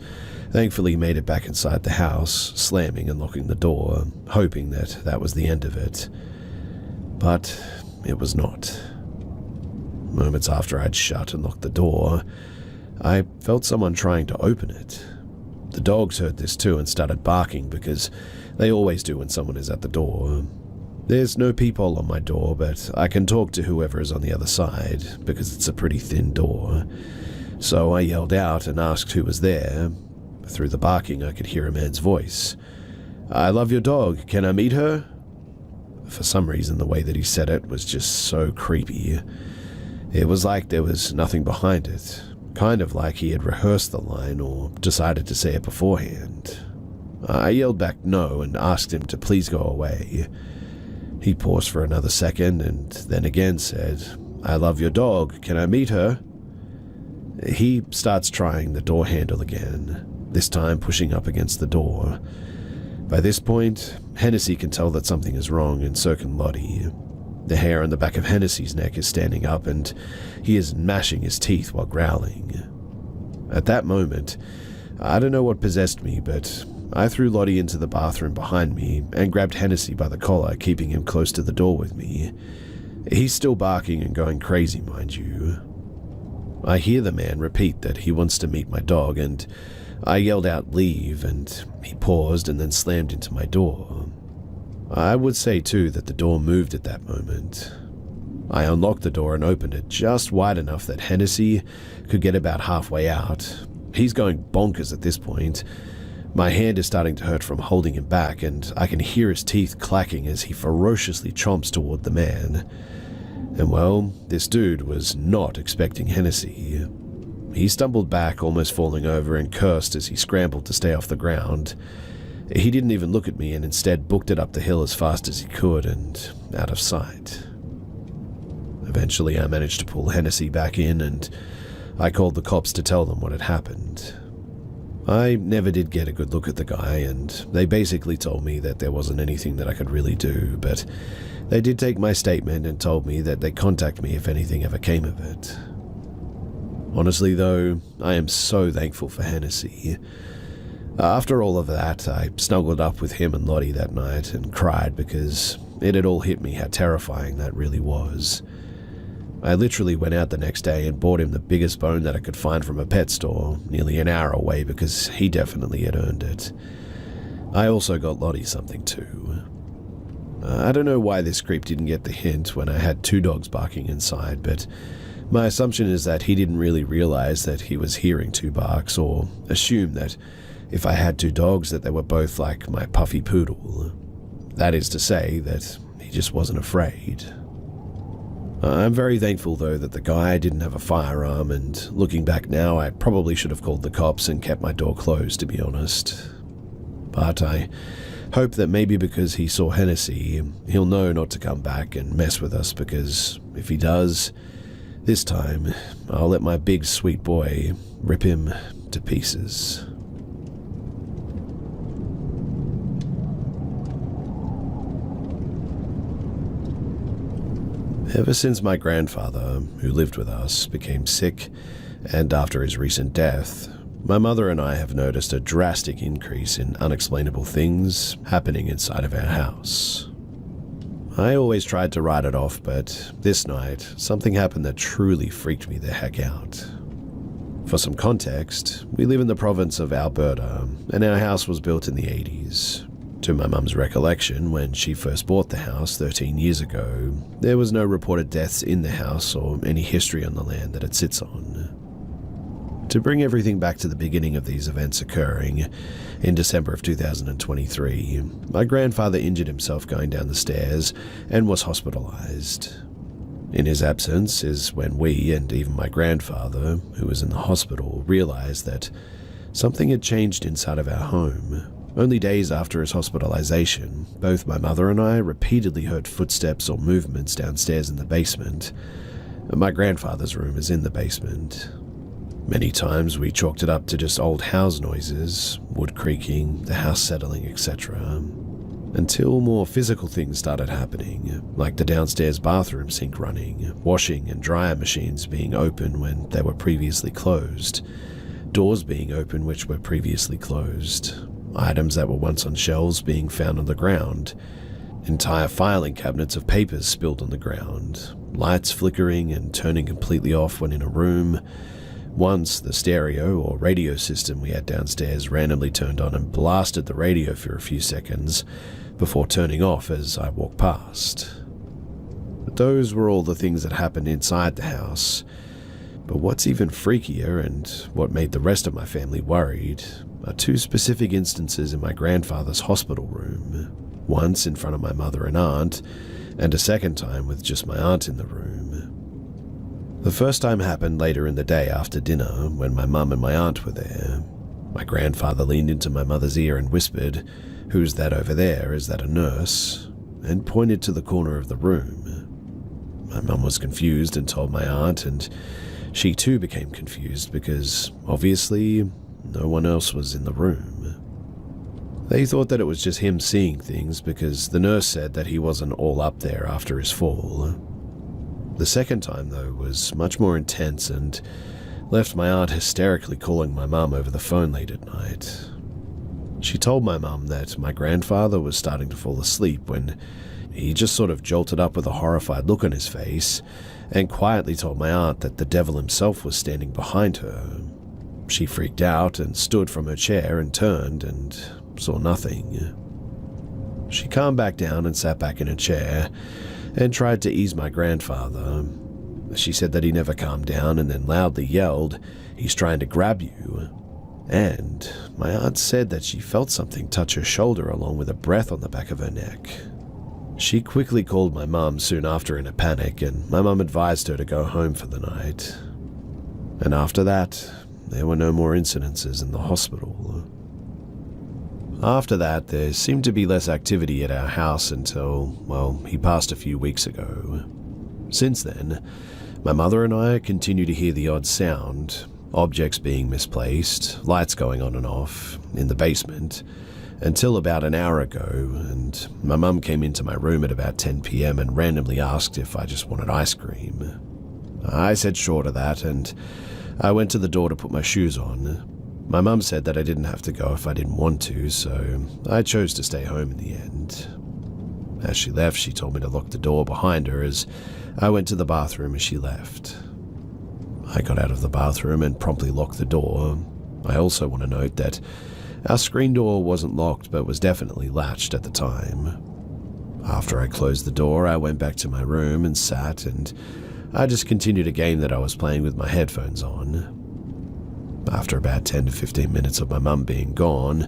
thankfully made it back inside the house, slamming and locking the door, hoping that that was the end of it. But it was not. Moments after I'd shut and locked the door, I felt someone trying to open it. The dogs heard this too and started barking because they always do when someone is at the door. There's no peephole on my door, but I can talk to whoever is on the other side because it's a pretty thin door. So I yelled out and asked who was there. Through the barking, I could hear a man's voice. "I love your dog. Can I meet her?" For some reason, the way that he said it was just so creepy. It was like there was nothing behind it, kind of like he had rehearsed the line or decided to say it beforehand. I yelled back no and asked him to please go away. He paused for another second and then again said, "I love your dog, can I meet her?" He starts trying the door handle again, this time pushing up against the door. By this point, Hennessy can tell that something is wrong, and so can Lottie. The hair on the back of Hennessy's neck is standing up, and he is gnashing his teeth while growling. At that moment, I don't know what possessed me, but I threw Lottie into the bathroom behind me and grabbed Hennessy by the collar, keeping him close to the door with me. He's still barking and going crazy, mind you. I hear the man repeat that he wants to meet my dog, and I yelled out leave, and he paused and then slammed into my door. I would say too that the door moved at that moment. I unlocked the door and opened it just wide enough that Hennessy could get about halfway out. He's going bonkers at this point. My hand is starting to hurt from holding him back, and I can hear his teeth clacking as he ferociously chomps toward the man. And well, this dude was not expecting Hennessy. He stumbled back, almost falling over, and cursed as he scrambled to stay off the ground. He didn't even look at me and instead booked it up the hill as fast as he could and out of sight. Eventually, I managed to pull Hennessy back in, and I called the cops to tell them what had happened. I never did get a good look at the guy, and they basically told me that there wasn't anything that I could really do, but they did take my statement and told me that they'd contact me if anything ever came of it. Honestly, though, I am so thankful for Hennessy. After all of that, I snuggled up with him and Lottie that night and cried because it had all hit me how terrifying that really was. I literally went out the next day and bought him the biggest bone that I could find from a pet store, nearly an hour away, because he definitely had earned it. I also got Lottie something too. I don't know why this creep didn't get the hint when I had two dogs barking inside, but my assumption is that he didn't really realize that he was hearing two barks, or assume that if I had two dogs that they were both like my puffy poodle. That is to say that he just wasn't afraid. I'm very thankful though that the guy didn't have a firearm, and looking back now I probably should have called the cops and kept my door closed, to be honest. But I hope that maybe because he saw Hennessy, he'll know not to come back and mess with us, because if he does, this time I'll let my big sweet boy rip him to pieces. Ever since my grandfather, who lived with us, became sick, and after his recent death, my mother and I have noticed a drastic increase in unexplainable things happening inside of our house. I always tried to write it off, but this night, something happened that truly freaked me the heck out. For some context, we live in the province of Alberta, and our house was built in the 80s. To my mum's recollection, when she first bought the house 13 years ago, there was no reported deaths in the house or any history on the land that it sits on. To bring everything back to the beginning of these events occurring, in December of 2023, my grandfather injured himself going down the stairs and was hospitalized. In his absence is when we, and even my grandfather, who was in the hospital, realized that something had changed inside of our home. Only days after his hospitalization, both my mother and I repeatedly heard footsteps or movements downstairs in the basement. My grandfather's room is in the basement. Many times we chalked it up to just old house noises, wood creaking, the house settling, etc. Until more physical things started happening, like the downstairs bathroom sink running, washing and dryer machines being open when they were previously closed, doors being open which were previously closed, items that were once on shelves being found on the ground, entire filing cabinets of papers spilled on the ground, lights flickering and turning completely off when in a room. Once, the stereo or radio system we had downstairs randomly turned on and blasted the radio for a few seconds before turning off as I walked past. But those were all the things that happened inside the house. But what's even freakier, and what made the rest of my family worried, are two specific instances in my grandfather's hospital room. once in front of my mother and aunt, and a second time with just my aunt in the room. The first time happened later in the day after dinner when my mum and my aunt were there. My grandfather leaned into my mother's ear and whispered, "Who's that over there? Is that a nurse?" and pointed to the corner of the room. My mum was confused and told my aunt, and she too became confused because, obviously, no one else was in the room. They thought that it was just him seeing things because the nurse said that he wasn't all up there after his fall. The second time, though, was much more intense and left my aunt hysterically calling my mum over the phone late at night. She told my mum that my grandfather was starting to fall asleep when he just sort of jolted up with a horrified look on his face and quietly told my aunt that the devil himself was standing behind her. She freaked out and stood from her chair and turned and saw nothing. She calmed back down and sat back in her chair and tried to ease my grandfather. She said that he never calmed down and then loudly yelled, "He's trying to grab you." And my aunt said that she felt something touch her shoulder along with a breath on the back of her neck. She quickly called my mum soon after in a panic, and my mum advised her to go home for the night. And after that, there were no more incidences in the hospital. After that, there seemed to be less activity at our house until, well, he passed a few weeks ago. Since then, my mother and I continue to hear the odd sound, objects being misplaced, lights going on and off, in the basement, until about an hour ago, and my mum came into my room at about 10 p.m. and randomly asked if I just wanted ice cream. I said sure to that, and I went to the door to put my shoes on. My mum said that I didn't have to go if I didn't want to, so I chose to stay home in the end. As she left, she told me to lock the door behind her as I went to the bathroom as she left. I got out of the bathroom and promptly locked the door. I also want to note that our screen door wasn't locked but was definitely latched at the time. After I closed the door, I went back to my room and sat, and I just continued a game that I was playing with my headphones on. After about 10 to 15 minutes of my mum being gone,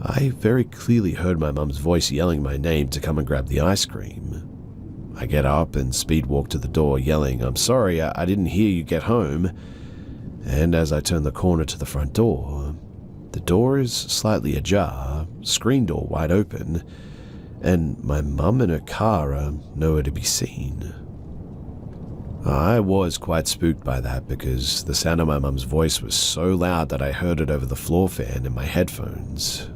I very clearly heard my mum's voice yelling my name to come and grab the ice cream. I get up and speed walk to the door yelling, "I'm sorry, I didn't hear you get home." And as I turn the corner to the front door, the door is slightly ajar, screen door wide open, and my mum and her car are nowhere to be seen. I was quite spooked by that because the sound of my mum's voice was so loud that I heard it over the floor fan in my headphones.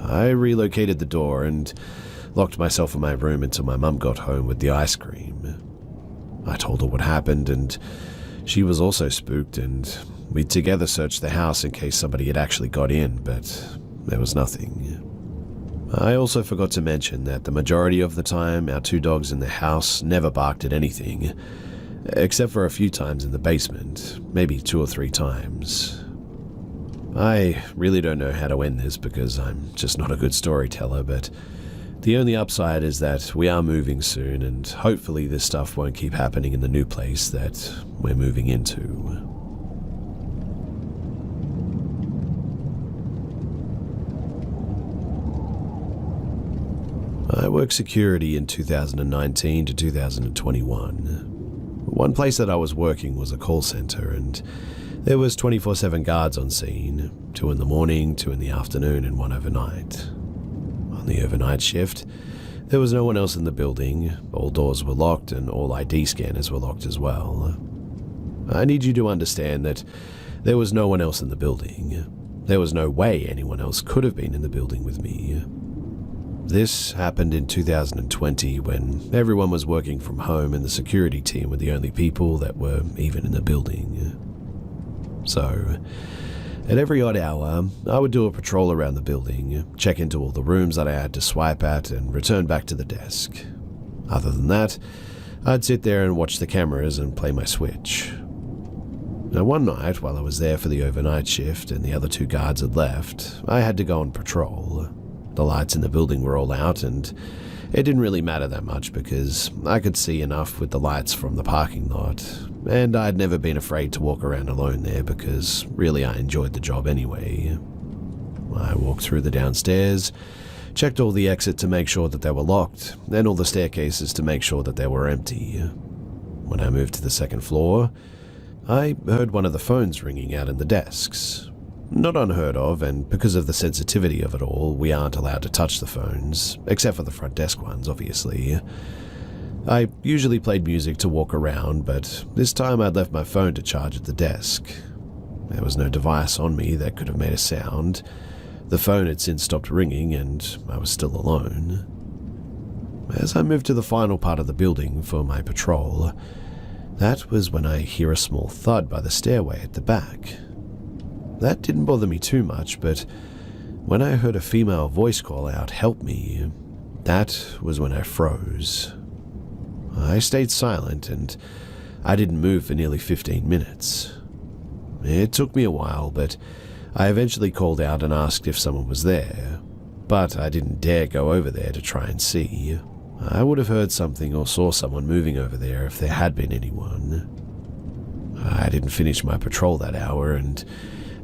I relocated the door and locked myself in my room until my mum got home with the ice cream. I told her what happened, and she was also spooked, and we together searched the house in case somebody had actually got in, but there was nothing. I also forgot to mention that the majority of the time our two dogs in the house never barked at anything, except for a few times in the basement, maybe 2 or 3 times. I really don't know how to end this because I'm just not a good storyteller, but the only upside is that we are moving soon, and hopefully this stuff won't keep happening in the new place that we're moving into. I worked security in 2019 to 2021. One place that I was working was a call center, and there was 24/7 guards on scene, 2 in the morning, 2 in the afternoon, and 1 overnight. On the overnight shift, there was no one else in the building, all doors were locked and all ID scanners were locked as well. I need you to understand that there was no one else in the building. There was no way anyone else could have been in the building with me. This happened in 2020 when everyone was working from home and the security team were the only people that were even in the building. So, at every odd hour, I would do a patrol around the building, check into all the rooms that I had to swipe at, and return back to the desk. Other than that, I'd sit there and watch the cameras and play my Switch. Now, one night, while I was there for the overnight shift and the other 2 guards had left, I had to go on patrol. The lights in the building were all out, and it didn't really matter that much because I could see enough with the lights from the parking lot, and I'd never been afraid to walk around alone there because really I enjoyed the job anyway. I walked through the downstairs, checked all the exits to make sure that they were locked, and all the staircases to make sure that they were empty. When I moved to the second floor, I heard one of the phones ringing out in the desks. Not unheard of, and because of the sensitivity of it all, we aren't allowed to touch the phones, except for the front desk ones, obviously. I usually played music to walk around, but this time I'd left my phone to charge at the desk. There was no device on me that could have made a sound. The phone had since stopped ringing, and I was still alone. As I moved to the final part of the building for my patrol, that was when I hear a small thud by the stairway at the back. That didn't bother me too much, but when I heard a female voice call out, "Help me," that was when I froze. I stayed silent, and I didn't move for nearly 15 minutes. It took me a while, but I eventually called out and asked if someone was there, but I didn't dare go over there to try and see. I would have heard something or saw someone moving over there if there had been anyone. I didn't finish my patrol that hour and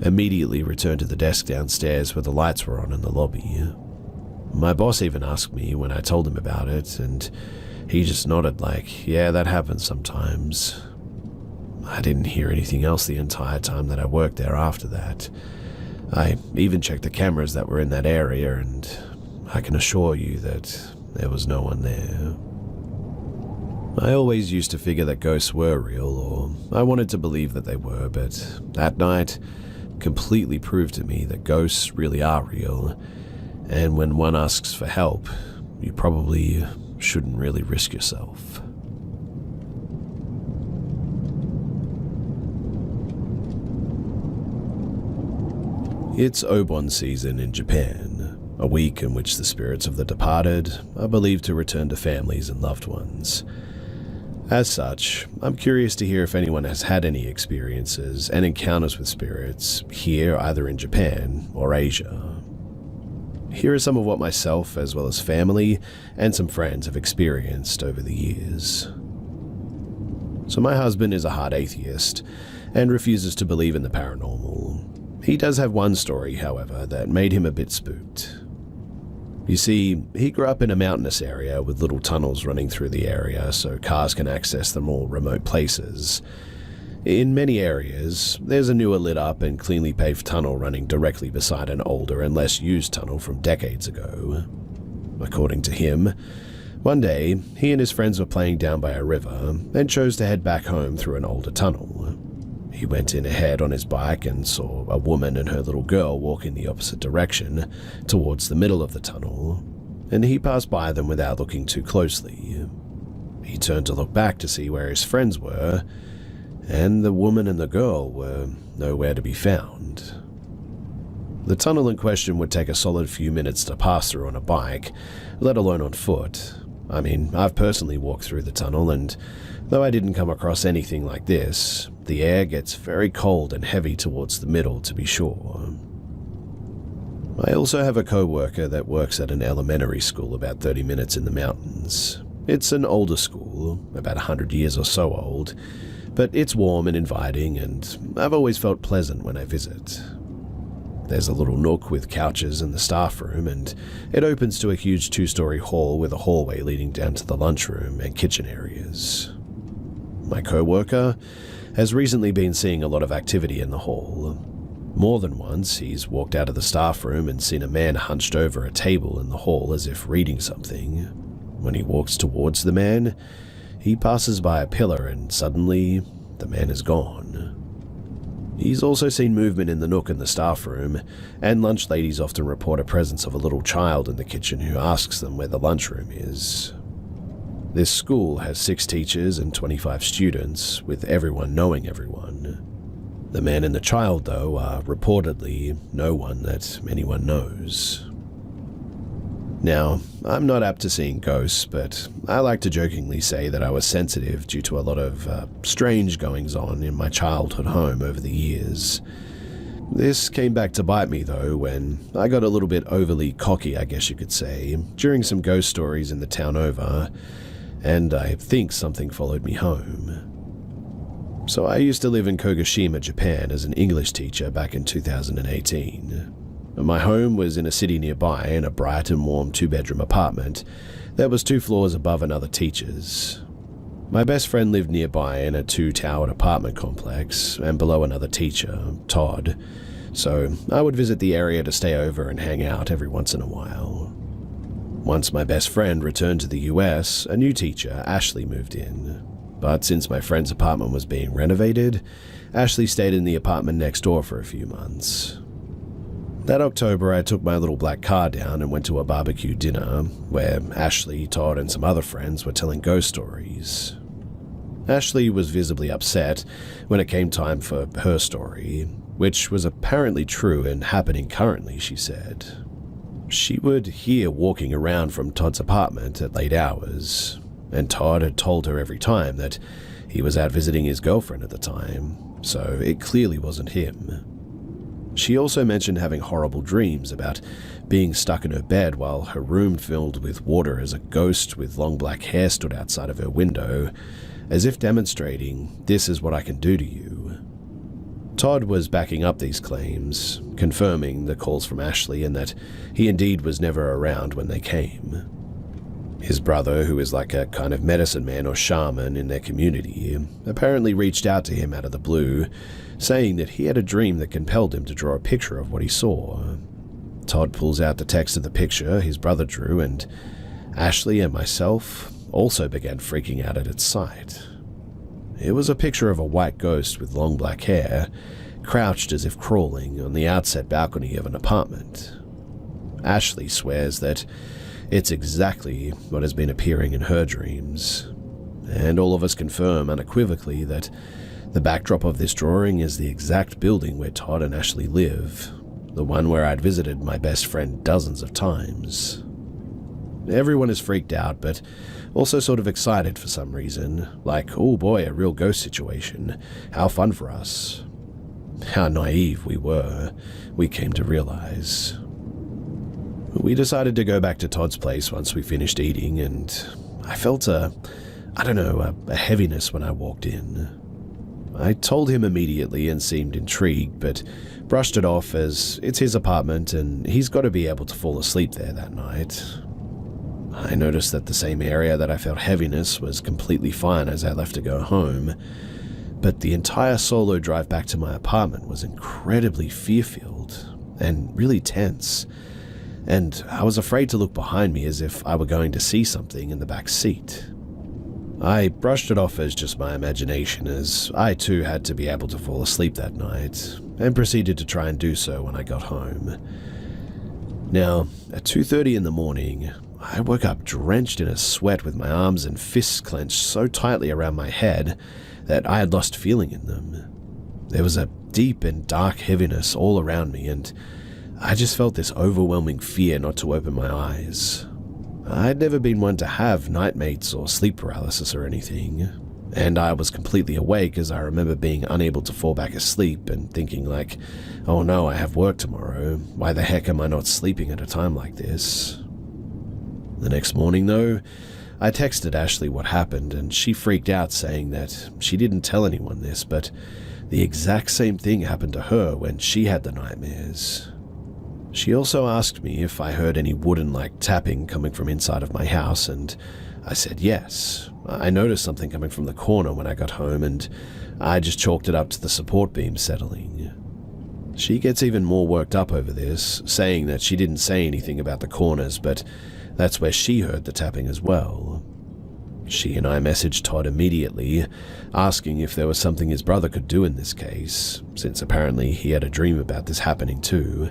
immediately returned to the desk downstairs where the lights were on in the lobby. My boss even asked me when I told him about it, and he just nodded like, "Yeah, that happens sometimes." I didn't hear anything else the entire time that I worked there after that. I even checked the cameras that were in that area, and I can assure you that there was no one there. I always used to figure that ghosts were real, or I wanted to believe that they were, but that night completely proved to me that ghosts really are real, and when one asks for help, you probably shouldn't really risk yourself. It's Obon season in Japan, a week in which the spirits of the departed are believed to return to families and loved ones. As such, I'm curious to hear if anyone has had any experiences and encounters with spirits here, either in Japan or Asia. Here are some of what myself, as well as family and some friends, have experienced over the years. So my husband is a hard atheist and refuses to believe in the paranormal. He does have one story, however, that made him a bit spooked. You see, he grew up in a mountainous area with little tunnels running through the area so cars can access the more remote places. In many areas, there's a newer lit-up and cleanly paved tunnel running directly beside an older and less used tunnel from decades ago. According to him, one day, he and his friends were playing down by a river and chose to head back home through an older tunnel. He went in ahead on his bike and saw a woman and her little girl walk in the opposite direction, towards the middle of the tunnel, and he passed by them without looking too closely. He turned to look back to see where his friends were, and the woman and the girl were nowhere to be found. The tunnel in question would take a solid few minutes to pass through on a bike, let alone on foot. I mean, I've personally walked through the tunnel, and though I didn't come across anything like this, the air gets very cold and heavy towards the middle, to be sure. I also have a co-worker that works at an elementary school about 30 minutes in the mountains. It's an older school, about 100 years or so old, but it's warm and inviting, and I've always felt pleasant when I visit. There's a little nook with couches in the staff room, and it opens to a huge 2-story hall with a hallway leading down to the lunchroom and kitchen areas. My co-worker has recently been seeing a lot of activity in the hall. More than once, he's walked out of the staff room and seen a man hunched over a table in the hall as if reading something. When he walks towards the man, he passes by a pillar and suddenly, the man is gone. He's also seen movement in the nook in the staff room, and lunch ladies often report a presence of a little child in the kitchen who asks them where the lunchroom is. This school has 6 teachers and 25 students, with everyone knowing everyone. The man and the child, though, are reportedly no one that anyone knows. Now, I'm not apt to seeing ghosts, but I like to jokingly say that I was sensitive due to a lot of strange goings-on in my childhood home over the years. This came back to bite me, though, when I got a little bit overly cocky, I guess you could say, during some ghost stories in the town over, and I think something followed me home. So I used to live in Kagoshima, Japan as an English teacher back in 2018. My home was in a city nearby in a bright and warm 2-bedroom apartment that was 2 floors above another teacher's. My best friend lived nearby in a 2-towered apartment complex and below another teacher, Todd, so I would visit the area to stay over and hang out every once in a while. Once my best friend returned to the US, a new teacher, Ashley, moved in. But since my friend's apartment was being renovated, Ashley stayed in the apartment next door for a few months. That October, I took my little black car down and went to a barbecue dinner where Ashley, Todd, and some other friends were telling ghost stories. Ashley was visibly upset when it came time for her story, which was apparently true and happening currently, she said. She would hear walking around from Todd's apartment at late hours, and Todd had told her every time that he was out visiting his girlfriend at the time, so it clearly wasn't him. She also mentioned having horrible dreams about being stuck in her bed while her room filled with water as a ghost with long black hair stood outside of her window, as if demonstrating, "This is what I can do to you." Todd was backing up these claims, confirming the calls from Ashley and that he indeed was never around when they came. His brother, who is like a kind of medicine man or shaman in their community, apparently reached out to him out of the blue, saying that he had a dream that compelled him to draw a picture of what he saw. Todd pulls out the text of the picture his brother drew, and Ashley and myself also began freaking out at its sight. It was a picture of a white ghost with long black hair, crouched as if crawling on the outset balcony of an apartment. Ashley swears that it's exactly what has been appearing in her dreams, and all of us confirm unequivocally that the backdrop of this drawing is the exact building where Todd and Ashley live, the one where I'd visited my best friend dozens of times. Everyone is freaked out, but also sort of excited for some reason, like, oh boy, a real ghost situation, how fun for us. How naive we were, we came to realize. We decided to go back to Todd's place once we finished eating, and I felt a heaviness when I walked in. I told him immediately and seemed intrigued, but brushed it off as it's his apartment and he's got to be able to fall asleep there that night. I noticed that the same area that I felt heaviness was completely fine as I left to go home, but the entire solo drive back to my apartment was incredibly fear-filled and really tense, and I was afraid to look behind me as if I were going to see something in the back seat. I brushed it off as just my imagination, as I too had to be able to fall asleep that night, and proceeded to try and do so when I got home. Now, at 2:30 in the morning, I woke up drenched in a sweat with my arms and fists clenched so tightly around my head that I had lost feeling in them. There was a deep and dark heaviness all around me, and I just felt this overwhelming fear not to open my eyes. I'd never been one to have nightmares or sleep paralysis or anything, and I was completely awake as I remember being unable to fall back asleep and thinking like, oh no, I have work tomorrow, why the heck am I not sleeping at a time like this? The next morning though, I texted Ashley what happened and she freaked out saying that she didn't tell anyone this, but the exact same thing happened to her when she had the nightmares. She also asked me if I heard any wooden-like tapping coming from inside of my house, and I said yes. I noticed something coming from the corner when I got home, and I just chalked it up to the support beam settling. She gets even more worked up over this, saying that she didn't say anything about the corners, but that's where she heard the tapping as well. She and I messaged Todd immediately, asking if there was something his brother could do in this case, since apparently he had a dream about this happening too.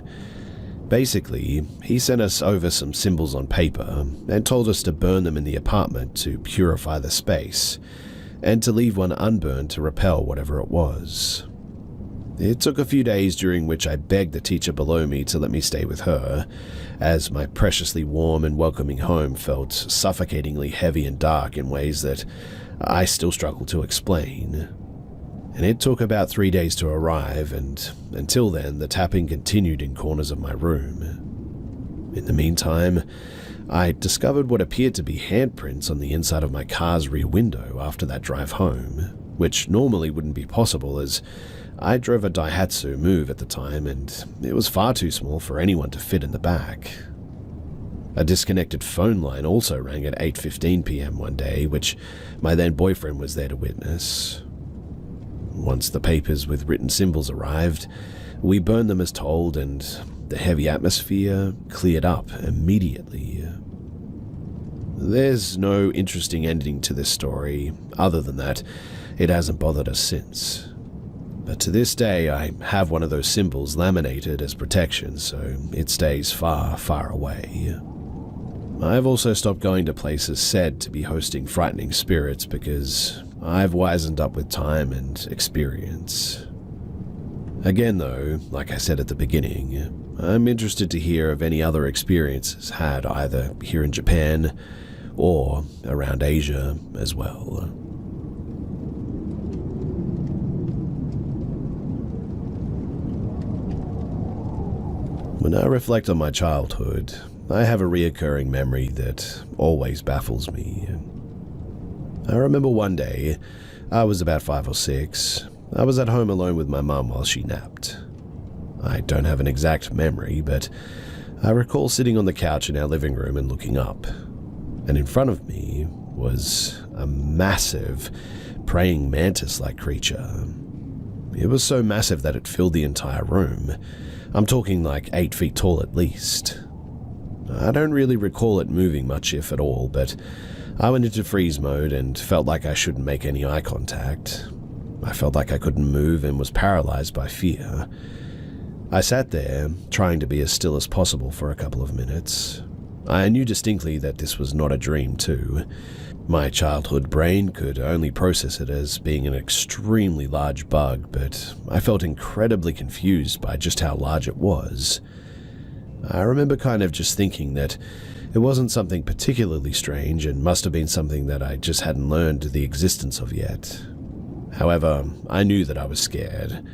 Basically, he sent us over some symbols on paper and told us to burn them in the apartment to purify the space, and to leave one unburned to repel whatever it was. It took a few days during which I begged the teacher below me to let me stay with her, as my preciously warm and welcoming home felt suffocatingly heavy and dark in ways that I still struggle to explain. And it took about 3 days to arrive, and until then the tapping continued in corners of my room. In the meantime, I discovered what appeared to be handprints on the inside of my car's rear window after that drive home, which normally wouldn't be possible as I drove a Daihatsu Move at the time, and it was far too small for anyone to fit in the back. A disconnected phone line also rang at 8:15 p.m. one day, which my then boyfriend was there to witness. Once the papers with written symbols arrived, we burned them as told, and the heavy atmosphere cleared up immediately. There's no interesting ending to this story, other than that it hasn't bothered us since. But to this day, I have one of those symbols laminated as protection, so it stays far, far away. I've also stopped going to places said to be hosting frightening spirits because I've wisened up with time and experience. Again though, like I said at the beginning, I'm interested to hear of any other experiences had either here in Japan or around Asia as well. When I reflect on my childhood, I have a reoccurring memory that always baffles me. I remember one day, I was about 5 or 6, I was at home alone with my mum while she napped. I don't have an exact memory, but I recall sitting on the couch in our living room and looking up, and in front of me was a massive, praying mantis-like creature. It was so massive that it filled the entire room. I'm talking like 8 feet tall at least. I don't really recall it moving much, if at all, but I went into freeze mode and felt like I shouldn't make any eye contact. I felt like I couldn't move and was paralyzed by fear. I sat there, trying to be as still as possible for a couple of minutes. I knew distinctly that this was not a dream, too. My childhood brain could only process it as being an extremely large bug, but I felt incredibly confused by just how large it was. I remember kind of just thinking that it wasn't something particularly strange and must have been something that I just hadn't learned the existence of yet. However, I knew that I was scared.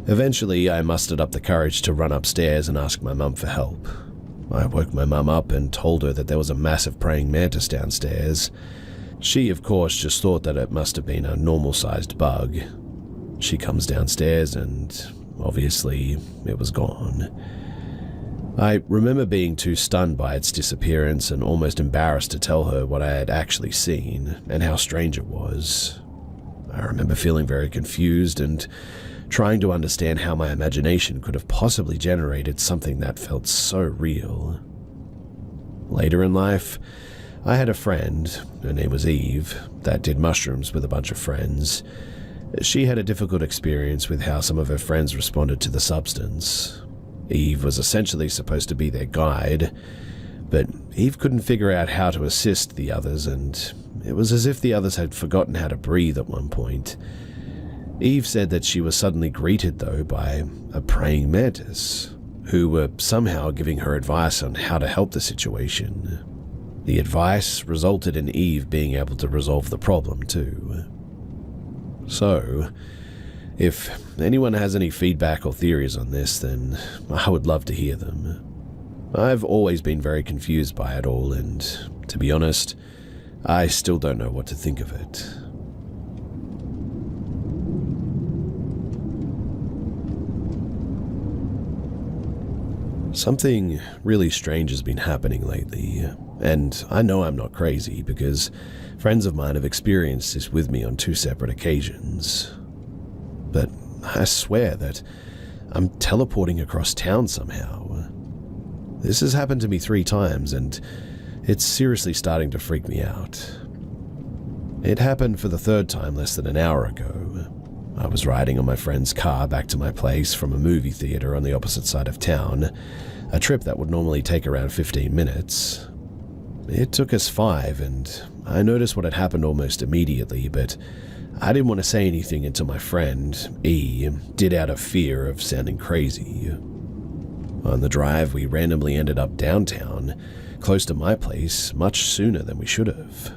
Eventually, I mustered up the courage to run upstairs and ask my mum for help. I woke my mum up and told her that there was a massive praying mantis downstairs. She, of course, just thought that it must have been a normal-sized bug. She comes downstairs and, obviously, it was gone. I remember being too stunned by its disappearance and almost embarrassed to tell her what I had actually seen and how strange it was. I remember feeling very confused and trying to understand how my imagination could have possibly generated something that felt so real. Later in life, I had a friend, her name was Eve, that did mushrooms with a bunch of friends. She had a difficult experience with how some of her friends responded to the substance. Eve was essentially supposed to be their guide, but Eve couldn't figure out how to assist the others, and it was as if the others had forgotten how to breathe at one point. Eve said that she was suddenly greeted, though, by a praying mantis, who were somehow giving her advice on how to help the situation. The advice resulted in Eve being able to resolve the problem, too. So, if anyone has any feedback or theories on this, then I would love to hear them. I've always been very confused by it all, and to be honest, I still don't know what to think of it. Something really strange has been happening lately, and I know I'm not crazy because friends of mine have experienced this with me on 2 separate occasions. But I swear that I'm teleporting across town somehow. This has happened to me 3 times, and it's seriously starting to freak me out. It happened for the 3rd time less than an hour ago. I was riding on my friend's car back to my place from a movie theater on the opposite side of town, a trip that would normally take around 15 minutes. It took us 5, and I noticed what had happened almost immediately, but I didn't want to say anything until my friend, E, did out of fear of sounding crazy. On the drive, we randomly ended up downtown, close to my place, much sooner than we should have.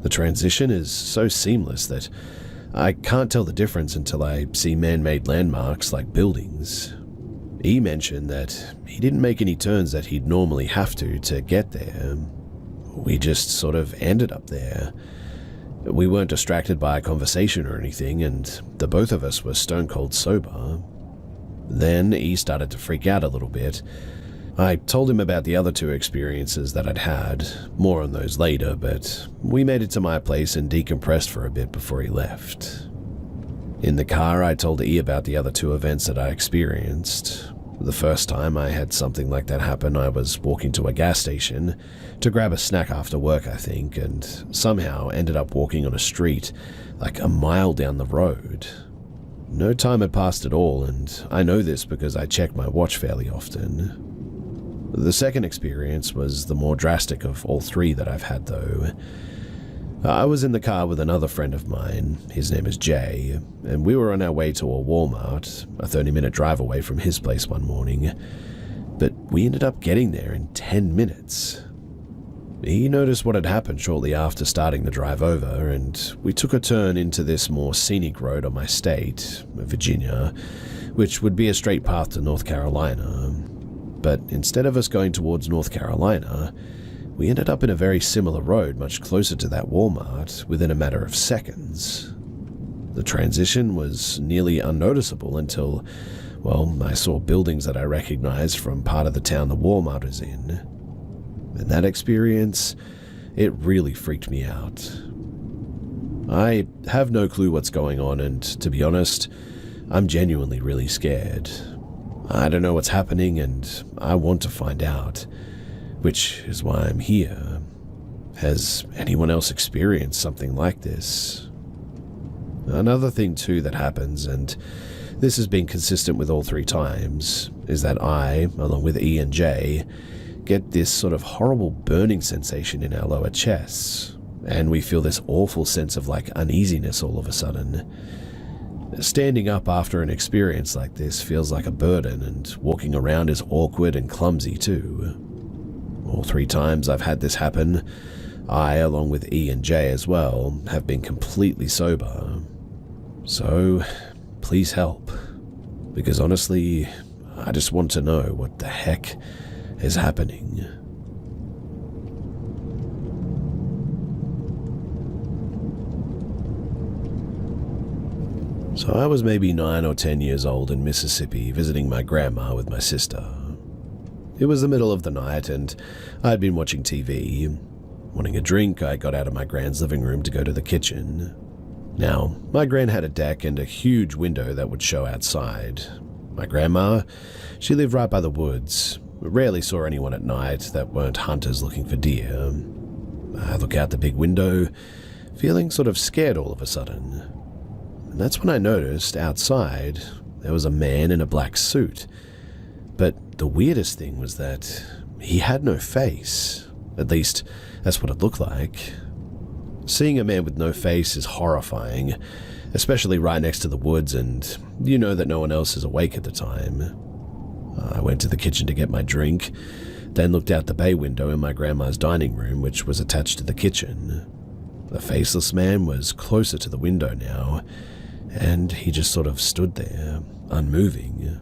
The transition is so seamless that I can't tell the difference until I see man-made landmarks like buildings. E mentioned that he didn't make any turns that he'd normally have to get there. We just sort of ended up there. We weren't distracted by a conversation or anything, and the both of us were stone cold sober. Then E started to freak out a little bit. I told him about the other two experiences that I'd had, more on those later, but we made it to my place and decompressed for a bit before he left. In the car, I told E about the other two events that I experienced. The first time I had something like that happen, I was walking to a gas station to grab a snack after work, I think, and somehow ended up walking on a street like a mile down the road. No time had passed at all, and I know this because I check my watch fairly often. The second experience was the more drastic of all three that I've had, though. I was in the car with another friend of mine, his name is Jay, and we were on our way to a Walmart, a 30-minute drive away from his place one morning, but we ended up getting there in 10 minutes. He noticed what had happened shortly after starting the drive over, and we took a turn into this more scenic road on my state, Virginia, which would be a straight path to North Carolina. But instead of us going towards North Carolina, we ended up in a very similar road much closer to that Walmart within a matter of seconds. The transition was nearly unnoticeable until, well, I saw buildings that I recognized from part of the town the Walmart was in. And that experience, it really freaked me out. I have no clue what's going on, and to be honest, I'm genuinely really scared. I don't know what's happening, and I want to find out, which is why I'm here. Has anyone else experienced something like this? Another thing too that happens, and this has been consistent with all three times, is that I, along with E and J, get this sort of horrible burning sensation in our lower chests, and we feel this awful sense of like uneasiness all of a sudden. Standing up after an experience like this feels like a burden, and walking around is awkward and clumsy too. All three times I've had this happen, I, along with E and J as well, have been completely sober. So, please help. Because honestly, I just want to know what the heck is happening. So I was maybe 9 or 10 years old in Mississippi visiting my grandma with my sister. It was the middle of the night and I'd been watching TV. Wanting a drink, I got out of my grand's living room to go to the kitchen. Now, my gran had a deck and a huge window that would show outside. My grandma, she lived right by the woods. Rarely saw anyone at night that weren't hunters looking for deer. I look out the big window, feeling sort of scared all of a sudden. And that's when I noticed outside there was a man in a black suit. But the weirdest thing was that he had no face. At least, that's what it looked like. Seeing a man with no face is horrifying, especially right next to the woods, and you know that no one else is awake at the time. I went to the kitchen to get my drink, then looked out the bay window in my grandma's dining room, which was attached to the kitchen. The faceless man was closer to the window now, and he just sort of stood there, unmoving,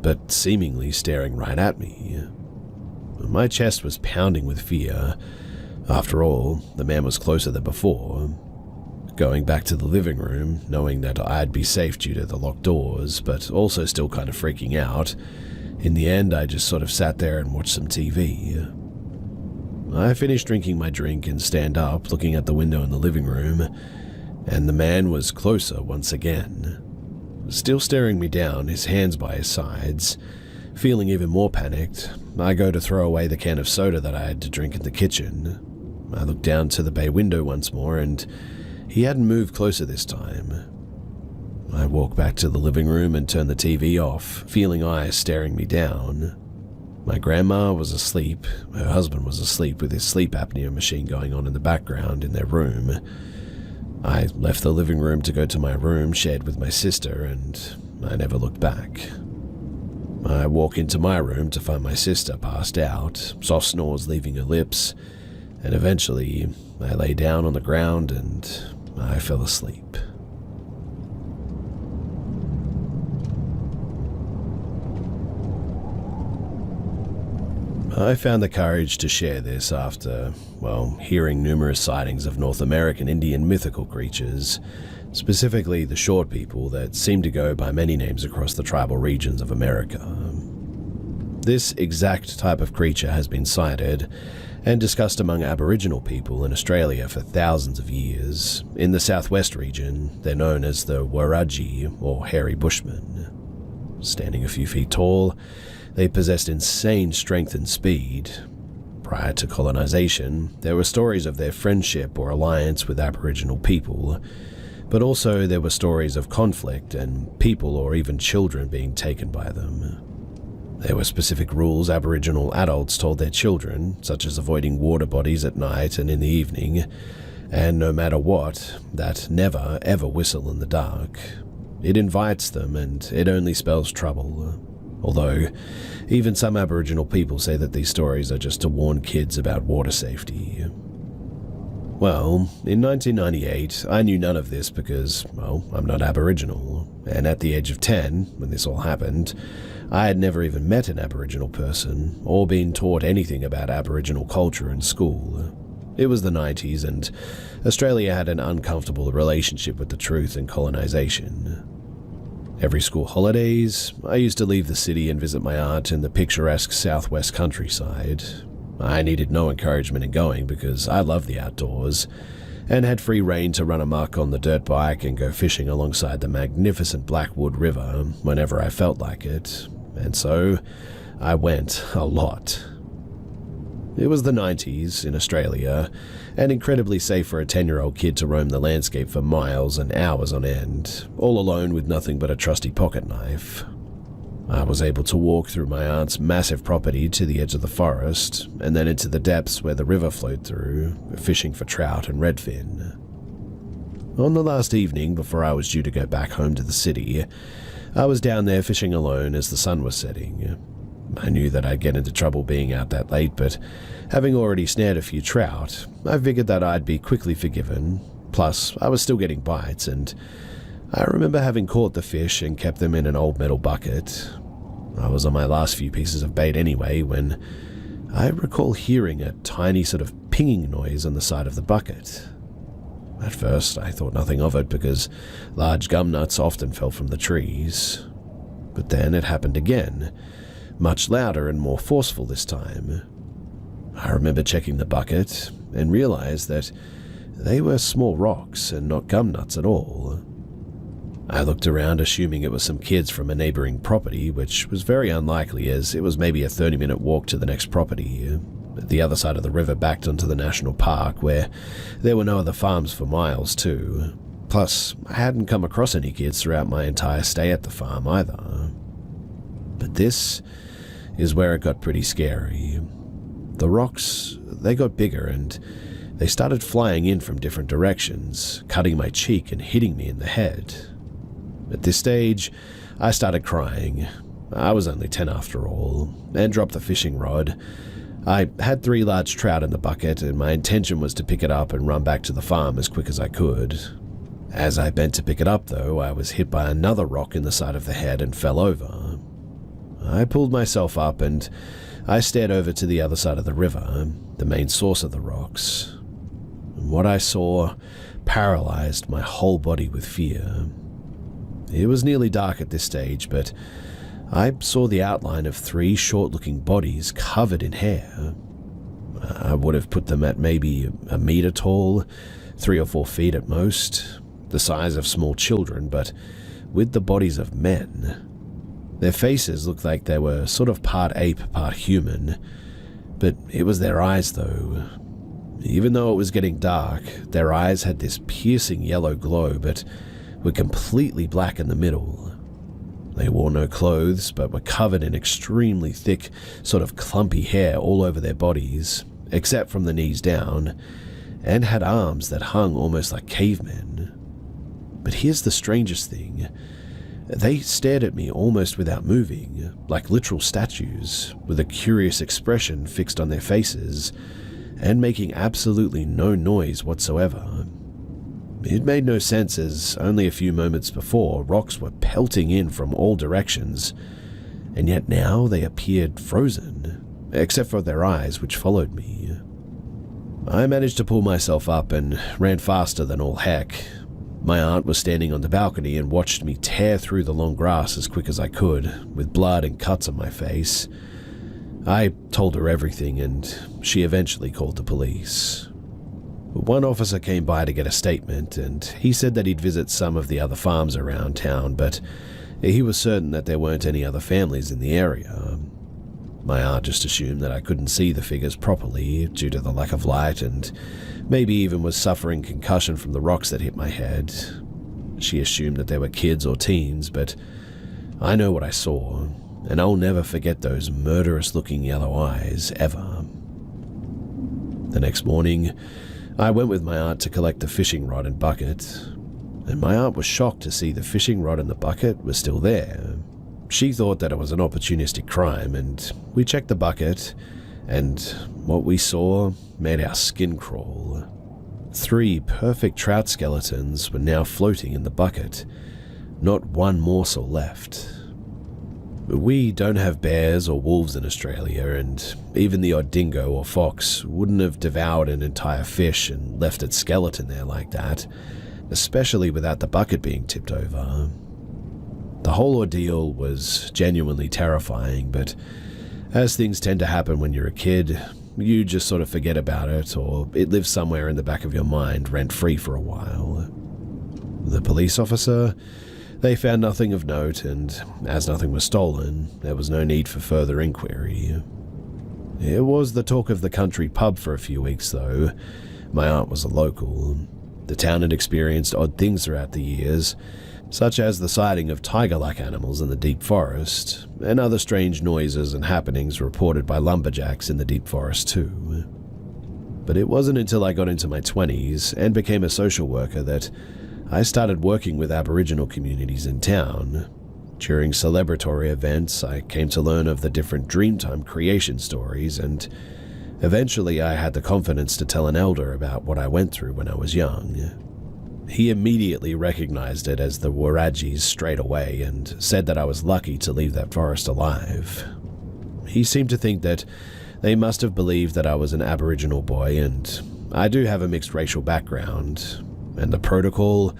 but seemingly staring right at me. My chest was pounding with fear. After all, the man was closer than before. Going back to the living room, knowing that I'd be safe due to the locked doors, but also still kind of freaking out, in the end I just sort of sat there and watched some TV. I finished drinking my drink and stand up, looking at the window in the living room, and the man was closer once again. Still staring me down, his hands by his sides. Feeling even more panicked, I go to throw away the can of soda that I had to drink in the kitchen. I look down to the bay window once more, and he hadn't moved closer this time. I walk back to the living room and turn the TV off, feeling eyes staring me down. My grandma was asleep, her husband was asleep with his sleep apnea machine going on in the background in their room. I left the living room to go to my room shared with my sister, and I never looked back. I walk into my room to find my sister passed out, soft snores leaving her lips, and eventually I lay down on the ground and I fell asleep. I found the courage to share this after, hearing numerous sightings of North American Indian mythical creatures, specifically the short people that seem to go by many names across the tribal regions of America. This exact type of creature has been sighted and discussed among Aboriginal people in Australia for thousands of years. In the southwest region, they're known as the Warraji, or hairy bushmen. Standing a few feet tall, they possessed insane strength and speed. Prior to colonization, there were stories of their friendship or alliance with Aboriginal people, but also there were stories of conflict and people or even children being taken by them. There were specific rules Aboriginal adults told their children, such as avoiding water bodies at night and in the evening, and no matter what, that never ever whistle in the dark. It invites them and it only spells trouble. Although, even some Aboriginal people say that these stories are just to warn kids about water safety. Well, in 1998, I knew none of this because, I'm not Aboriginal, and at the age of 10, when this all happened, I had never even met an Aboriginal person or been taught anything about Aboriginal culture in school. It was the 90s, and Australia had an uncomfortable relationship with the truth and colonization. Every school holidays, I used to leave the city and visit my aunt in the picturesque southwest countryside. I needed no encouragement in going because I loved the outdoors and had free rein to run amok on the dirt bike and go fishing alongside the magnificent Blackwood River whenever I felt like it, and so I went a lot. It was the 90s in Australia, and incredibly safe for a 10-year-old kid to roam the landscape for miles and hours on end, all alone with nothing but a trusty pocket knife. I was able to walk through my aunt's massive property to the edge of the forest, and then into the depths where the river flowed through, fishing for trout and redfin. On the last evening before I was due to go back home to the city, I was down there fishing alone as the sun was setting. I knew that I'd get into trouble being out that late, but having already snared a few trout, I figured that I'd be quickly forgiven. Plus, I was still getting bites, and I remember having caught the fish and kept them in an old metal bucket. I was on my last few pieces of bait anyway when I recall hearing a tiny sort of pinging noise on the side of the bucket. At first, I thought nothing of it because large gum nuts often fell from the trees. But then it happened again, much louder and more forceful this time. I remember checking the bucket and realized that they were small rocks and not gum nuts at all. I looked around assuming it was some kids from a neighboring property, which was very unlikely as it was maybe a 30-minute walk to the next property, at the other side of the river backed onto the national park where there were no other farms for miles too. Plus, I hadn't come across any kids throughout my entire stay at the farm either. But this is where it got pretty scary. The rocks, they got bigger and they started flying in from different directions, cutting my cheek and hitting me in the head. At this stage, I started crying. I was only 10 after all, and dropped the fishing rod. I had 3 large trout in the bucket, and my intention was to pick it up and run back to the farm as quick as I could. As I bent to pick it up, though, I was hit by another rock in the side of the head and fell over. I pulled myself up and I stared over to the other side of the river, the main source of the rocks. And what I saw paralyzed my whole body with fear. It was nearly dark at this stage, but I saw the outline of 3 short-looking bodies covered in hair. I would have put them at maybe a meter tall, 3 or 4 feet at most, the size of small children, but with the bodies of men. Their faces looked like they were sort of part ape, part human, but it was their eyes though. Even though it was getting dark, their eyes had this piercing yellow glow, but were completely black in the middle. They wore no clothes, but were covered in extremely thick, sort of clumpy hair all over their bodies, except from the knees down, and had arms that hung almost like cavemen. But here's the strangest thing. They stared at me almost without moving, like literal statues, with a curious expression fixed on their faces, and making absolutely no noise whatsoever. It made no sense as only a few moments before rocks were pelting in from all directions, and yet now they appeared frozen. except for their eyes, which followed me. I managed to pull myself up and ran faster than all heck. My aunt was standing on the balcony and watched me tear through the long grass as quick as I could, with blood and cuts on my face. I told her everything, and she eventually called the police. One officer came by to get a statement, and he said that he'd visit some of the other farms around town, but he was certain that there weren't any other families in the area. My aunt just assumed that I couldn't see the figures properly due to the lack of light, and maybe even was suffering concussion from the rocks that hit my head. She assumed that they were kids or teens, but I know what I saw, and I'll never forget those murderous-looking yellow eyes, ever. The next morning, I went with my aunt to collect the fishing rod and bucket, and my aunt was shocked to see the fishing rod and the bucket were still there. She thought that it was an opportunistic crime, and we checked the bucket, and what we saw made our skin crawl. 3 perfect trout skeletons were now floating in the bucket, not one morsel left. We don't have bears or wolves in Australia, and even the odd dingo or fox wouldn't have devoured an entire fish and left its skeleton there like that, especially without the bucket being tipped over. The whole ordeal was genuinely terrifying, but as things tend to happen when you're a kid, you just sort of forget about it, or it lives somewhere in the back of your mind rent-free for a while. The police officer, they found nothing of note, and as nothing was stolen, there was no need for further inquiry. It was the talk of the country pub for a few weeks, though. My aunt was a local. The town had experienced odd things throughout the years, such as the sighting of tiger-like animals in the deep forest, and other strange noises and happenings reported by lumberjacks in the deep forest too. But it wasn't until I got into my 20s and became a social worker that I started working with Aboriginal communities in town. During celebratory events, I came to learn of the different Dreamtime creation stories, and eventually I had the confidence to tell an elder about what I went through when I was young. He immediately recognized it as the Wurrajis straight away and said that I was lucky to leave that forest alive. He seemed to think that they must have believed that I was an Aboriginal boy, and I do have a mixed racial background, and the protocol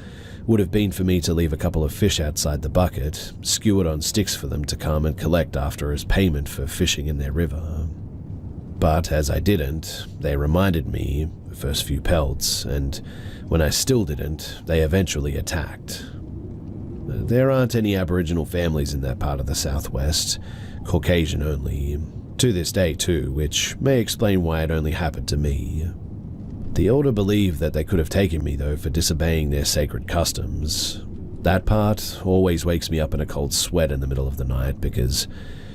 would have been for me to leave a couple of fish outside the bucket, skewered on sticks for them to come and collect after as payment for fishing in their river. But as I didn't, they reminded me, the first few pelts, and when I still didn't, they eventually attacked. There aren't any Aboriginal families in that part of the southwest, Caucasian only, to this day too, which may explain why it only happened to me. The elder believed that they could have taken me though for disobeying their sacred customs. That part always wakes me up in a cold sweat in the middle of the night because,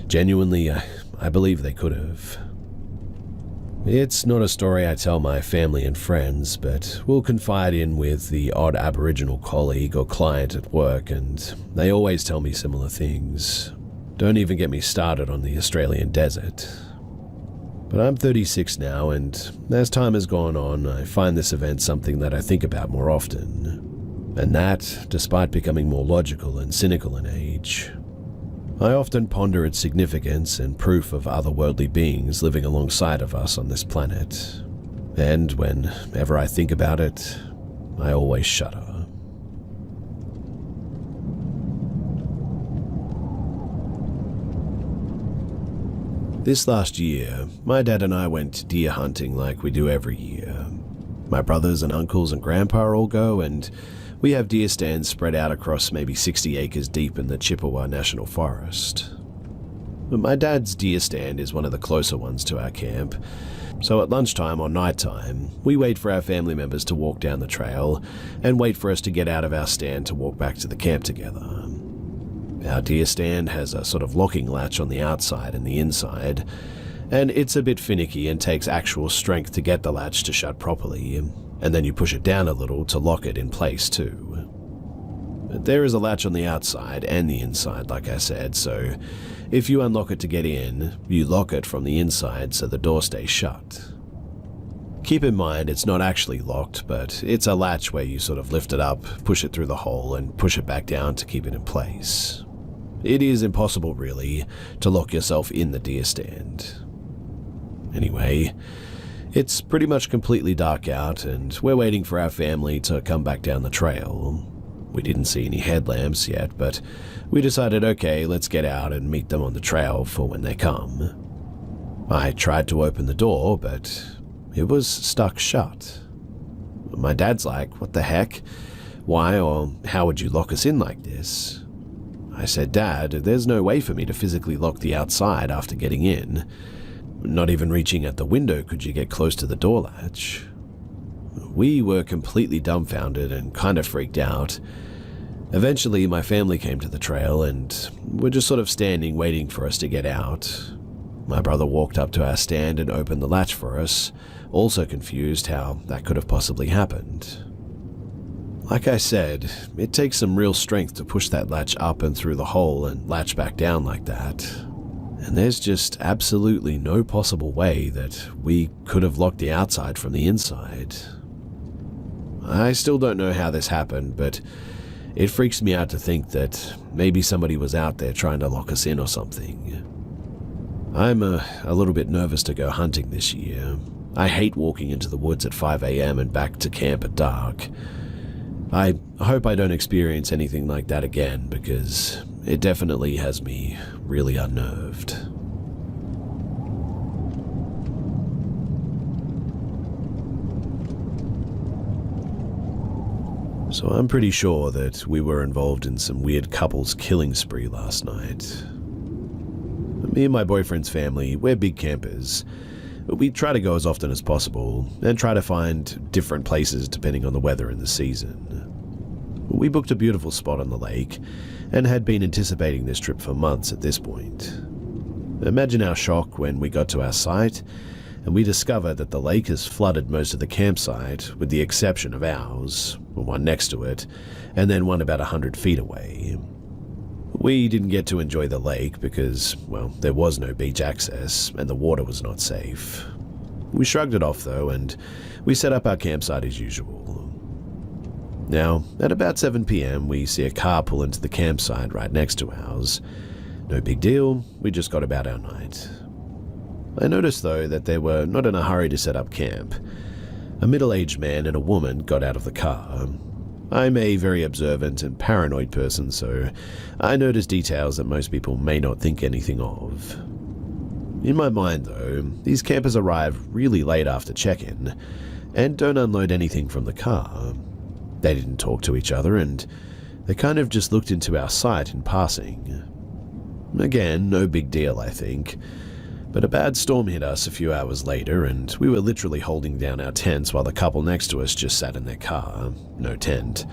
genuinely, I believe they could have. It's not a story I tell my family and friends, but will confide in with the odd Aboriginal colleague or client at work, and they always tell me similar things. Don't even get me started on the Australian desert. But I'm 36 now, and as time has gone on, I find this event something that I think about more often. And that, despite becoming more logical and cynical in age. I often ponder its significance and proof of otherworldly beings living alongside of us on this planet. And whenever I think about it, I always shudder. This last year, my dad and I went deer hunting like we do every year. My brothers and uncles and grandpa all go, and we have deer stands spread out across maybe 60 acres deep in the Chippewa National Forest. But my dad's deer stand is one of the closer ones to our camp, so at lunchtime or nighttime, we wait for our family members to walk down the trail and wait for us to get out of our stand to walk back to the camp together. Our deer stand has a sort of locking latch on the outside and the inside, and it's a bit finicky and takes actual strength to get the latch to shut properly, and then you push it down a little to lock it in place too. There is a latch on the outside and the inside, like I said, so if you unlock it to get in, you lock it from the inside so the door stays shut. Keep in mind it's not actually locked, but it's a latch where you sort of lift it up, push it through the hole, and push it back down to keep it in place. It is impossible, really, to lock yourself in the deer stand. Anyway, it's pretty much completely dark out, and we're waiting for our family to come back down the trail. We didn't see any headlamps yet, but we decided, okay, let's get out and meet them on the trail for when they come. I tried to open the door, but it was stuck shut. My dad's like, "What the heck? Why or how would you lock us in like this?" I said, "Dad, there's no way for me to physically lock the outside after getting in. Not even reaching at the window could you get close to the door latch." We were completely dumbfounded and kind of freaked out. Eventually, my family came to the trail and were just sort of standing waiting for us to get out. My brother walked up to our stand and opened the latch for us, also confused how that could have possibly happened. Like I said, it takes some real strength to push that latch up and through the hole and latch back down like that. And there's just absolutely no possible way that we could have locked the outside from the inside. I still don't know how this happened, but it freaks me out to think that maybe somebody was out there trying to lock us in or something. I'm a little bit nervous to go hunting this year. I hate walking into the woods at 5 a.m. and back to camp at dark. I hope I don't experience anything like that again, because it definitely has me really unnerved. So I'm pretty sure that we were involved in some weird couples killing spree last night. Me and my boyfriend's family, we're big campers. We try to go as often as possible and try to find different places depending on the weather and the season. We booked a beautiful spot on the lake and had been anticipating this trip for months at this point. Imagine our shock when we got to our site and we discovered that the lake has flooded most of the campsite with the exception of ours, one next to it, and then one about 100 feet away. We didn't get to enjoy the lake because, well, there was no beach access and the water was not safe. We shrugged it off though, and we set up our campsite as usual. Now, at about 7 p.m, we see a car pull into the campsite right next to ours. No big deal, we just got about our night. I noticed though that they were not in a hurry to set up camp. A middle-aged man and a woman got out of the car. I'm a very observant and paranoid person, so I notice details that most people may not think anything of. In my mind though, these campers arrive really late after check-in and don't unload anything from the car. They didn't talk to each other and they kind of just looked into our site in passing. Again, no big deal I think, but a bad storm hit us a few hours later and we were literally holding down our tents while the couple next to us just sat in their car, no tent.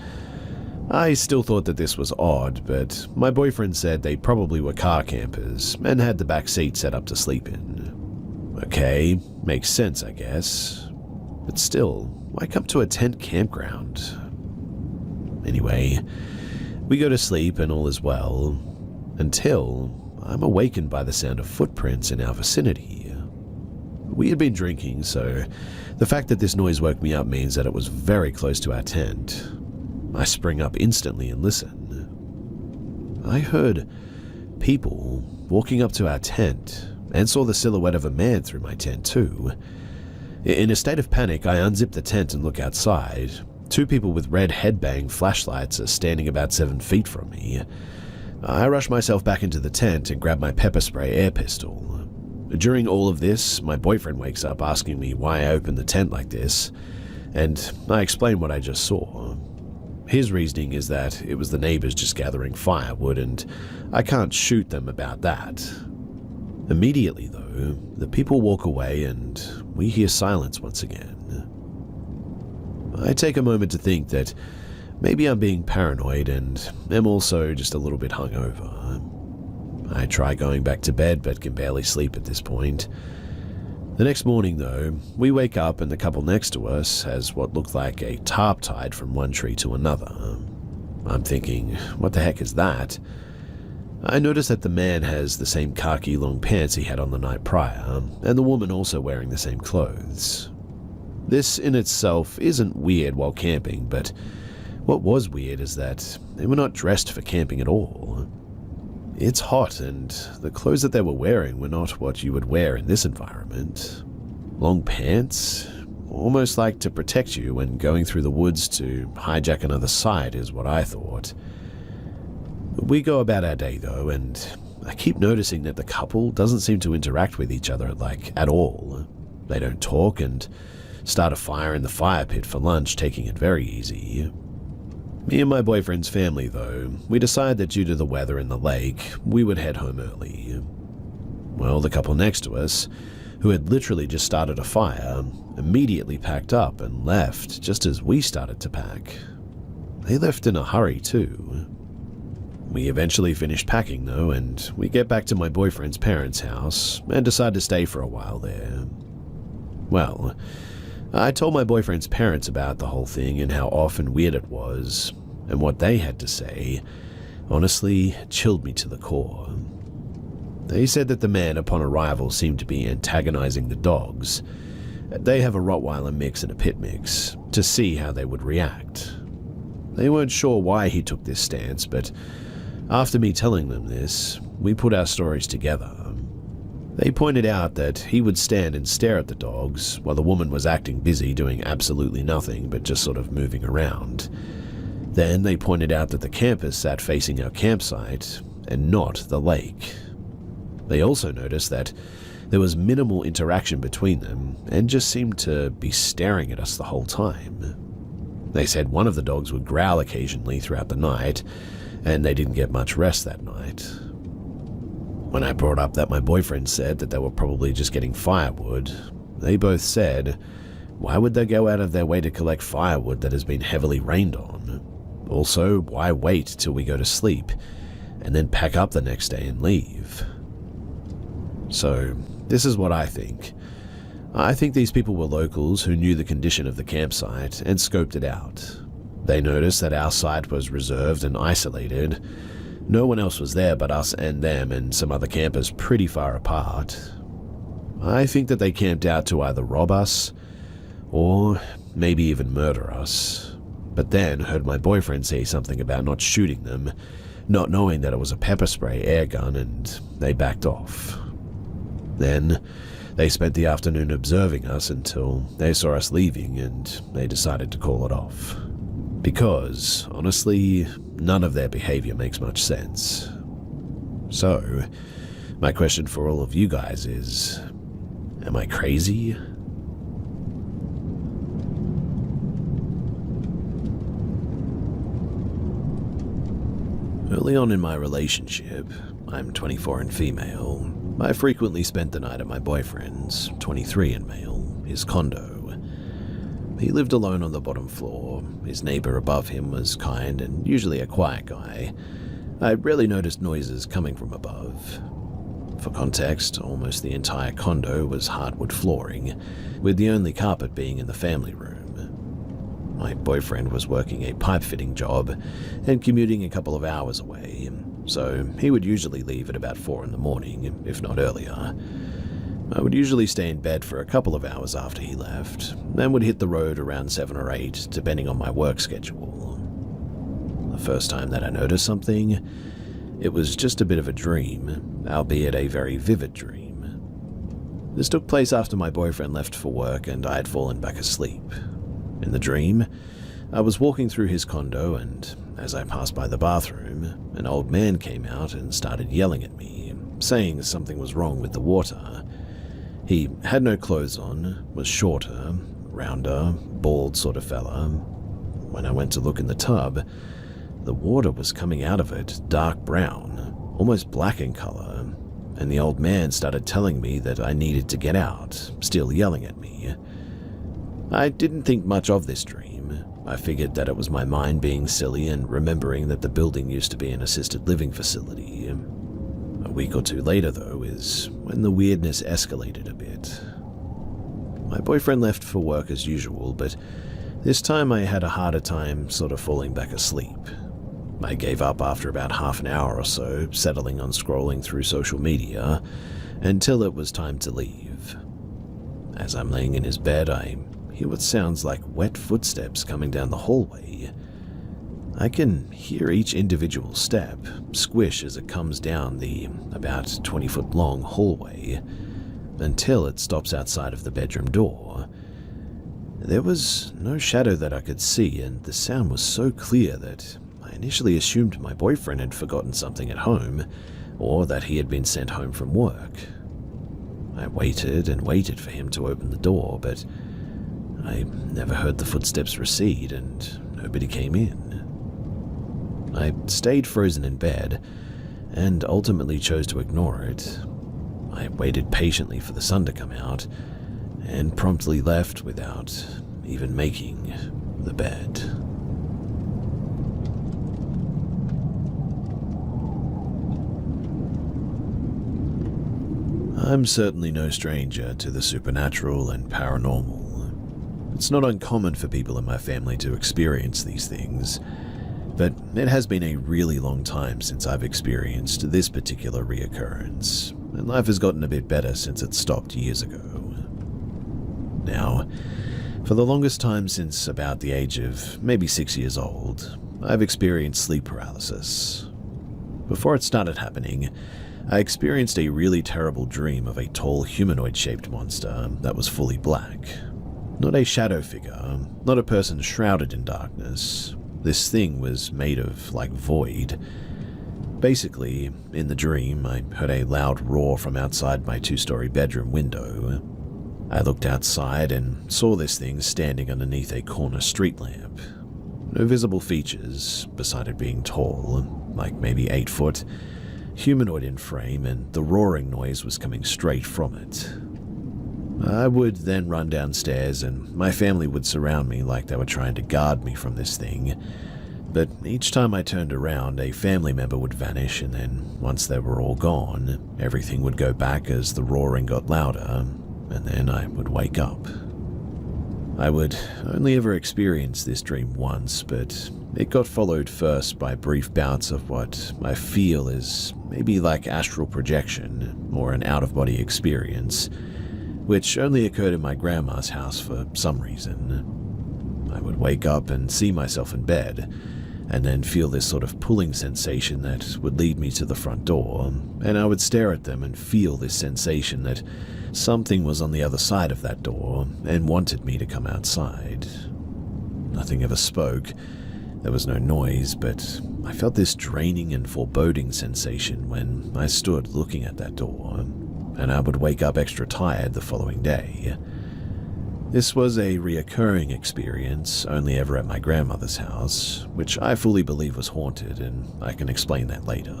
I still thought that this was odd, but my boyfriend said they probably were car campers and had the back seat set up to sleep in. Okay, makes sense I guess, but still, why come to a tent campground? Anyway, we go to sleep and all is well, until I'm awakened by the sound of footprints in our vicinity. We had been drinking, so the fact that this noise woke me up means that it was very close to our tent. I spring up instantly and listen. I heard people walking up to our tent and saw the silhouette of a man through my tent too. In a state of panic, I unzip the tent and look outside. Two people with red headbang flashlights are standing about 7 feet from me. I rush myself back into the tent and grab my pepper spray air pistol. During all of this, my boyfriend wakes up asking me why I opened the tent like this, and I explain what I just saw. His reasoning is that it was the neighbors just gathering firewood and I can't shoot them about that. Immediately though, the people walk away and we hear silence once again. I take a moment to think that maybe I'm being paranoid and am also just a little bit hungover. I try going back to bed but can barely sleep at this point. The next morning though, we wake up and the couple next to us has what looked like a tarp tied from one tree to another. I'm thinking, what the heck is that? I notice that the man has the same khaki long pants he had on the night prior, and the woman also wearing the same clothes. This in itself isn't weird while camping, but what was weird is that they were not dressed for camping at all. It's hot, and the clothes that they were wearing were not what you would wear in this environment. long pants, almost like to protect you when going through the woods to hijack another site is what I thought. We go about our day though, and I keep noticing that the couple doesn't seem to interact with each other at all. They don't talk and start a fire in the fire pit for lunch, taking it very easy. Me and my boyfriend's family though, we decided that due to the weather and the lake, we would head home early. Well, the couple next to us, who had literally just started a fire, immediately packed up and left just as we started to pack. They left in a hurry too. We eventually finished packing though, and we get back to my boyfriend's parents' house and decide to stay for a while there. Well, I told my boyfriend's parents about the whole thing and how off and weird it was, and what they had to say honestly chilled me to the core. They said that the man upon arrival seemed to be antagonizing the dogs. They have a Rottweiler mix and a pit mix, to see how they would react. They weren't sure why he took this stance, but after me telling them this, we put our stories together. They pointed out that he would stand and stare at the dogs while the woman was acting busy doing absolutely nothing but just sort of moving around. Then they pointed out that the campers sat facing our campsite and not the lake. They also noticed that there was minimal interaction between them and just seemed to be staring at us the whole time. They said one of the dogs would growl occasionally throughout the night, and they didn't get much rest that night. When I brought up that my boyfriend said that they were probably just getting firewood, they both said, why would they go out of their way to collect firewood that has been heavily rained on? Also, why wait till we go to sleep and then pack up the next day and leave? So, this is what I think. I think these people were locals who knew the condition of the campsite and scoped it out. They noticed that our site was reserved and isolated. No one else was there but us and them and some other campers pretty far apart. I think that they camped out to either rob us or maybe even murder us, but then heard my boyfriend say something about not shooting them, not knowing that it was a pepper spray air gun, and they backed off. Then they spent the afternoon observing us until they saw us leaving and they decided to call it off. Because, honestly, none of their behavior makes much sense. So, my question for all of you guys is, am I crazy? Early on in my relationship, I'm 24 and female, I frequently spent the night at my boyfriend's, 23 and male, his condo. He lived alone on the bottom floor. His neighbor above him was kind and usually a quiet guy. I rarely noticed noises coming from above. For context, almost the entire condo was hardwood flooring, with the only carpet being in the family room. My boyfriend was working a pipe-fitting job and commuting a couple of hours away, so he would usually leave at about 4 in the morning, if not earlier. I would usually stay in bed for a couple of hours after he left, then would hit the road around 7 or 8, depending on my work schedule. The first time that I noticed something, it was just a bit of a dream, albeit a very vivid dream. This took place after my boyfriend left for work and I had fallen back asleep. In the dream, I was walking through his condo and, as I passed by the bathroom, an old man came out and started yelling at me, saying something was wrong with the water. He had no clothes on, was shorter, rounder, bald sort of fella. When I went to look in the tub, the water was coming out of it dark brown, almost black in color, and the old man started telling me that I needed to get out, still yelling at me. I didn't think much of this dream. I figured that it was my mind being silly and remembering that the building used to be an assisted living facility. A week or 2 later, though, is when the weirdness escalated a bit. My boyfriend left for work as usual, but this time I had a harder time sort of falling back asleep. I gave up after about half an hour or so, settling on scrolling through social media, until it was time to leave. As I'm laying in his bed, I hear what sounds like wet footsteps coming down the hallway. I can hear each individual step squish as it comes down the about 20-foot long hallway. until it stops outside of the bedroom door. There was no shadow that I could see, and the sound was so clear that I initially assumed my boyfriend had forgotten something at home, or that he had been sent home from work. I waited and waited for him to open the door, but I never heard the footsteps recede, and nobody came in. I stayed frozen in bed, and ultimately chose to ignore it. I waited patiently for the sun to come out, and promptly left without even making the bed. I'm certainly no stranger to the supernatural and paranormal. It's not uncommon for people in my family to experience these things, but it has been a really long time since I've experienced this particular reoccurrence, and life has gotten a bit better since it stopped years ago. Now, for the longest time since about the age of maybe 6 years old, I've experienced sleep paralysis. Before it started happening, I experienced a really terrible dream of a tall humanoid-shaped monster that was fully black. Not a shadow figure, not a person shrouded in darkness. This thing was made of, like, void. Basically, in the dream, I heard a loud roar from outside my 2-story bedroom window. I looked outside and saw this thing standing underneath a corner street lamp. No visible features, beside it being tall, like maybe 8 foot, humanoid in frame, and the roaring noise was coming straight from it. I would then run downstairs and my family would surround me like they were trying to guard me from this thing, but each time I turned around, a family member would vanish, and then once they were all gone, everything would go back as the roaring got louder, and then I would wake up. I would only ever experience this dream once, but it got followed first by brief bouts of what I feel is maybe like astral projection or an out-of-body experience, which only occurred in my grandma's house for some reason. I would wake up and see myself in bed, and then feel this sort of pulling sensation that would lead me to the front door, and I would stare at them and feel this sensation that something was on the other side of that door and wanted me to come outside. Nothing ever spoke. There was no noise, but I felt this draining and foreboding sensation when I stood looking at that door, and I would wake up extra tired the following day. This was a reoccurring experience, only ever at my grandmother's house, which I fully believe was haunted, and I can explain that later.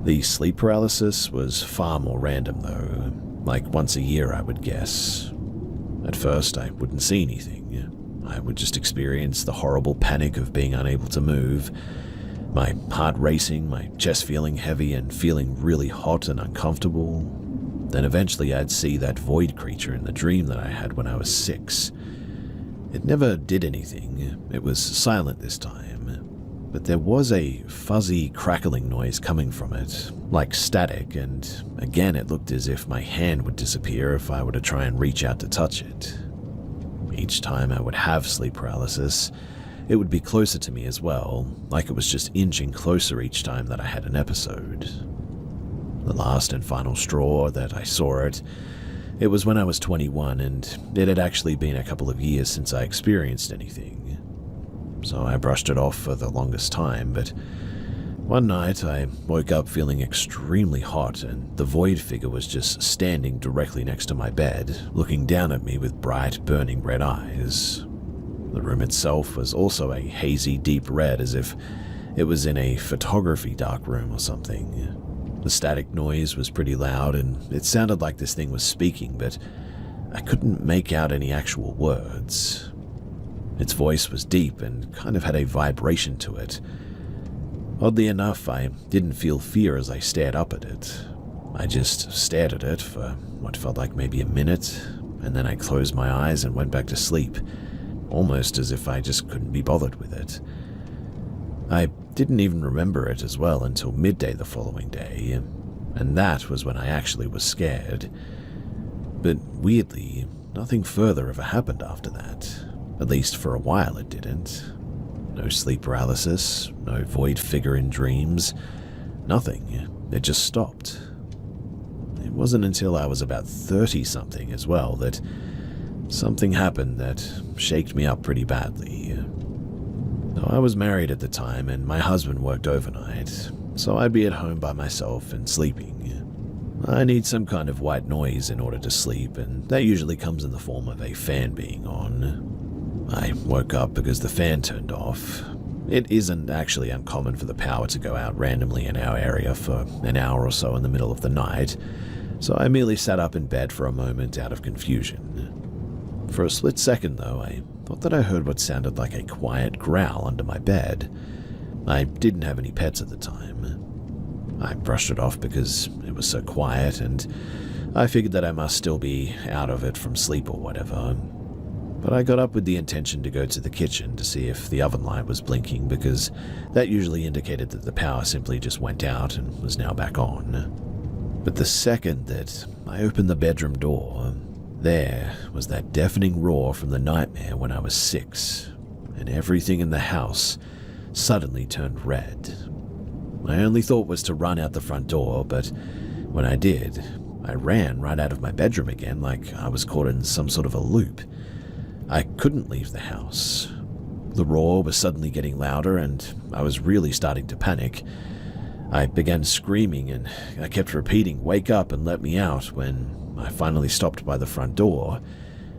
The sleep paralysis was far more random though, like once a year I would guess. At first I wouldn't see anything. I would just experience the horrible panic of being unable to move, my heart racing, my chest feeling heavy and feeling really hot and uncomfortable. Then eventually I'd see that void creature in the dream that I had when I was 6. It never did anything. It was silent this time, but there was a fuzzy crackling noise coming from it, like static, and again it looked as if my hand would disappear if I were to try and reach out to touch it. Each time I would have sleep paralysis, it would be closer to me as well, like it was just inching closer each time that I had an episode. The last and final straw that I saw it was when I was 21, and it had actually been a couple of years since I experienced anything. So I brushed it off for the longest time, but one night I woke up feeling extremely hot, and the void figure was just standing directly next to my bed, looking down at me with bright, burning red eyes. The room itself was also a hazy, deep red, as if it was in a photography dark room or something. The static noise was pretty loud, and it sounded like this thing was speaking, but I couldn't make out any actual words. Its voice was deep and kind of had a vibration to it. Oddly enough, I didn't feel fear as I stared up at it. I just stared at it for what felt like maybe a minute, and then I closed my eyes and went back to sleep, almost as if I just couldn't be bothered with it. I didn't even remember it as well until midday the following day, and that was when I actually was scared. But weirdly, nothing further ever happened after that. At least for a while it didn't. No sleep paralysis, no void figure in dreams, nothing. It just stopped. It it wasn't until I was about 30-something as well that something happened that shaked me up pretty badly. Now, I was married at the time and my husband worked overnight, so I'd be at home by myself and sleeping. I need some kind of white noise in order to sleep, and that usually comes in the form of a fan being on. I woke up because the fan turned off. It isn't actually uncommon for the power to go out randomly in our area for an hour or so in the middle of the night, so I merely sat up in bed for a moment out of confusion. For a split second, though, I thought that I heard what sounded like a quiet growl under my bed. I didn't have any pets at the time. I brushed it off because it was so quiet, and I figured that I must still be out of it from sleep or whatever. But I got up with the intention to go to the kitchen to see if the oven light was blinking, because that usually indicated that the power simply just went out and was now back on. But the second that I opened the bedroom door, there was that deafening roar from the nightmare when I was 6, and everything in the house suddenly turned red. My only thought was to run out the front door, but when I did, I ran right out of my bedroom again like I was caught in some sort of a loop. I couldn't leave the house. The roar was suddenly getting louder and I was really starting to panic. I began screaming and I kept repeating, "Wake up and let me out," when I finally stopped by the front door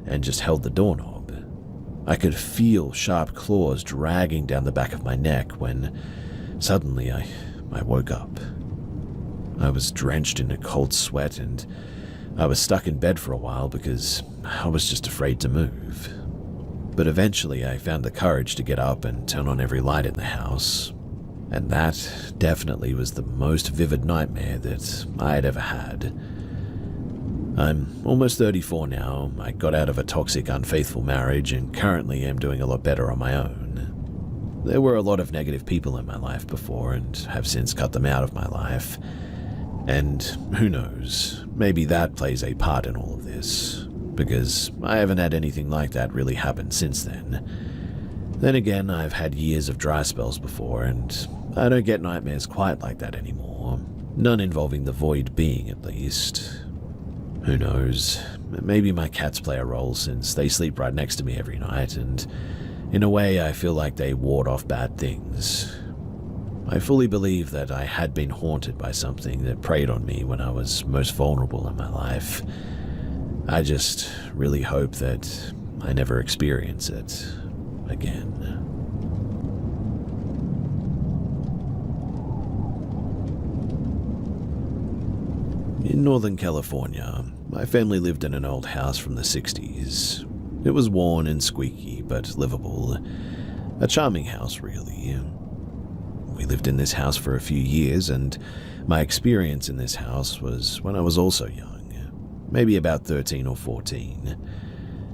and just held the doorknob. I could feel sharp claws dragging down the back of my neck when suddenly I woke up. I was drenched in a cold sweat and I was stuck in bed for a while because I was just afraid to move. But eventually I found the courage to get up and turn on every light in the house. And that definitely was the most vivid nightmare that I had ever had. I'm almost 34 now. I got out of a toxic, unfaithful marriage and currently am doing a lot better on my own. There were a lot of negative people in my life before and have since cut them out of my life. And who knows, maybe that plays a part in all of this, because I haven't had anything like that really happen since then. Then again, I've had years of dry spells before, and I don't get nightmares quite like that anymore. None involving the void being, at least. Who knows, maybe my cats play a role since they sleep right next to me every night, and in a way I feel like they ward off bad things. I fully believe that I had been haunted by something that preyed on me when I was most vulnerable in my life. I just really hope that I never experience it again. In Northern California, my family lived in an old house from the 60s. It was worn and squeaky, but livable. A charming house, really. We lived in this house for a few years, and my experience in this house was when I was also young, maybe about 13 or 14.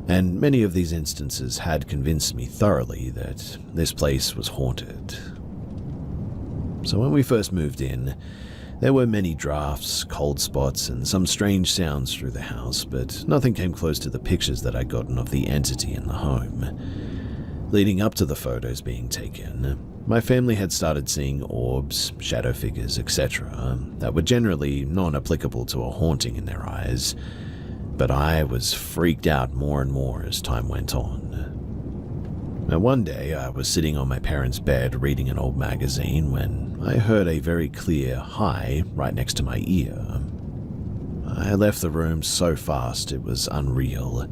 And many of these instances had convinced me thoroughly that this place was haunted. So when we first moved in, there were many drafts, cold spots, and some strange sounds through the house, but nothing came close to the pictures that I'd gotten of the entity in the home. Leading up to the photos being taken, my family had started seeing orbs, shadow figures, etc. that were generally non-applicable to a haunting in their eyes, but I was freaked out more and more as time went on. Now, one day, I was sitting on my parents' bed reading an old magazine when I heard a very clear "hi" right next to my ear. I left the room so fast it was unreal.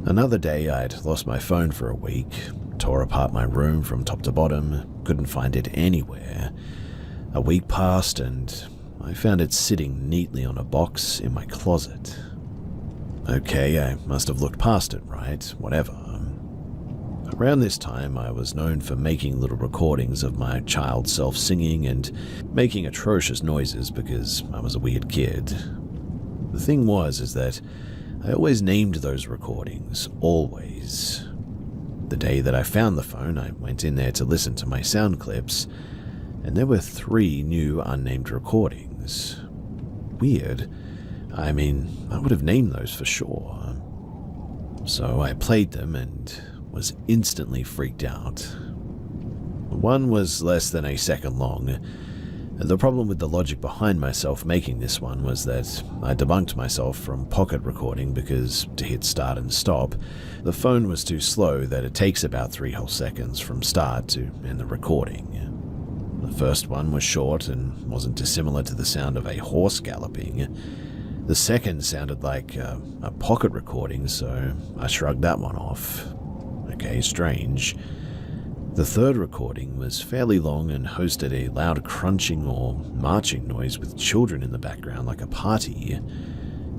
Another day, I'd lost my phone for a week, tore apart my room from top to bottom, couldn't find it anywhere. A week passed and I found it sitting neatly on a box in my closet. Okay, I must have looked past it, right? Whatever. Around this time, I was known for making little recordings of my child self singing and making atrocious noises because I was a weird kid. The thing was that I always named those recordings, always. The day that I found the phone, I went in there to listen to my sound clips, and there were 3 new unnamed recordings. Weird. I mean, I would have named those for sure. So I played them and was instantly freaked out. One was less than a second long, The problem with the logic behind myself making this one was that I debunked myself from pocket recording because to hit start and stop, the phone was too slow that it takes about 3 whole seconds from start to end the recording. The first one was short and wasn't dissimilar to the sound of a horse galloping. The second sounded like a pocket recording, so I shrugged that one off. Okay, strange. The third recording was fairly long and hosted a loud crunching or marching noise with children in the background like a party.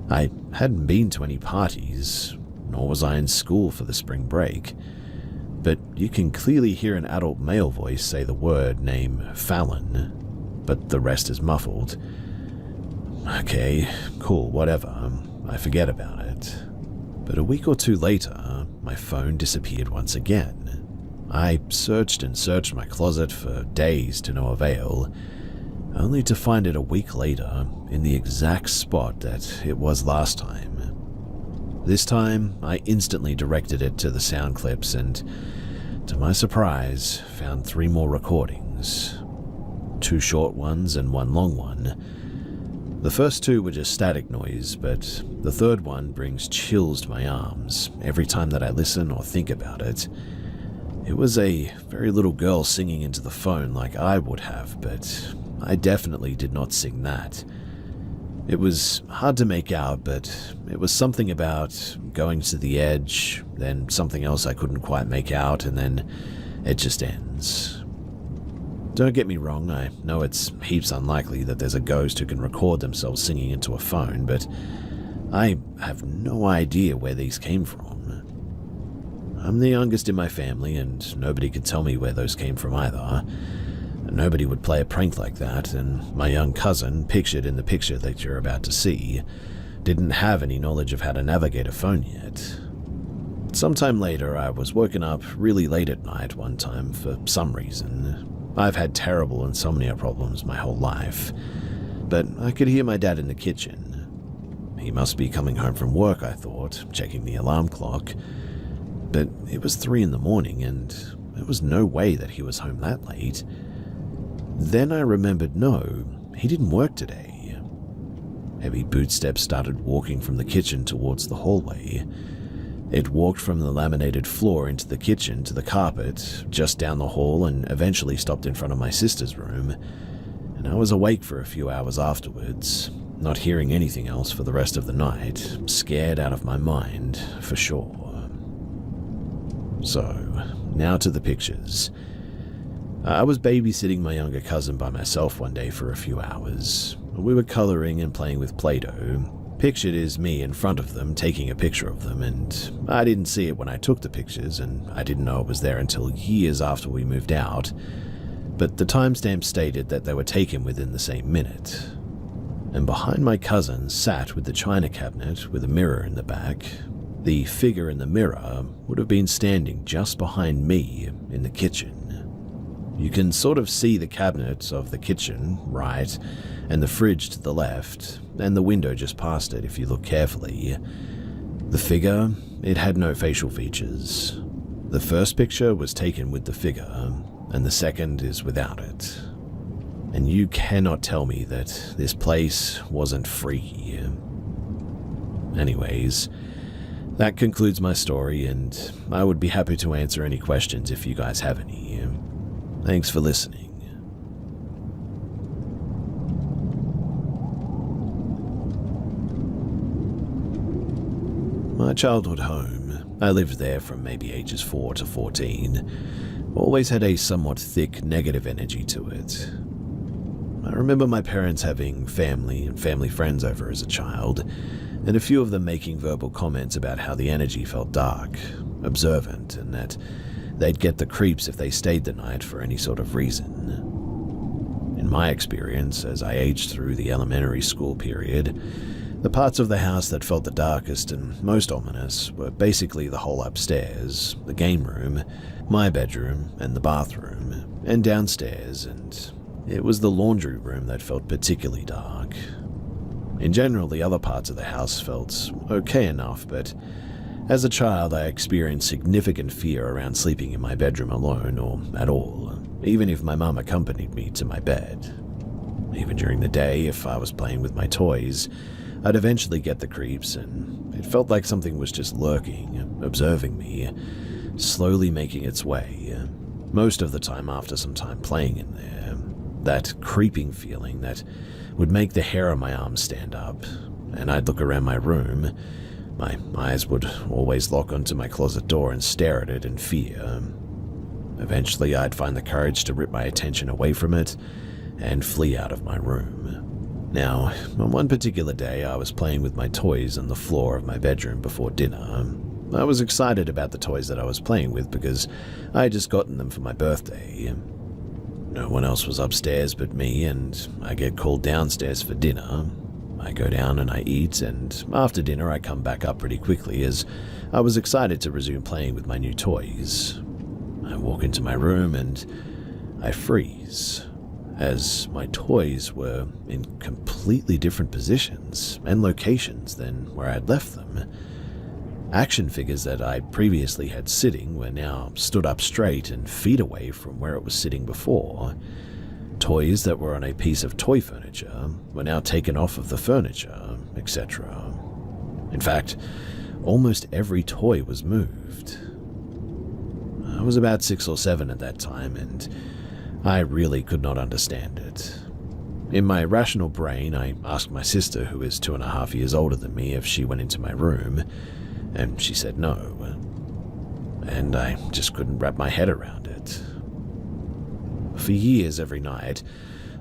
I hadn't been to any parties, nor was I in school for the spring break, but you can clearly hear an adult male voice say the word name Fallon, but the rest is muffled. Okay, cool, whatever, I forget about it. But a week or two later, my phone disappeared once again. I searched and searched my closet for days to no avail, only to find it a week later in the exact spot that it was last time. This time, I instantly directed it to the sound clips and, to my surprise, found 3 more recordings. 2 short ones and 1 long one. The first 2 were just static noise, but the third one brings chills to my arms every time that I listen or think about it. It was a very little girl singing into the phone like I would have, but I definitely did not sing that. It was hard to make out, but it was something about going to the edge, then something else I couldn't quite make out, and then it just ends. Don't get me wrong, I know it's heaps unlikely that there's a ghost who can record themselves singing into a phone, but I have no idea where these came from. I'm the youngest in my family, and nobody could tell me where those came from either. Nobody would play a prank like that, and my young cousin, pictured in the picture that you're about to see, didn't have any knowledge of how to navigate a phone yet. Sometime later, I was woken up really late at night one time for some reason. I've had terrible insomnia problems my whole life, but I could hear my dad in the kitchen. He must be coming home from work, I thought, checking the alarm clock. But it was 3 in the morning, and there was no way that he was home that late. Then I remembered, no, he didn't work today. Heavy bootsteps started walking from the kitchen towards the hallway. It walked from the laminated floor into the kitchen to the carpet, just down the hall, and eventually stopped in front of my sister's room. And I was awake for a few hours afterwards, not hearing anything else for the rest of the night, scared out of my mind, for sure. So, now to the pictures. I was babysitting my younger cousin by myself one day for a few hours. We were coloring and playing with Play-Doh. Pictured is me in front of them taking a picture of them, and I didn't see it when I took the pictures, and I didn't know it was there until years after we moved out. But the timestamp stated that they were taken within the same minute. And behind my cousin sat with the china cabinet with a mirror in the back. The figure in the mirror would have been standing just behind me in the kitchen. You can sort of see the cabinet of the kitchen, right, and the fridge to the left, and the window just past it if you look carefully. The figure, it had no facial features. The first picture was taken with the figure, and the second is without it. And you cannot tell me that this place wasn't freaky. Anyways, that concludes my story, and I would be happy to answer any questions if you guys have any. Thanks for listening. My childhood home, I lived there from maybe ages 4 to 14, always had a somewhat thick negative energy to it. I remember my parents having family and family friends over as a child, and a few of them making verbal comments about how the energy felt dark, observant, and that they'd get the creeps if they stayed the night for any sort of reason. In my experience, as I aged through the elementary school period, the parts of the house that felt the darkest and most ominous were basically the whole upstairs, the game room, my bedroom, and the bathroom, and downstairs, and it was the laundry room that felt particularly dark. In general, the other parts of the house felt okay enough, but as a child I experienced significant fear around sleeping in my bedroom alone or at all, even if my mum accompanied me to my bed. Even during the day, if I was playing with my toys, I'd eventually get the creeps, and it felt like something was just lurking, observing me, slowly making its way, most of the time after some time playing in there. That creeping feeling that would make the hair on my arms stand up, and I'd look around my room. My eyes would always lock onto my closet door and stare at it in fear. Eventually, I'd find the courage to rip my attention away from it and flee out of my room. Now, on one particular day, I was playing with my toys on the floor of my bedroom before dinner. I was excited about the toys that I was playing with because I had just gotten them for my birthday. No one else was upstairs but me, and I get called downstairs for dinner. I go down and I eat, and after dinner I come back up pretty quickly as I was excited to resume playing with my new toys. I walk into my room and I freeze, as my toys were in completely different positions and locations than where I'd left them. Action figures that I previously had sitting were now stood up straight and feet away from where it was sitting before. Toys that were on a piece of toy furniture were now taken off of the furniture, etc. In fact, almost every toy was moved. I was about 6 or 7 at that time, and I really could not understand it. In my rational brain, I asked my sister, who is 2.5 years older than me, if she went into my room, and she said no. And I just couldn't wrap my head around it. For years, every night,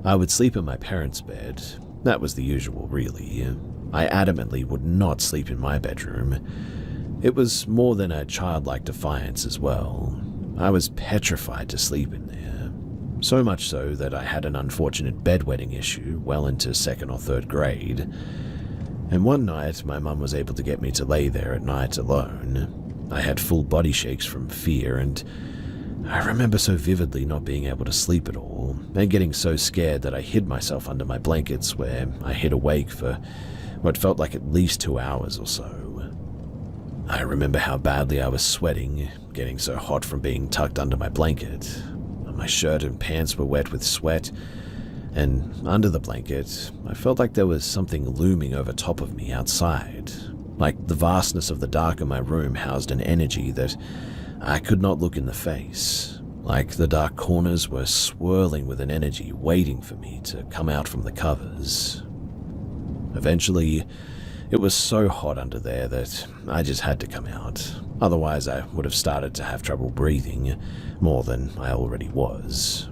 I would sleep in my parents' bed. That was the usual, really. I adamantly would not sleep in my bedroom. It was more than a childlike defiance as well. I was petrified to sleep in there. So much so that I had an unfortunate bedwetting issue well into 2nd or 3rd grade. And one night, my mum was able to get me to lay there at night alone. I had full body shakes from fear, and I remember so vividly not being able to sleep at all, and getting so scared that I hid myself under my blankets, where I hid awake for what felt like at least 2 hours or so. I remember how badly I was sweating, getting so hot from being tucked under my blanket. My shirt and pants were wet with sweat, and under the blanket, I felt like there was something looming over top of me outside, like the vastness of the dark in my room housed an energy that I could not look in the face, like the dark corners were swirling with an energy waiting for me to come out from the covers. Eventually, it was so hot under there that I just had to come out, otherwise I would have started to have trouble breathing, more than I already was.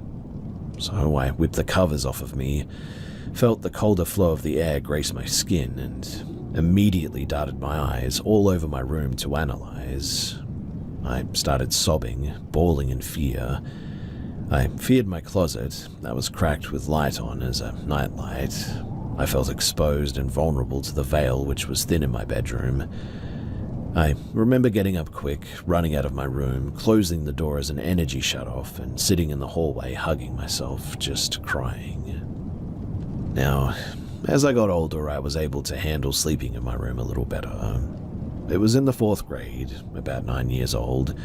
So I whipped the covers off of me, felt the colder flow of the air grace my skin, and immediately darted my eyes all over my room to analyze. I started sobbing, bawling in fear. I feared my closet, that was cracked with light on as a nightlight. I felt exposed and vulnerable to the veil which was thin in my bedroom. I remember getting up quick, running out of my room, closing the door as an energy shut off, and sitting in the hallway hugging myself, just crying. Now, as I got older, I was able to handle sleeping in my room a little better. It was in the 4th grade, about 9 years old,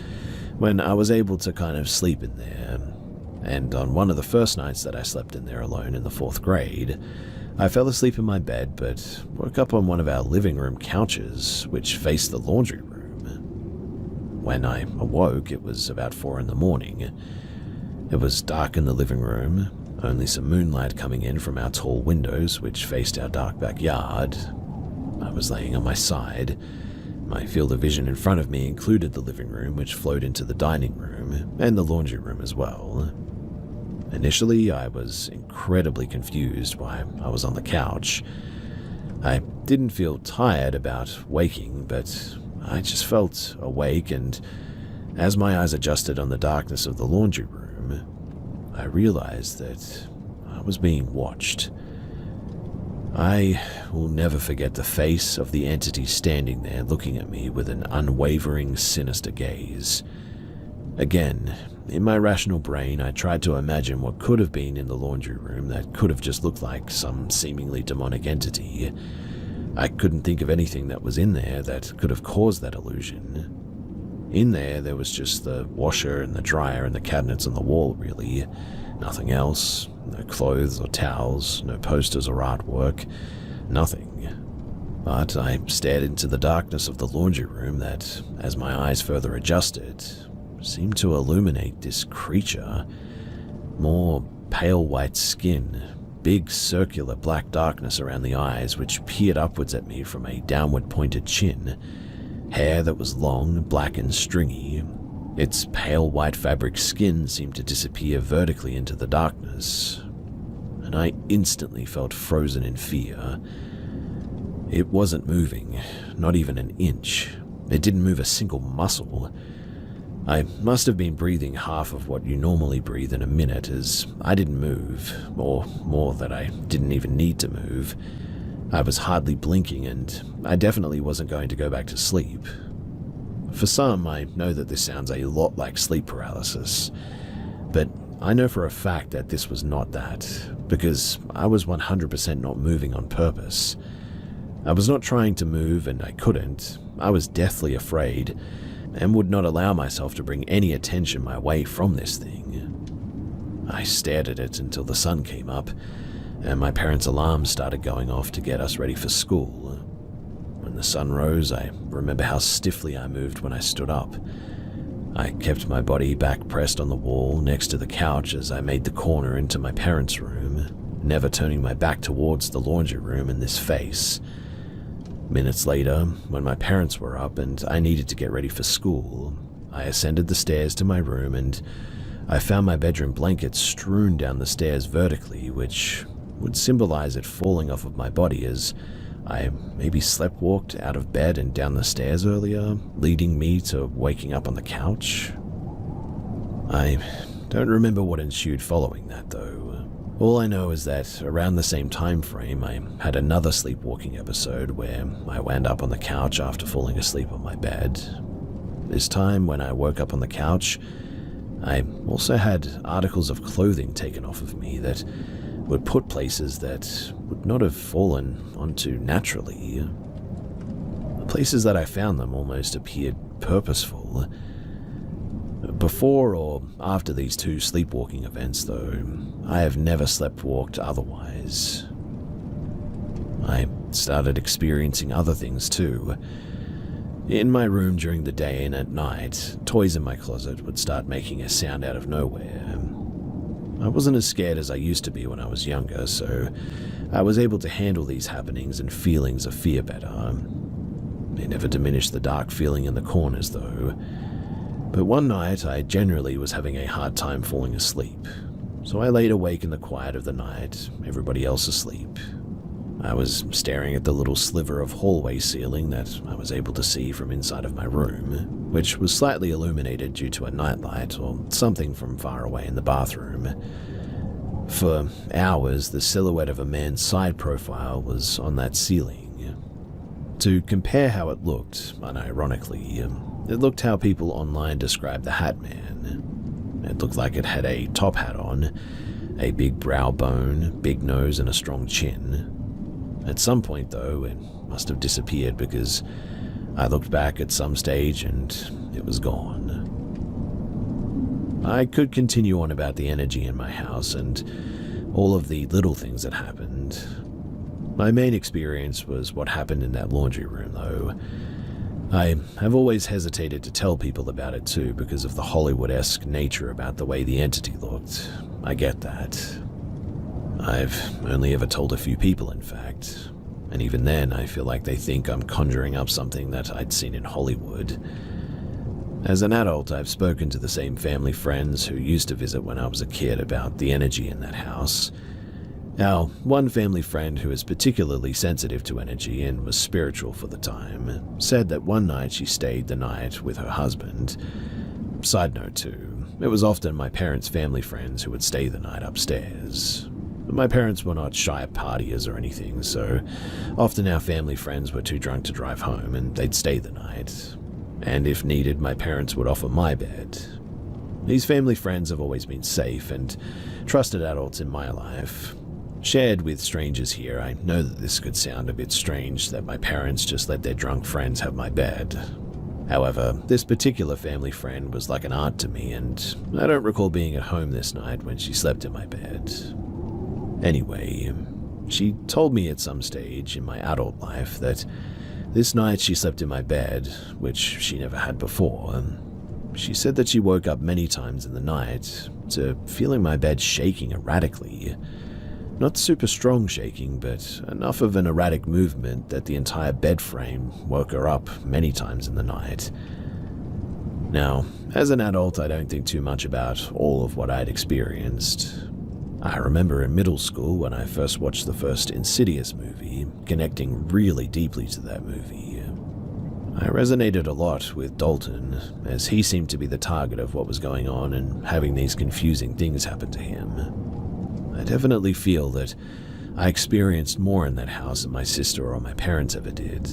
when I was able to kind of sleep in there. And on one of the first nights that I slept in there alone in the 4th grade, I fell asleep in my bed but woke up on one of our living room couches, which faced the laundry room. When I awoke, it was about 4 in the morning. It was dark in the living room, only some moonlight coming in from our tall windows which faced our dark backyard. I was laying on my side. My field of vision in front of me included the living room, which flowed into the dining room, and the laundry room as well. Initially, I was incredibly confused why I was on the couch. I didn't feel tired about waking, but I just felt awake, and as my eyes adjusted on the darkness of the laundry room, I realized that I was being watched. I will never forget the face of the entity standing there looking at me with an unwavering, sinister gaze. Again, in my rational brain, I tried to imagine what could have been in the laundry room that could have just looked like some seemingly demonic entity. I couldn't think of anything that was in there that could have caused that illusion. In there was just the washer and the dryer and the cabinets on the wall, really. Nothing else, No clothes or towels, no posters or artwork, nothing. But I stared into the darkness of the laundry room that, as my eyes further adjusted, seemed to illuminate this creature. More pale white skin, big circular black darkness around the eyes which peered upwards at me from a downward pointed chin, hair that was long, black and stringy. Its pale white fabric skin seemed to disappear vertically into the darkness, and I instantly felt frozen in fear. It wasn't moving, not even an inch. It didn't move a single muscle. I must have been breathing half of what you normally breathe in a minute, as I didn't move, or more that I didn't even need to move. I was hardly blinking, and I definitely wasn't going to go back to sleep. For some, I know that this sounds a lot like sleep paralysis, but I know for a fact that this was not that, because I was 100% not moving on purpose. I was not trying to move, and I couldn't. I was deathly afraid, and would not allow myself to bring any attention my way from this thing. I stared at it until the sun came up, and my parents' alarm started going off to get us ready for school. When the sun rose, I remember how stiffly I moved when I stood up. I kept my body back pressed on the wall next to the couch as I made the corner into my parents' room, never turning my back towards the laundry room in this face. Minutes later, when my parents were up and I needed to get ready for school, I ascended the stairs to my room and I found my bedroom blanket strewn down the stairs vertically, which would symbolize it falling off of my body as I maybe sleepwalked out of bed and down the stairs earlier, leading me to waking up on the couch. I don't remember what ensued following that, though. All I know is that around the same time frame, I had another sleepwalking episode where I wound up on the couch after falling asleep on my bed. This time, when I woke up on the couch, I also had articles of clothing taken off of me that would put places that would not have fallen onto naturally. The places that I found them almost appeared purposeful. Before or after these two sleepwalking events, though, I have never sleptwalked otherwise. I started experiencing other things too. In my room during the day and at night, toys in my closet would start making a sound out of nowhere. I wasn't as scared as I used to be when I was younger, so I was able to handle these happenings and feelings of fear better. It never diminished the dark feeling in the corners, though. But one night, I generally was having a hard time falling asleep, so I laid awake in the quiet of the night, everybody else asleep. I was staring at the little sliver of hallway ceiling that I was able to see from inside of my room, which was slightly illuminated due to a nightlight or something from far away in the bathroom. For hours, the silhouette of a man's side profile was on that ceiling. To compare how it looked, unironically, it looked how people online described the Hat Man. It looked like it had a top hat on, a big brow bone, big nose, and a strong chin. At some point, though, it must have disappeared because I looked back at some stage and it was gone. I could continue on about the energy in my house and all of the little things that happened. My main experience was what happened in that laundry room, though. I have always hesitated to tell people about it too because of the Hollywood-esque nature about the way the entity looked. I get that. I've only ever told a few people, in fact, and even then I feel like they think I'm conjuring up something that I'd seen in Hollywood. As an adult, I've spoken to the same family friends who used to visit when I was a kid about the energy in that house. Now, one family friend who is particularly sensitive to energy and was spiritual for the time said that one night she stayed the night with her husband. Side note too, it was often my parents' family friends who would stay the night upstairs. My parents were not shy partiers or anything, so often our family friends were too drunk to drive home and they'd stay the night. And if needed, my parents would offer my bed. These family friends have always been safe and trusted adults in my life. Shared with strangers here, I know that this could sound a bit strange that my parents just let their drunk friends have my bed. However, this particular family friend was like an aunt to me, and I don't recall being at home this night when she slept in my bed. Anyway, she told me at some stage in my adult life that this night she slept in my bed, which she never had before. She said that she woke up many times in the night to feeling my bed shaking erratically. Not super strong shaking, but enough of an erratic movement that the entire bed frame woke her up many times in the night. Now, as an adult, I don't think too much about all of what I'd experienced. I remember in middle school when I first watched the first Insidious movie, connecting really deeply to that movie. I resonated a lot with Dalton, as he seemed to be the target of what was going on and having these confusing things happen to him. I definitely feel that I experienced more in that house than my sister or my parents ever did.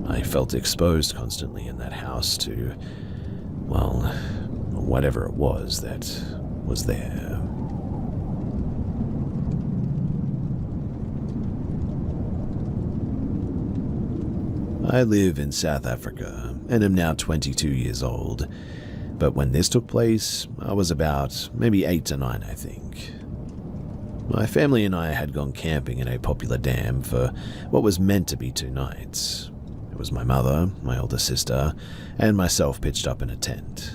I felt exposed constantly in that house to, well, whatever it was that was there. I live in South Africa and am now 22 years old, but when this took place, I was about maybe 8 to 9, I think. My family and I had gone camping in a popular dam for what was meant to be 2 nights. It was my mother, my older sister, and myself pitched up in a tent.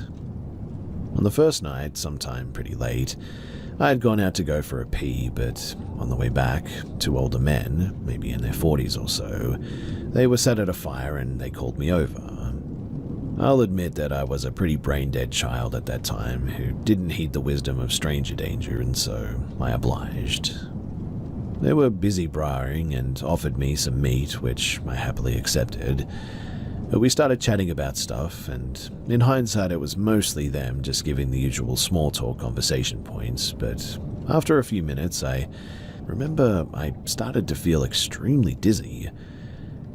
On the first night, sometime pretty late, I had gone out to go for a pee, but on the way back, 2 older men, maybe in their 40s or so, they were sat at a fire and they called me over. I'll admit that I was a pretty brain-dead child at that time who didn't heed the wisdom of stranger danger, and so I obliged. They were busy braaiing and offered me some meat, which I happily accepted. We started chatting about stuff, and in hindsight it was mostly them just giving the usual small talk conversation points, but after a few minutes I remember I started to feel extremely dizzy.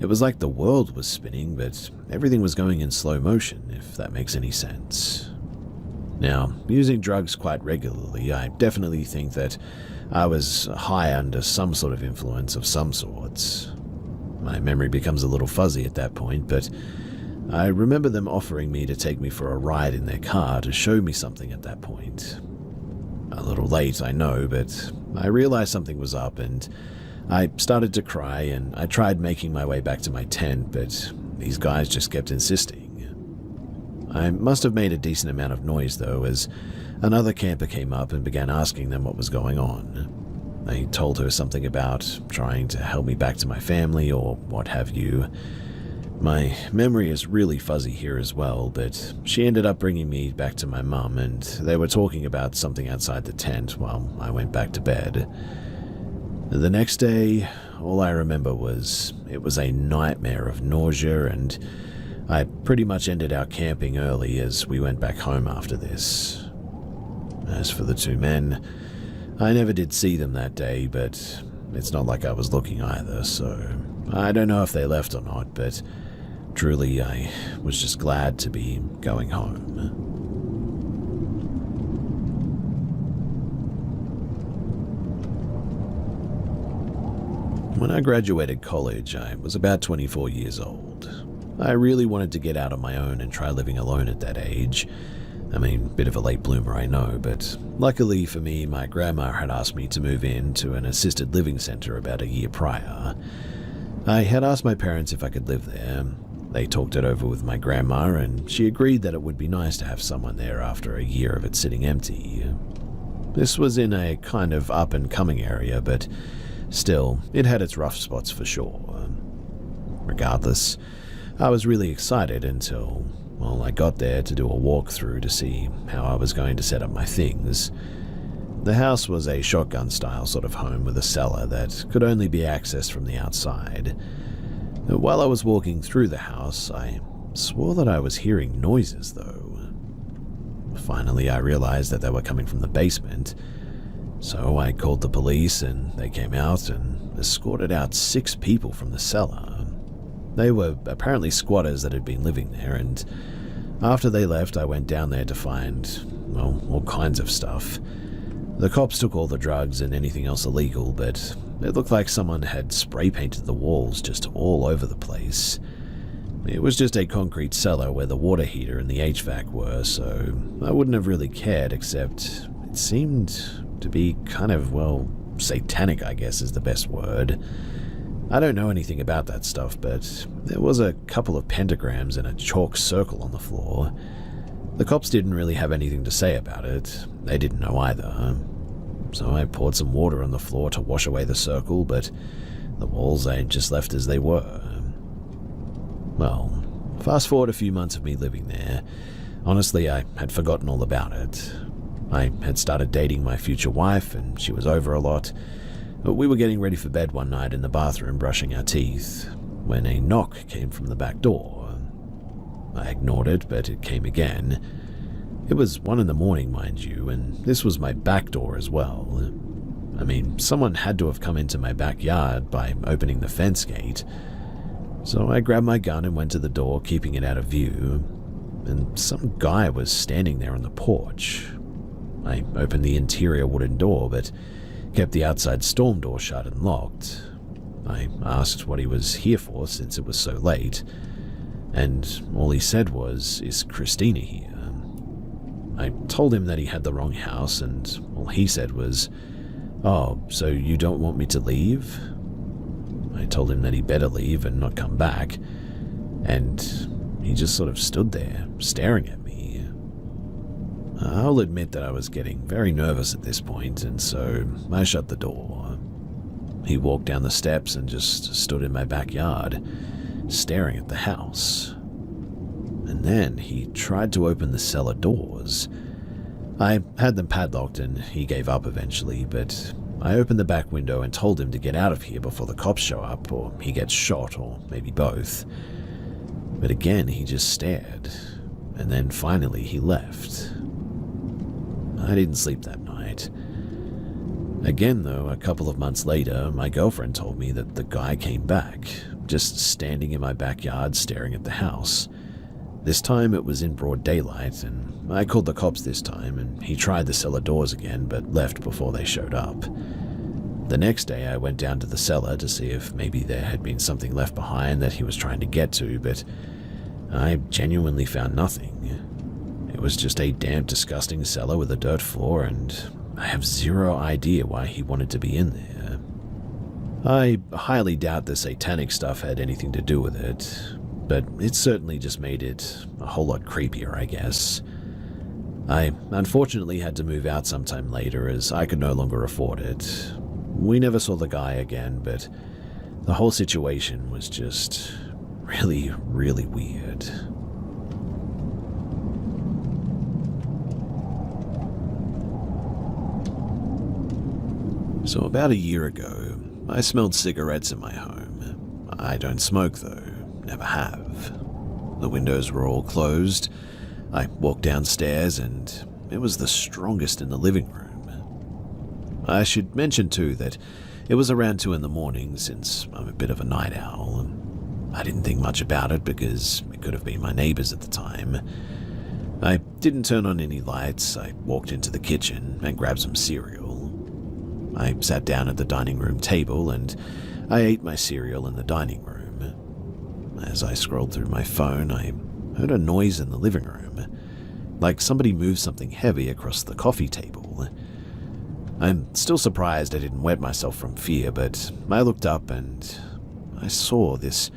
It was like the world was spinning, but everything was going in slow motion, if that makes any sense. Now, using drugs quite regularly, I definitely think that I was high under some sort of influence of some sorts. My memory becomes a little fuzzy at that point, but I remember them offering me to take me for a ride in their car to show me something at that point. A little late, I know, but I realized something was up and I started to cry, and I tried making my way back to my tent, but these guys just kept insisting. I must have made a decent amount of noise though, as another camper came up and began asking them what was going on. They told her something about trying to help me back to my family or what have you. My memory is really fuzzy here as well, but she ended up bringing me back to my mum, and they were talking about something outside the tent while I went back to bed. The next day, all I remember was it was a nightmare of nausea, and I pretty much ended our camping early as we went back home after this. As for the 2 men, I never did see them that day, but it's not like I was looking either, so I don't know if they left or not, but truly I was just glad to be going home. When I graduated college, I was about 24 years old. I really wanted to get out on my own and try living alone at that age. I mean, bit of a late bloomer, I know, but luckily for me, my grandma had asked me to move in to an assisted living center about a year prior. I had asked my parents if I could live there. They talked it over with my grandma, and she agreed that it would be nice to have someone there after a year of it sitting empty. This was in a kind of up-and-coming area, but still, it had its rough spots for sure. Regardless, I was really excited until, well, I got there to do a walkthrough to see how I was going to set up my things. The house was a shotgun-style sort of home with a cellar that could only be accessed from the outside. While I was walking through the house, I swore that I was hearing noises, though. Finally, I realized that they were coming from the basement. So I called the police, and they came out and escorted out 6 people from the cellar. They were apparently squatters that had been living there, and after they left, I went down there to find, well, all kinds of stuff. The cops took all the drugs and anything else illegal, but it looked like someone had spray painted the walls just all over the place. It was just a concrete cellar where the water heater and the HVAC were, so I wouldn't have really cared, except it seemed to be kind of, well, satanic, I guess is the best word. I don't know anything about that stuff, but there was a couple of pentagrams and a chalk circle on the floor. The cops didn't really have anything to say about it. They didn't know either. So I poured some water on the floor to wash away the circle, but the walls I just left as they were. Well, fast forward a few months of me living there. Honestly, I had forgotten all about it. I had started dating my future wife, and she was over a lot. We were getting ready for bed one night in the bathroom brushing our teeth, when a knock came from the back door. I ignored it, but it came again. It was 1 a.m, mind you, and this was my back door as well. I mean, someone had to have come into my backyard by opening the fence gate. So I grabbed my gun and went to the door, keeping it out of view, and some guy was standing there on the porch. I opened the interior wooden door, but kept the outside storm door shut and locked. I asked what he was here for since it was so late, and all he said was, "Is Christina here?" I told him that he had the wrong house, and all he said was, "Oh, so you don't want me to leave?" I told him that he better leave and not come back, and he just sort of stood there, staring at me. I'll admit that I was getting very nervous at this point, and so I shut the door. He walked down the steps and just stood in my backyard, staring at the house. And then he tried to open the cellar doors. I had them padlocked and he gave up eventually, but I opened the back window and told him to get out of here before the cops show up, or he gets shot, or maybe both. But again, he just stared, and then finally he left. I didn't sleep that night. Again, though, a couple of months later, my girlfriend told me that the guy came back, just standing in my backyard staring at the house. This time it was in broad daylight, and I called the cops this time, and he tried the cellar doors again, but left before they showed up. The next day I went down to the cellar to see if maybe there had been something left behind that he was trying to get to, but I genuinely found nothing. It was just a damp, disgusting cellar with a dirt floor, and I have zero idea why he wanted to be in there. I highly doubt the satanic stuff had anything to do with it, but it certainly just made it a whole lot creepier, I guess. I unfortunately had to move out sometime later as I could no longer afford it. We never saw the guy again, but the whole situation was just really, really weird. So about a year ago, I smelled cigarettes in my home. I don't smoke though, never have. The windows were all closed. I walked downstairs and it was the strongest in the living room. I should mention too that it was around 2 a.m. since I'm a bit of a night owl. I didn't think much about it because it could have been my neighbors at the time. I didn't turn on any lights. I walked into the kitchen and grabbed some cereal. I sat down at the dining room table and I ate my cereal in the dining room. As I scrolled through my phone, I heard a noise in the living room, like somebody moved something heavy across the coffee table. I'm still surprised I didn't wet myself from fear, but I looked up and I saw this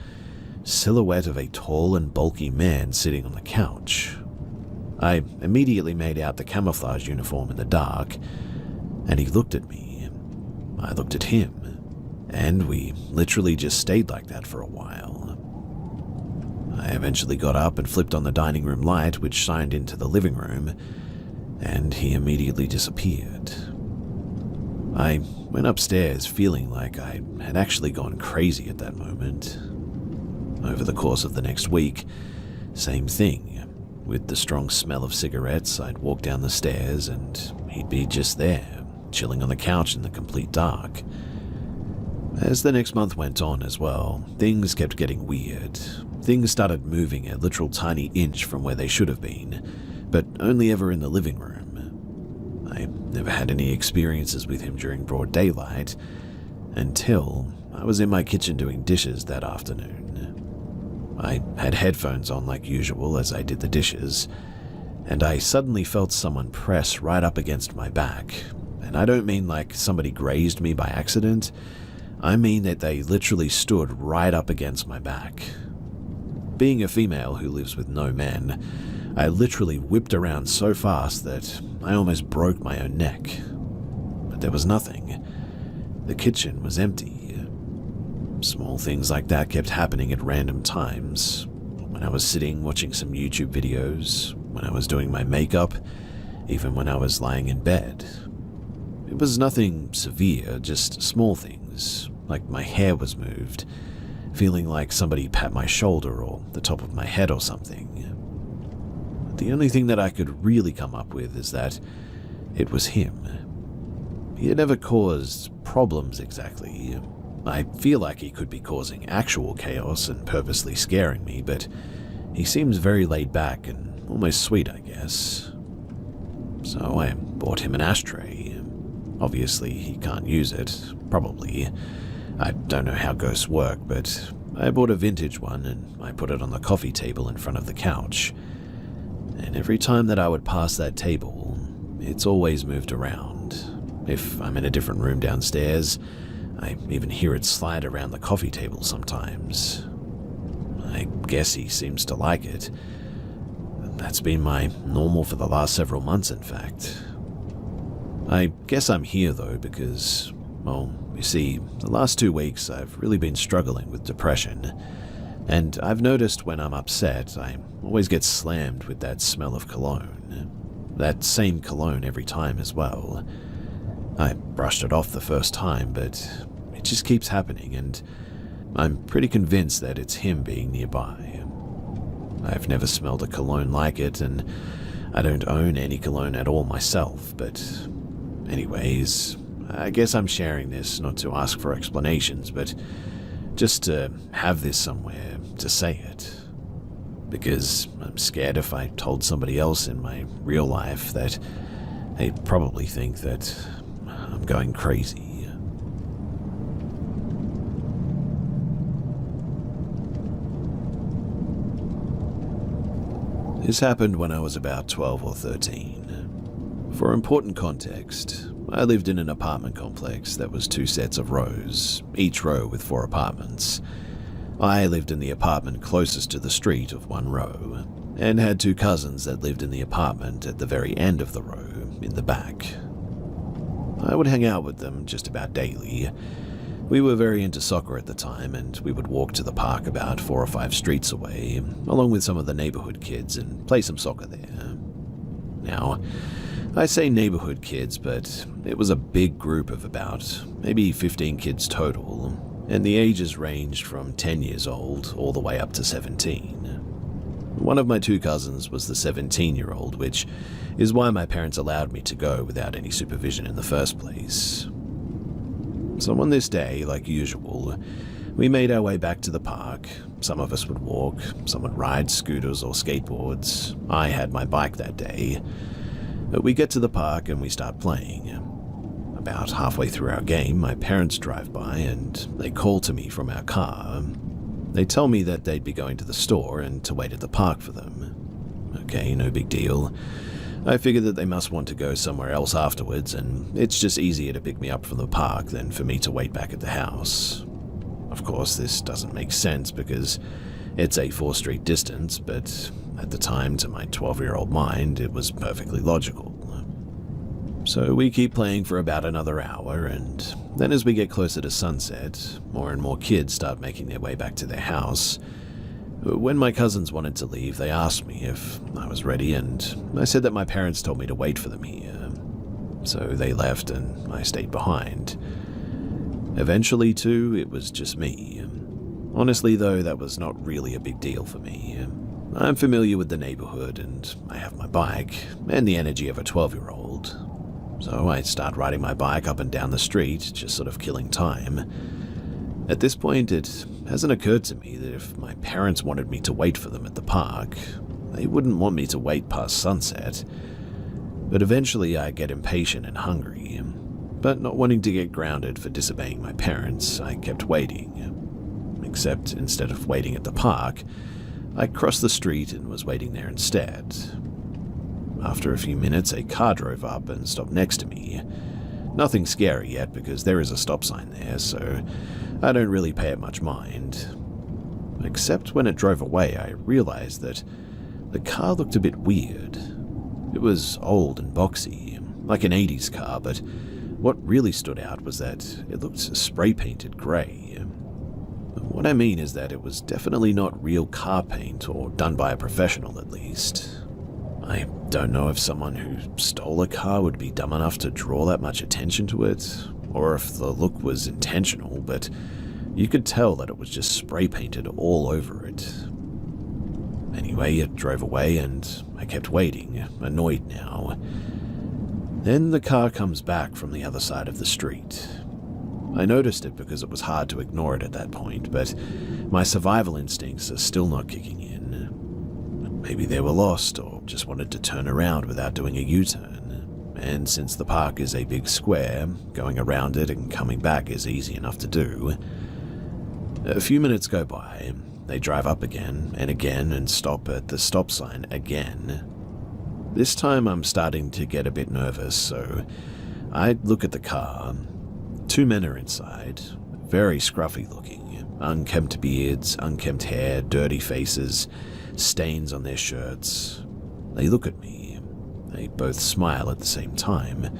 silhouette of a tall and bulky man sitting on the couch. I immediately made out the camouflage uniform in the dark, and he looked at me. I looked at him, and we literally just stayed like that for a while. I eventually got up and flipped on the dining room light, which shined into the living room, and he immediately disappeared. I went upstairs feeling like I had actually gone crazy at that moment. Over the course of the next week, same thing. With the strong smell of cigarettes, I'd walk down the stairs and he'd be just there, chilling on the couch in the complete dark. As the next month went on as well, things kept getting weird. Things started moving a literal tiny inch from where they should have been, but only ever in the living room. I never had any experiences with him during broad daylight, until I was in my kitchen doing dishes that afternoon. I had headphones on like usual as I did the dishes, and I suddenly felt someone press right up against my back, And I don't mean like somebody grazed me by accident. I mean that they literally stood right up against my back. Being a female who lives with no men, I literally whipped around so fast that I almost broke my own neck. But there was nothing. The kitchen was empty. Small things like that kept happening at random times. When I was sitting watching some YouTube videos, when I was doing my makeup, even when I was lying in bed. It was nothing severe, just small things, like my hair was moved, feeling like somebody pat my shoulder or the top of my head or something. The only thing that I could really come up with is that it was him. He had never caused problems exactly. I feel like he could be causing actual chaos and purposely scaring me, but he seems very laid back and almost sweet, I guess. So I bought him an ashtray. Obviously, he can't use it, probably. I don't know how ghosts work, but I bought a vintage one and I put it on the coffee table in front of the couch. And every time that I would pass that table, it's always moved around. If I'm in a different room downstairs, I even hear it slide around the coffee table sometimes. I guess he seems to like it. That's been my normal for the last several months, in fact. I guess I'm here, though, because, well, you see, the last 2 weeks I've really been struggling with depression, and I've noticed when I'm upset, I always get slammed with that smell of cologne. That same cologne every time as well. I brushed it off the first time, but it just keeps happening, and I'm pretty convinced that it's him being nearby. I've never smelled a cologne like it, and I don't own any cologne at all myself, but anyways, I guess I'm sharing this not to ask for explanations, but just to have this somewhere to say it. Because I'm scared if I told somebody else in my real life that they'd probably think that I'm going crazy. This happened when I was about 12 or 13. For important context, I lived in an apartment complex that was 2 sets of rows, each row with 4 apartments. I lived in the apartment closest to the street of one row, and had 2 cousins that lived in the apartment at the very end of the row, in the back. I would hang out with them just about daily. We were very into soccer at the time, and we would walk to the park about 4 or 5 streets away, along with some of the neighborhood kids, and play some soccer there. Now, I say neighborhood kids, but it was a big group of about maybe 15 kids total, and the ages ranged from 10 years old all the way up to 17. One of my 2 cousins was the 17-year-old, which is why my parents allowed me to go without any supervision in the first place. So on this day, like usual, we made our way back to the park. Some of us would walk, some would ride scooters or skateboards. I had my bike that day. But we get to the park and we start playing. About halfway through our game, my parents drive by and they call to me from our car. They tell me that they'd be going to the store and to wait at the park for them. Okay, no big deal. I figured that they must want to go somewhere else afterwards, and it's just easier to pick me up from the park than for me to wait back at the house. Of course, this doesn't make sense because it's a 4-street distance, but at the time, to my 12-year-old mind, it was perfectly logical. So we keep playing for about another hour, and then as we get closer to sunset, more and more kids start making their way back to their house. When my cousins wanted to leave, they asked me if I was ready, and I said that my parents told me to wait for them here. So they left and I stayed behind. Eventually, too, it was just me. Honestly, though, that was not really a big deal for me. I'm familiar with the neighborhood, and I have my bike, and the energy of a 12-year-old. So I start riding my bike up and down the street, just sort of killing time. At this point, it hasn't occurred to me that if my parents wanted me to wait for them at the park, they wouldn't want me to wait past sunset. But eventually I get impatient and hungry. But not wanting to get grounded for disobeying my parents, I kept waiting. Except instead of waiting at the park, I crossed the street and was waiting there instead. After a few minutes, a car drove up and stopped next to me. Nothing scary yet because there is a stop sign there, so I don't really pay it much mind. Except when it drove away, I realized that the car looked a bit weird. It was old and boxy, like an 80s car, but what really stood out was that it looked spray-painted grey. What I mean is that it was definitely not real car paint, or done by a professional at least. I don't know if someone who stole a car would be dumb enough to draw that much attention to it, or if the look was intentional, but you could tell that it was just spray-painted all over it. Anyway, it drove away and I kept waiting, annoyed now. Then the car comes back from the other side of the street. I noticed it because it was hard to ignore it at that point, but my survival instincts are still not kicking in. Maybe they were lost or just wanted to turn around without doing a U-turn, and since the park is a big square, going around it and coming back is easy enough to do. A few minutes go by, they drive up again and stop at the stop sign again. This time I'm starting to get a bit nervous, so I look at the car. Two men are inside, very scruffy looking, unkempt beards, unkempt hair, dirty faces, stains on their shirts. They look at me. They both smile at the same time.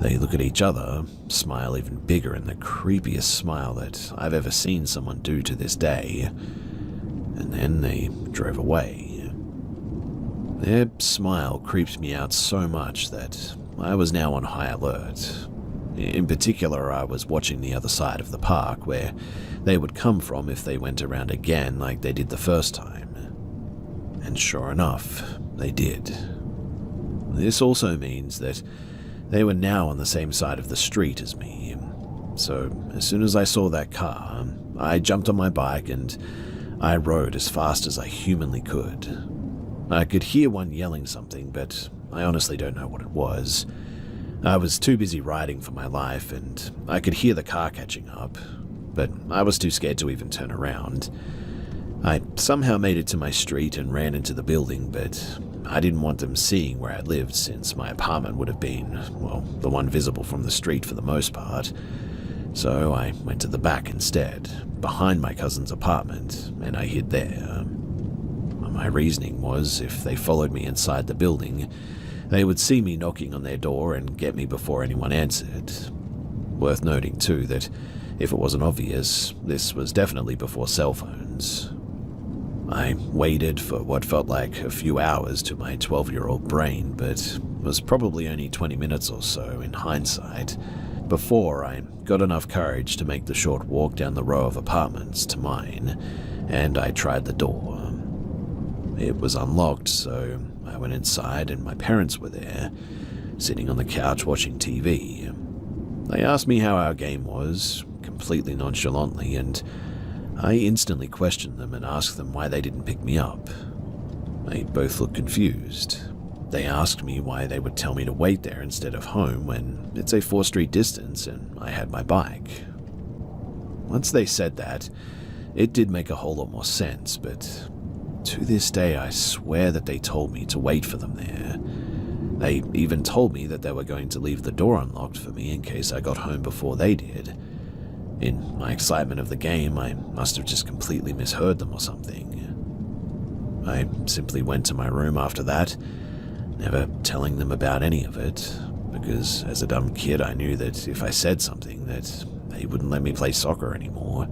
They look at each other, smile even bigger in the creepiest smile that I've ever seen someone do to this day, and then they drove away. Their smile creeped me out so much that I was now on high alert. In particular, I was watching the other side of the park, where they would come from if they went around again like they did the first time. And sure enough, they did. This also means that they were now on the same side of the street as me. So as soon as I saw that car, I jumped on my bike and I rode as fast as I humanly could. I could hear one yelling something, but I honestly don't know what it was. I was too busy riding for my life, and I could hear the car catching up, but I was too scared to even turn around. I somehow made it to my street and ran into the building, but I didn't want them seeing where I lived since my apartment would have been, well, the one visible from the street for the most part. So I went to the back instead, behind my cousin's apartment, and I hid there. My reasoning was, if they followed me inside the building, they would see me knocking on their door and get me before anyone answered. Worth noting too that, if it wasn't obvious, this was definitely before cell phones. I waited for what felt like a few hours to my 12-year-old brain, but was probably only 20 minutes or so in hindsight, before I got enough courage to make the short walk down the row of apartments to mine, and I tried the door. It was unlocked, so I went inside and my parents were there, sitting on the couch watching TV. They asked me how our game was, completely nonchalantly, and I instantly questioned them and asked them why they didn't pick me up. They both looked confused. They asked me why they would tell me to wait there instead of home when it's a 4-street distance and I had my bike. Once they said that, it did make a whole lot more sense, but to this day I swear that they told me to wait for them there. They even told me that they were going to leave the door unlocked for me in case I got home before they did. In my excitement of the game, I must have just completely misheard them or something. I simply went to my room after that, never telling them about any of it, because as a dumb kid I knew that if I said something that they wouldn't let me play soccer anymore,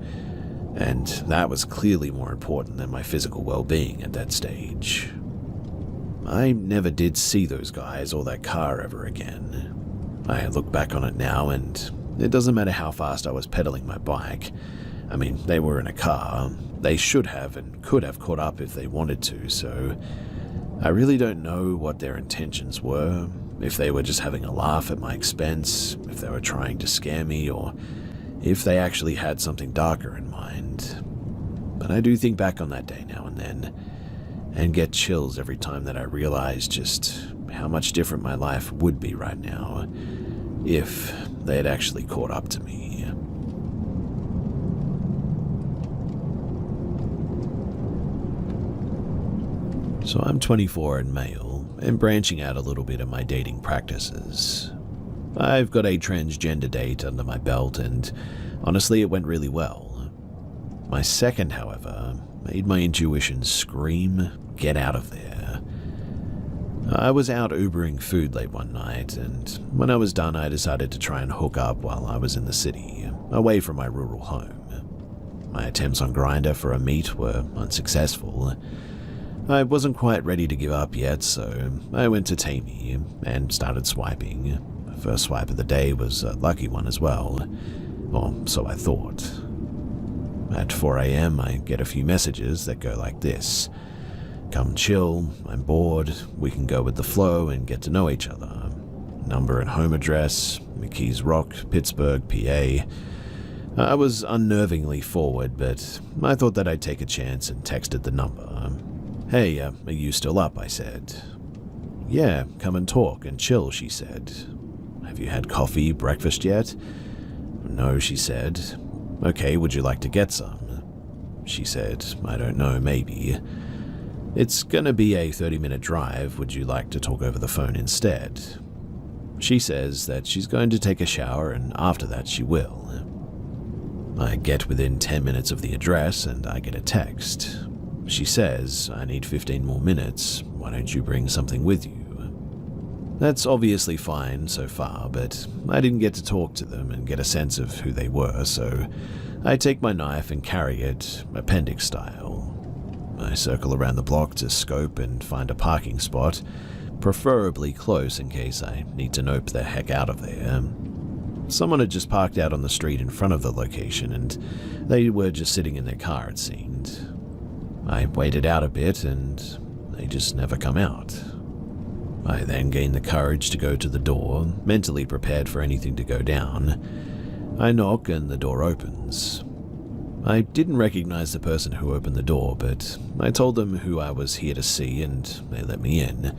and that was clearly more important than my physical well-being at that stage. I never did see those guys or that car ever again. I look back on it now, and it doesn't matter how fast I was pedaling my bike. I mean, they were in a car. They should have and could have caught up if they wanted to, so I really don't know what their intentions were, if they were just having a laugh at my expense, if they were trying to scare me, or if they actually had something darker in mind. But I do think back on that day now and then, and get chills every time that I realize just how much different my life would be right now if they had actually caught up to me. So I'm 24 and male, and branching out a little bit in my dating practices. I've got a transgender date under my belt, and honestly, it went really well. My second, however, made my intuition scream, get out of there. I was out Ubering food late one night, and when I was done, I decided to try and hook up while I was in the city, away from my rural home. My attempts on Grindr for a meet were unsuccessful. I wasn't quite ready to give up yet, so I went to Tammy and started swiping. The first swipe of the day was a lucky one as well, or so I thought. At 4 a.m, I get a few messages that go like this: "Come chill, I'm bored, we can go with the flow and get to know each other. Number and home address, McKees Rock, Pittsburgh, PA. I was unnervingly forward, but I thought that I'd take a chance and texted the number. "Hey, are you still up?" I said. "Yeah, come and talk and chill," she said. "Have you had coffee, breakfast yet?" "No," she said. "Okay, would you like to get some?" She said, "I don't know, maybe." "It's gonna be a 30-minute drive, would you like to talk over the phone instead?" She says that she's going to take a shower and after that she will. I get within 10 minutes of the address and I get a text. She says, "I need 15 more minutes, why don't you bring something with you?" That's obviously fine so far, but I didn't get to talk to them and get a sense of who they were, so I take my knife and carry it, appendix style. I circle around the block to scope and find a parking spot, preferably close in case I need to nope the heck out of there. Someone had just parked out on the street in front of the location, and they were just sitting in their car, it seemed. I waited out a bit, and they just never come out. I then gained the courage to go to the door, mentally prepared for anything to go down. I knock, and the door opens. I didn't recognize the person who opened the door, but I told them who I was here to see, and they let me in,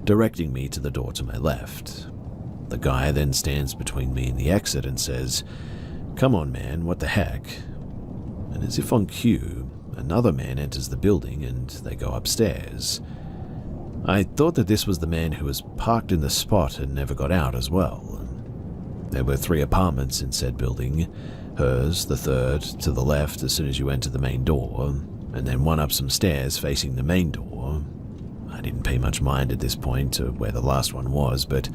directing me to the door to my left. The guy then stands between me and the exit and says, "Come on, man, what the heck?" And as if on cue, another man enters the building and they go upstairs. I thought that this was the man who was parked in the spot and never got out as well. There were 3 apartments in said building, hers, the third, to the left as soon as you enter the main door, and then one up some stairs facing the main door. I didn't pay much mind at this point to where the last one was, but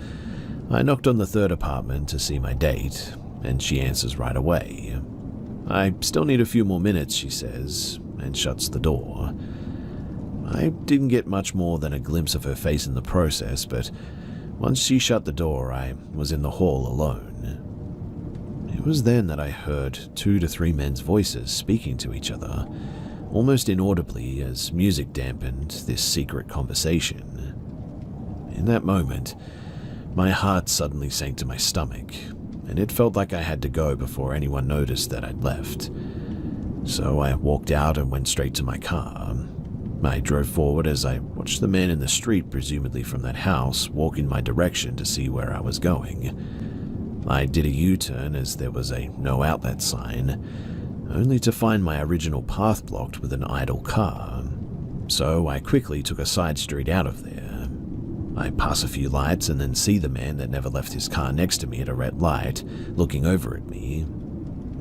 I knocked on the 3rd apartment to see my date, and she answers right away. "I still need a few more minutes," she says, and shuts the door. I didn't get much more than a glimpse of her face in the process, but once she shut the door, I was in the hall alone. It was then that I heard 2 to 3 men's voices speaking to each other, almost inaudibly as music dampened this secret conversation. In that moment, my heart suddenly sank to my stomach, and it felt like I had to go before anyone noticed that I'd left. So I walked out and went straight to my car. I drove forward as I watched the man in the street, presumably from that house, walk in my direction to see where I was going. I did a U-turn as there was a no outlet sign, only to find my original path blocked with an idle car. So I quickly took a side street out of there. I pass a few lights and then see the man that never left his car next to me at a red light, looking over at me.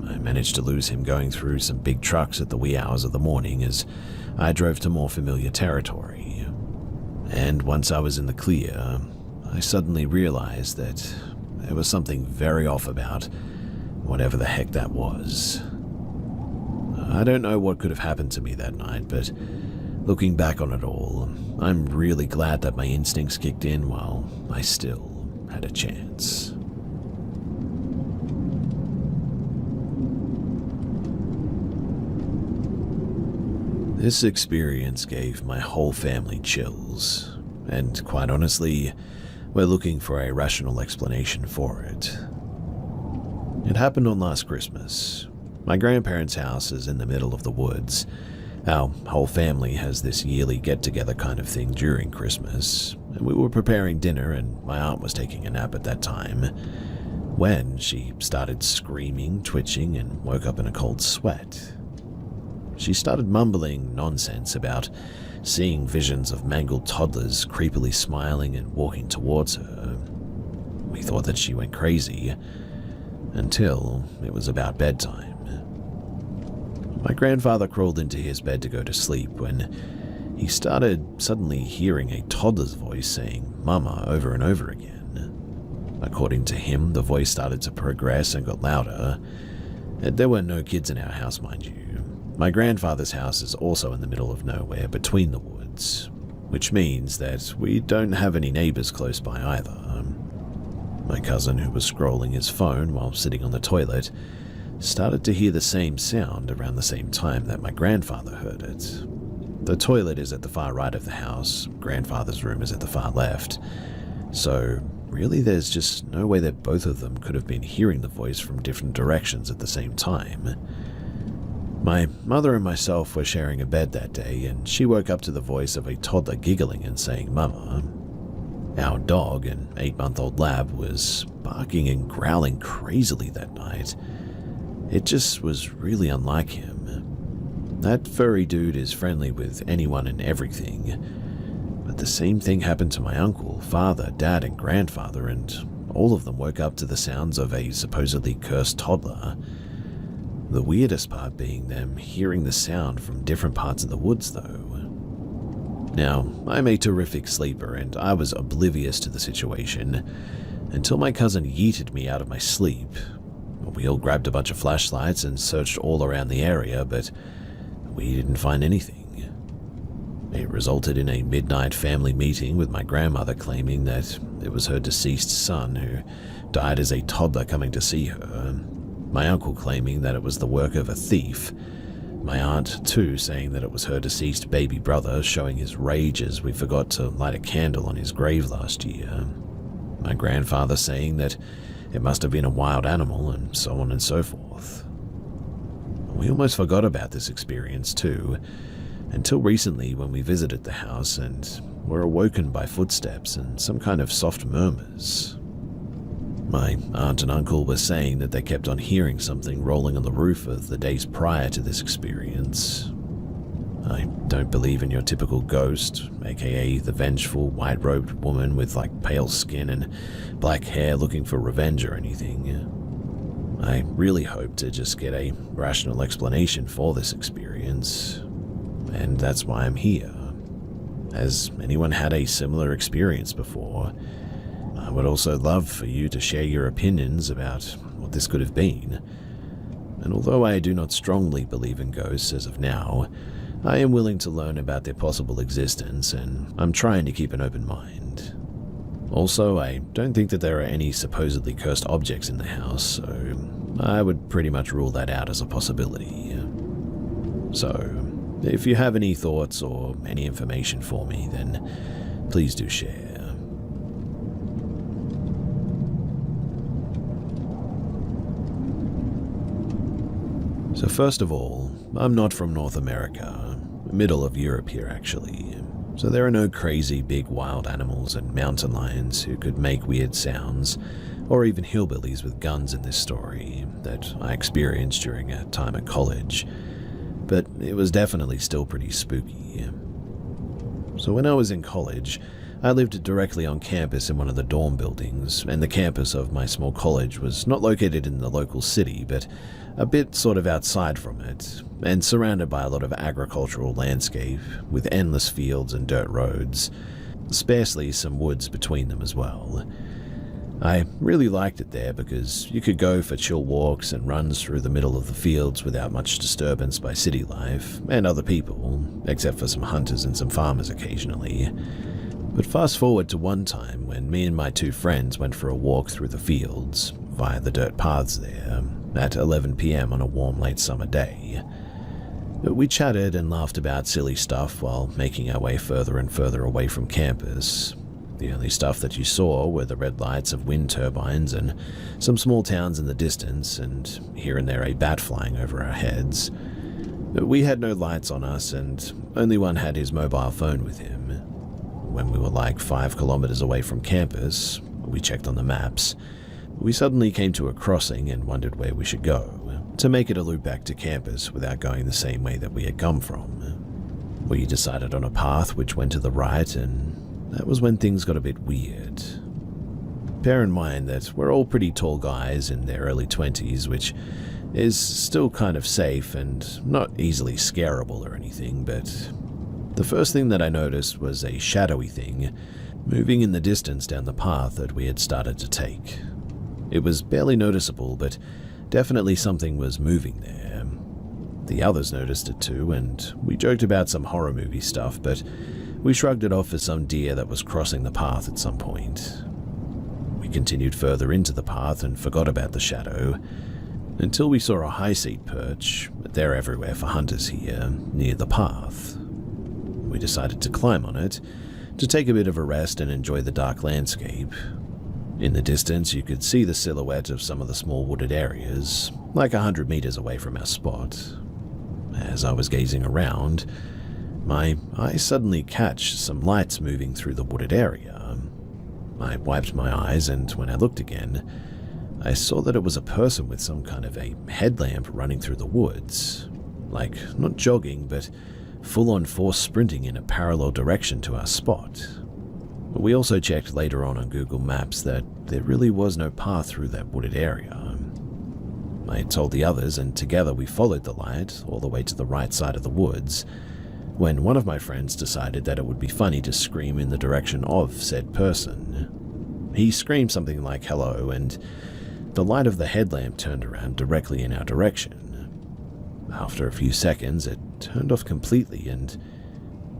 I managed to lose him going through some big trucks at the wee hours of the morning as I drove to more familiar territory. And once I was in the clear, I suddenly realized that there was something very off about whatever the heck that was. I don't know what could have happened to me that night, but looking back on it all, I'm really glad that my instincts kicked in while I still had a chance. This experience gave my whole family chills, and quite honestly, we're looking for a rational explanation for it. It happened on last Christmas. My grandparents' house is in the middle of the woods. Our whole family has this yearly get-together kind of thing during Christmas, and we were preparing dinner and my aunt was taking a nap at that time, when she started screaming, twitching, and woke up in a cold sweat. She started mumbling nonsense about seeing visions of mangled toddlers creepily smiling and walking towards her. We thought that she went crazy, until it was about bedtime. My grandfather crawled into his bed to go to sleep when he started suddenly hearing a toddler's voice saying "Mama" over and over again. According to him, the voice started to progress and got louder. There were no kids in our house, mind you. My grandfather's house is also in the middle of nowhere between the woods, which means that we don't have any neighbors close by either. My cousin, who was scrolling his phone while sitting on the toilet, started to hear the same sound around the same time that my grandfather heard it. The toilet is at the far right of the house, grandfather's room is at the far left, so really there's just no way that both of them could have been hearing the voice from different directions at the same time. My mother and myself were sharing a bed that day, and she woke up to the voice of a toddler giggling and saying "Mama." Our dog, an 8-month-old lab, was barking and growling crazily that night. It just was really unlike him. That furry dude is friendly with anyone and everything. But the same thing happened to my uncle, father, dad, and grandfather, and all of them woke up to the sounds of a supposedly cursed toddler. The weirdest part being them hearing the sound from different parts of the woods, though. Now, I'm a terrific sleeper, and I was oblivious to the situation until my cousin yeeted me out of my sleep. We all grabbed a bunch of flashlights and searched all around the area, but we didn't find anything. It resulted in a midnight family meeting with my grandmother claiming that it was her deceased son who died as a toddler coming to see her, my uncle claiming that it was the work of a thief, my aunt too saying that it was her deceased baby brother showing his rage as we forgot to light a candle on his grave last year, my grandfather saying that it must have been a wild animal, and so on and so forth. We almost forgot about this experience too, until recently when we visited the house and were awoken by footsteps and some kind of soft murmurs. My aunt and uncle were saying that they kept on hearing something rolling on the roof of the days prior to this experience. I don't believe in your typical ghost, aka the vengeful, white-robed woman with pale skin and black hair looking for revenge or anything. I really hope to just get a rational explanation for this experience, and that's why I'm here. Has anyone had a similar experience before? I would also love for you to share your opinions about what this could have been. And although I do not strongly believe in ghosts as of now, I am willing to learn about their possible existence, and I'm trying to keep an open mind. Also, I don't think that there are any supposedly cursed objects in the house, so I would pretty much rule that out as a possibility. So, if you have any thoughts or any information for me, then please do share. So first of all, I'm not from North America, middle of Europe here actually, so there are no crazy big wild animals and mountain lions who could make weird sounds, or even hillbillies with guns in this story that I experienced during a time at college, but it was definitely still pretty spooky. So when I was in college, I lived directly on campus in one of the dorm buildings, and the campus of my small college was not located in the local city, but a bit sort of outside from it, and surrounded by a lot of agricultural landscape, with endless fields and dirt roads, sparsely some woods between them as well. I really liked it there because you could go for chill walks and runs through the middle of the fields without much disturbance by city life and other people, except for some hunters and some farmers occasionally. But fast forward to one time when me and my two friends went for a walk through the fields, via the dirt paths there, at 11 p.m. on a warm late summer day. We chatted and laughed about silly stuff while making our way further and further away from campus. The only stuff that you saw were the red lights of wind turbines and some small towns in the distance, and here and there a bat flying over our heads. We had no lights on us, and only one had his mobile phone with him. When we were 5 kilometers away from campus, we checked on the maps. We suddenly came to a crossing and wondered where we should go, to make it a loop back to campus without going the same way that we had come from. We decided on a path which went to the right, and that was when things got a bit weird. Bear in mind that we're all pretty tall guys in their early 20s, which is still kind of safe and not easily scareable or anything, but the first thing that I noticed was a shadowy thing moving in the distance down the path that we had started to take. It was barely noticeable, but definitely something was moving there. The others noticed it too, and we joked about some horror movie stuff, but we shrugged it off as some deer that was crossing the path at some point. We continued further into the path and forgot about the shadow, until we saw a high seat perch, but they're everywhere for hunters here, near the path. We decided to climb on it, to take a bit of a rest and enjoy the dark landscape. In the distance, you could see the silhouette of some of the small wooded areas, like 100 meters away from our spot. As I was gazing around, my eyes suddenly catch some lights moving through the wooded area. I wiped my eyes, and when I looked again, I saw that it was a person with some kind of a headlamp running through the woods. Like, not jogging, but full-on force sprinting in a parallel direction to our spot. We also checked later on Google Maps that there really was no path through that wooded area. I told the others, and together we followed the light all the way to the right side of the woods, when one of my friends decided that it would be funny to scream in the direction of said person. He screamed something like hello, and the light of the headlamp turned around directly in our direction. After a few seconds, it turned off completely, and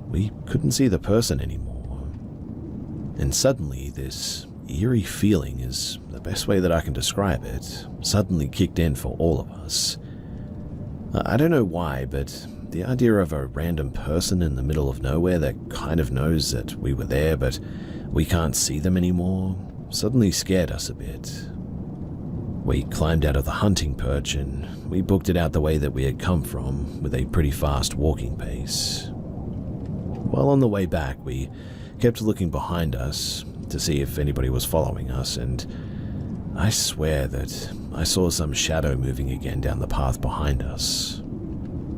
we couldn't see the person anymore. And suddenly, this eerie feeling, is the best way that I can describe it, suddenly kicked in for all of us. I don't know why, but the idea of a random person in the middle of nowhere that kind of knows that we were there but we can't see them anymore suddenly scared us a bit. We climbed out of the hunting perch and we booked it out the way that we had come from, with a pretty fast walking pace. While on the way back, we kept looking behind us to see if anybody was following us, and I swear that I saw some shadow moving again down the path behind us.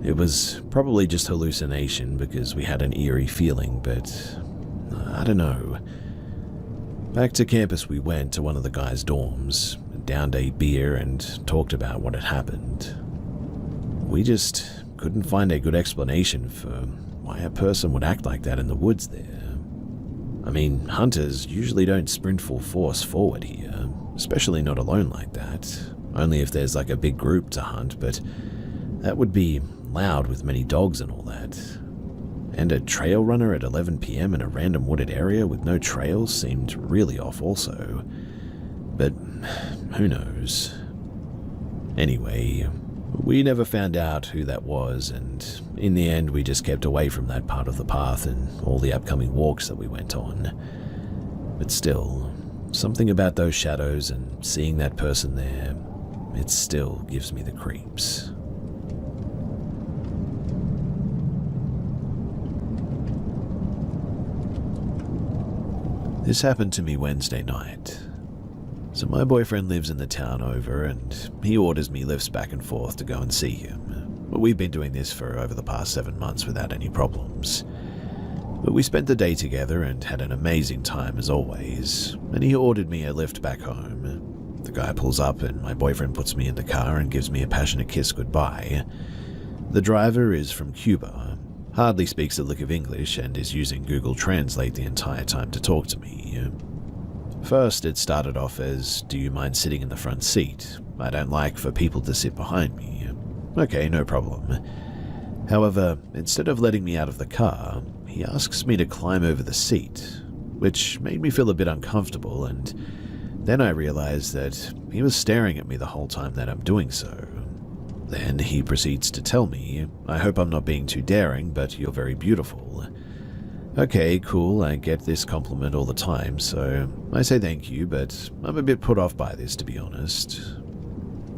It was probably just hallucination because we had an eerie feeling, but I don't know. Back to campus we went, to one of the guys' dorms, downed a beer and talked about what had happened. We just couldn't find a good explanation for why a person would act like that in the woods there. I mean, hunters usually don't sprint full force forward here, especially not alone like that, only if there's like a big group to hunt, but that would be loud with many dogs and all that. And a trail runner at 11 PM in a random wooded area with no trails seemed really off also. But who knows? Anyway, we never found out who that was, and in the end we just kept away from that part of the path and all the upcoming walks that we went on. But still, something about those shadows and seeing that person there, it still gives me the creeps. This happened to me Wednesday night. So my boyfriend lives in the town over, and he orders me lifts back and forth to go and see him. We've been doing this for over the past 7 months without any problems. But we spent the day together and had an amazing time as always, and he ordered me a lift back home. The guy pulls up and my boyfriend puts me in the car and gives me a passionate kiss goodbye. The driver is from Cuba, hardly speaks a lick of English, and is using Google Translate the entire time to talk to me. First, it started off as, "Do you mind sitting in the front seat? I don't like for people to sit behind me." Okay, no problem. However, instead of letting me out of the car, he asks me to climb over the seat, which made me feel a bit uncomfortable, and then I realized that he was staring at me the whole time that I'm doing so. Then he proceeds to tell me, "I hope I'm not being too daring, but you're very beautiful." Okay, cool, I get this compliment all the time, so I say thank you, but I'm a bit put off by this, to be honest.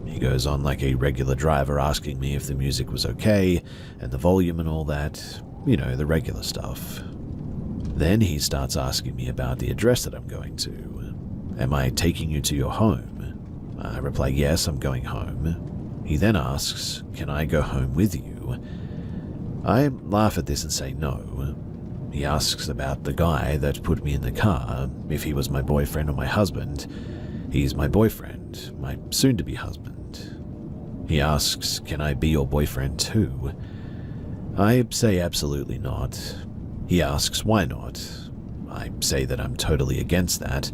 He goes on like a regular driver, asking me if the music was okay, and the volume and all that, you know, the regular stuff. Then he starts asking me about the address that I'm going to. "Am I taking you to your home?" I reply, "Yes, I'm going home." He then asks, "Can I go home with you?" I laugh at this and say no. He asks about the guy that put me in the car, if he was my boyfriend or my husband. He's my boyfriend, my soon-to-be husband. He asks, can I be your boyfriend too? I say absolutely not. He asks why not. I say that I'm totally against that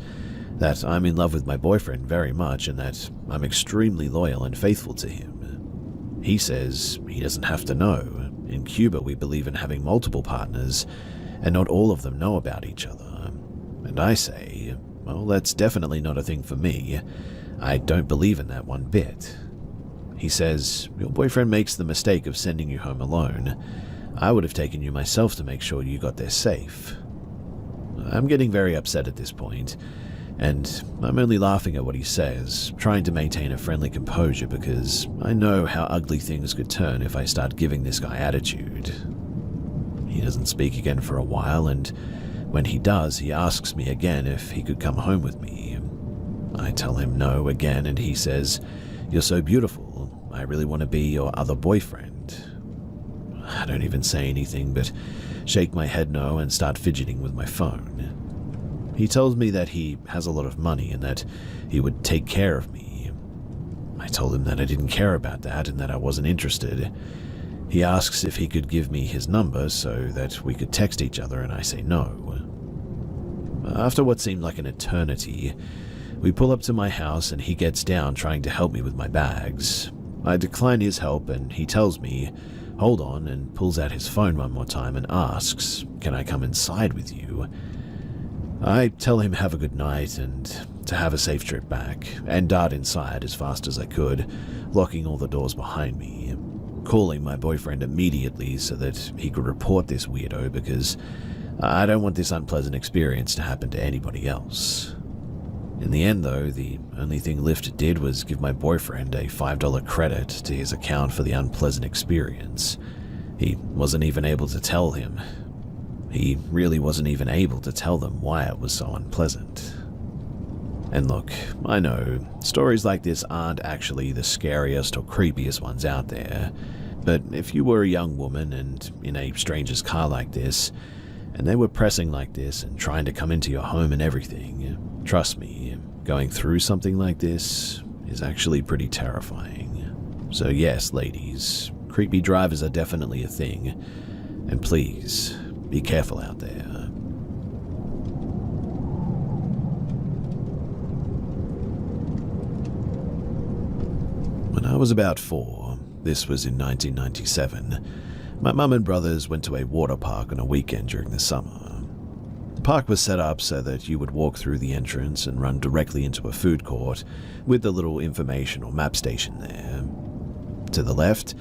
I'm in love with my boyfriend very much and that I'm extremely loyal and faithful to him. He says he doesn't have to know. In Cuba we believe in having multiple partners, and not all of them know about each other. And I say, well, that's definitely not a thing for me. I don't believe in that one bit. He says, your boyfriend makes the mistake of sending you home alone. I would have taken you myself to make sure you got there safe. I'm getting very upset at this point, and I'm only laughing at what he says, trying to maintain a friendly composure because I know how ugly things could turn if I start giving this guy attitude. He doesn't speak again for a while, and when he does, he asks me again if he could come home with me. I tell him no again, and he says, you're so beautiful. I really want to be your other boyfriend. I don't even say anything but shake my head no and start fidgeting with my phone. He tells me that he has a lot of money and that he would take care of me. I told him that I didn't care about that and that I wasn't interested. He asks if he could give me his number so that we could text each other, and I say no. After what seemed like an eternity, we pull up to my house and he gets down trying to help me with my bags. I decline his help and he tells me, hold on, and pulls out his phone one more time and asks, can I come inside with you? I tell him have a good night and to have a safe trip back, and dart inside as fast as I could, locking all the doors behind me, calling my boyfriend immediately so that he could report this weirdo because I don't want this unpleasant experience to happen to anybody else. In the end, though, the only thing Lyft did was give my boyfriend a $5 credit to his account for the unpleasant experience. He wasn't even able to tell him. He really wasn't even able to tell them why it was so unpleasant. And look, I know, stories like this aren't actually the scariest or creepiest ones out there, but if you were a young woman and in a stranger's car like this, and they were pressing like this and trying to come into your home and everything, trust me, going through something like this is actually pretty terrifying. So yes, ladies, creepy drivers are definitely a thing, and please, be careful out there. When I was about 4, this was in 1997, my mum and brothers went to a water park on a weekend during the summer. The park was set up so that you would walk through the entrance and run directly into a food court with the little information or map station there. To the left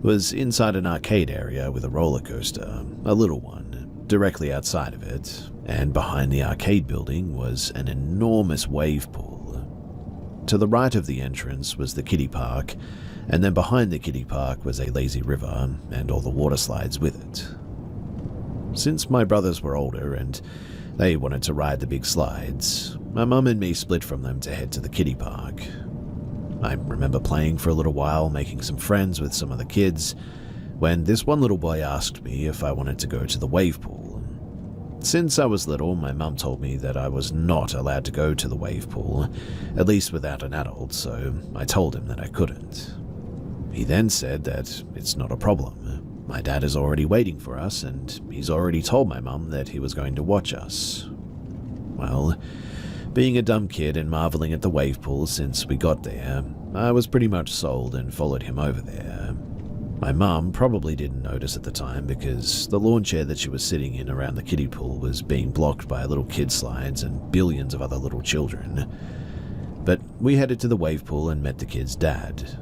was inside an arcade area with a roller coaster, a little one, directly outside of it, and behind the arcade building was an enormous wave pool. To the right of the entrance was the kiddie park, and then behind the kiddie park was a lazy river and all the water slides with it. Since my brothers were older and they wanted to ride the big slides, my mum and me split from them to head to the kiddie park. I remember playing for a little while, making some friends with some of the kids, when this one little boy asked me if I wanted to go to the wave pool. Since I was little, my mum told me that I was not allowed to go to the wave pool, at least without an adult, so I told him that I couldn't. He then said that it's not a problem. My dad is already waiting for us, and he's already told my mum that he was going to watch us. Well, being a dumb kid and marveling at the wave pool since we got there, I was pretty much sold and followed him over there. My mum probably didn't notice at the time because the lawn chair that she was sitting in around the kiddie pool was being blocked by little kid slides and billions of other little children. But we headed to the wave pool and met the kid's dad.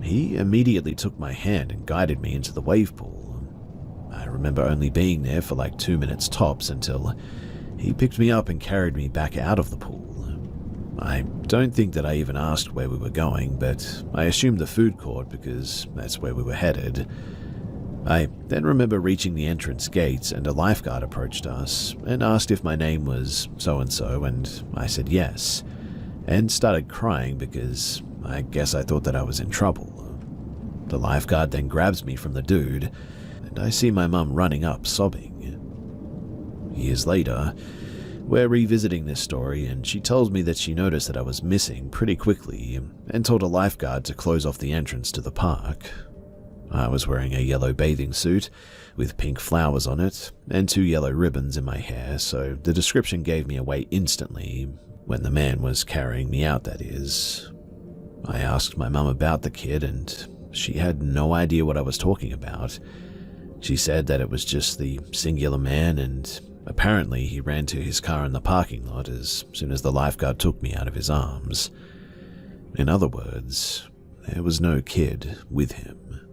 He immediately took my hand and guided me into the wave pool. I remember only being there for like 2 minutes tops until he picked me up and carried me back out of the pool. I don't think that I even asked where we were going, but I assumed the food court because that's where we were headed. I then remember reaching the entrance gates and a lifeguard approached us and asked if my name was so-and-so, and I said yes, and started crying because I guess I thought that I was in trouble. The lifeguard then grabs me from the dude, and I see my mum running up sobbing. Years later, we're revisiting this story, and she tells me that she noticed that I was missing pretty quickly and told a lifeguard to close off the entrance to the park. I was wearing a yellow bathing suit with pink flowers on it and 2 yellow ribbons in my hair, so the description gave me away instantly, when the man was carrying me out, that is. I asked my mum about the kid, and she had no idea what I was talking about. She said that it was just the singular man, and apparently he ran to his car in the parking lot as soon as the lifeguard took me out of his arms. In other words, there was no kid with him.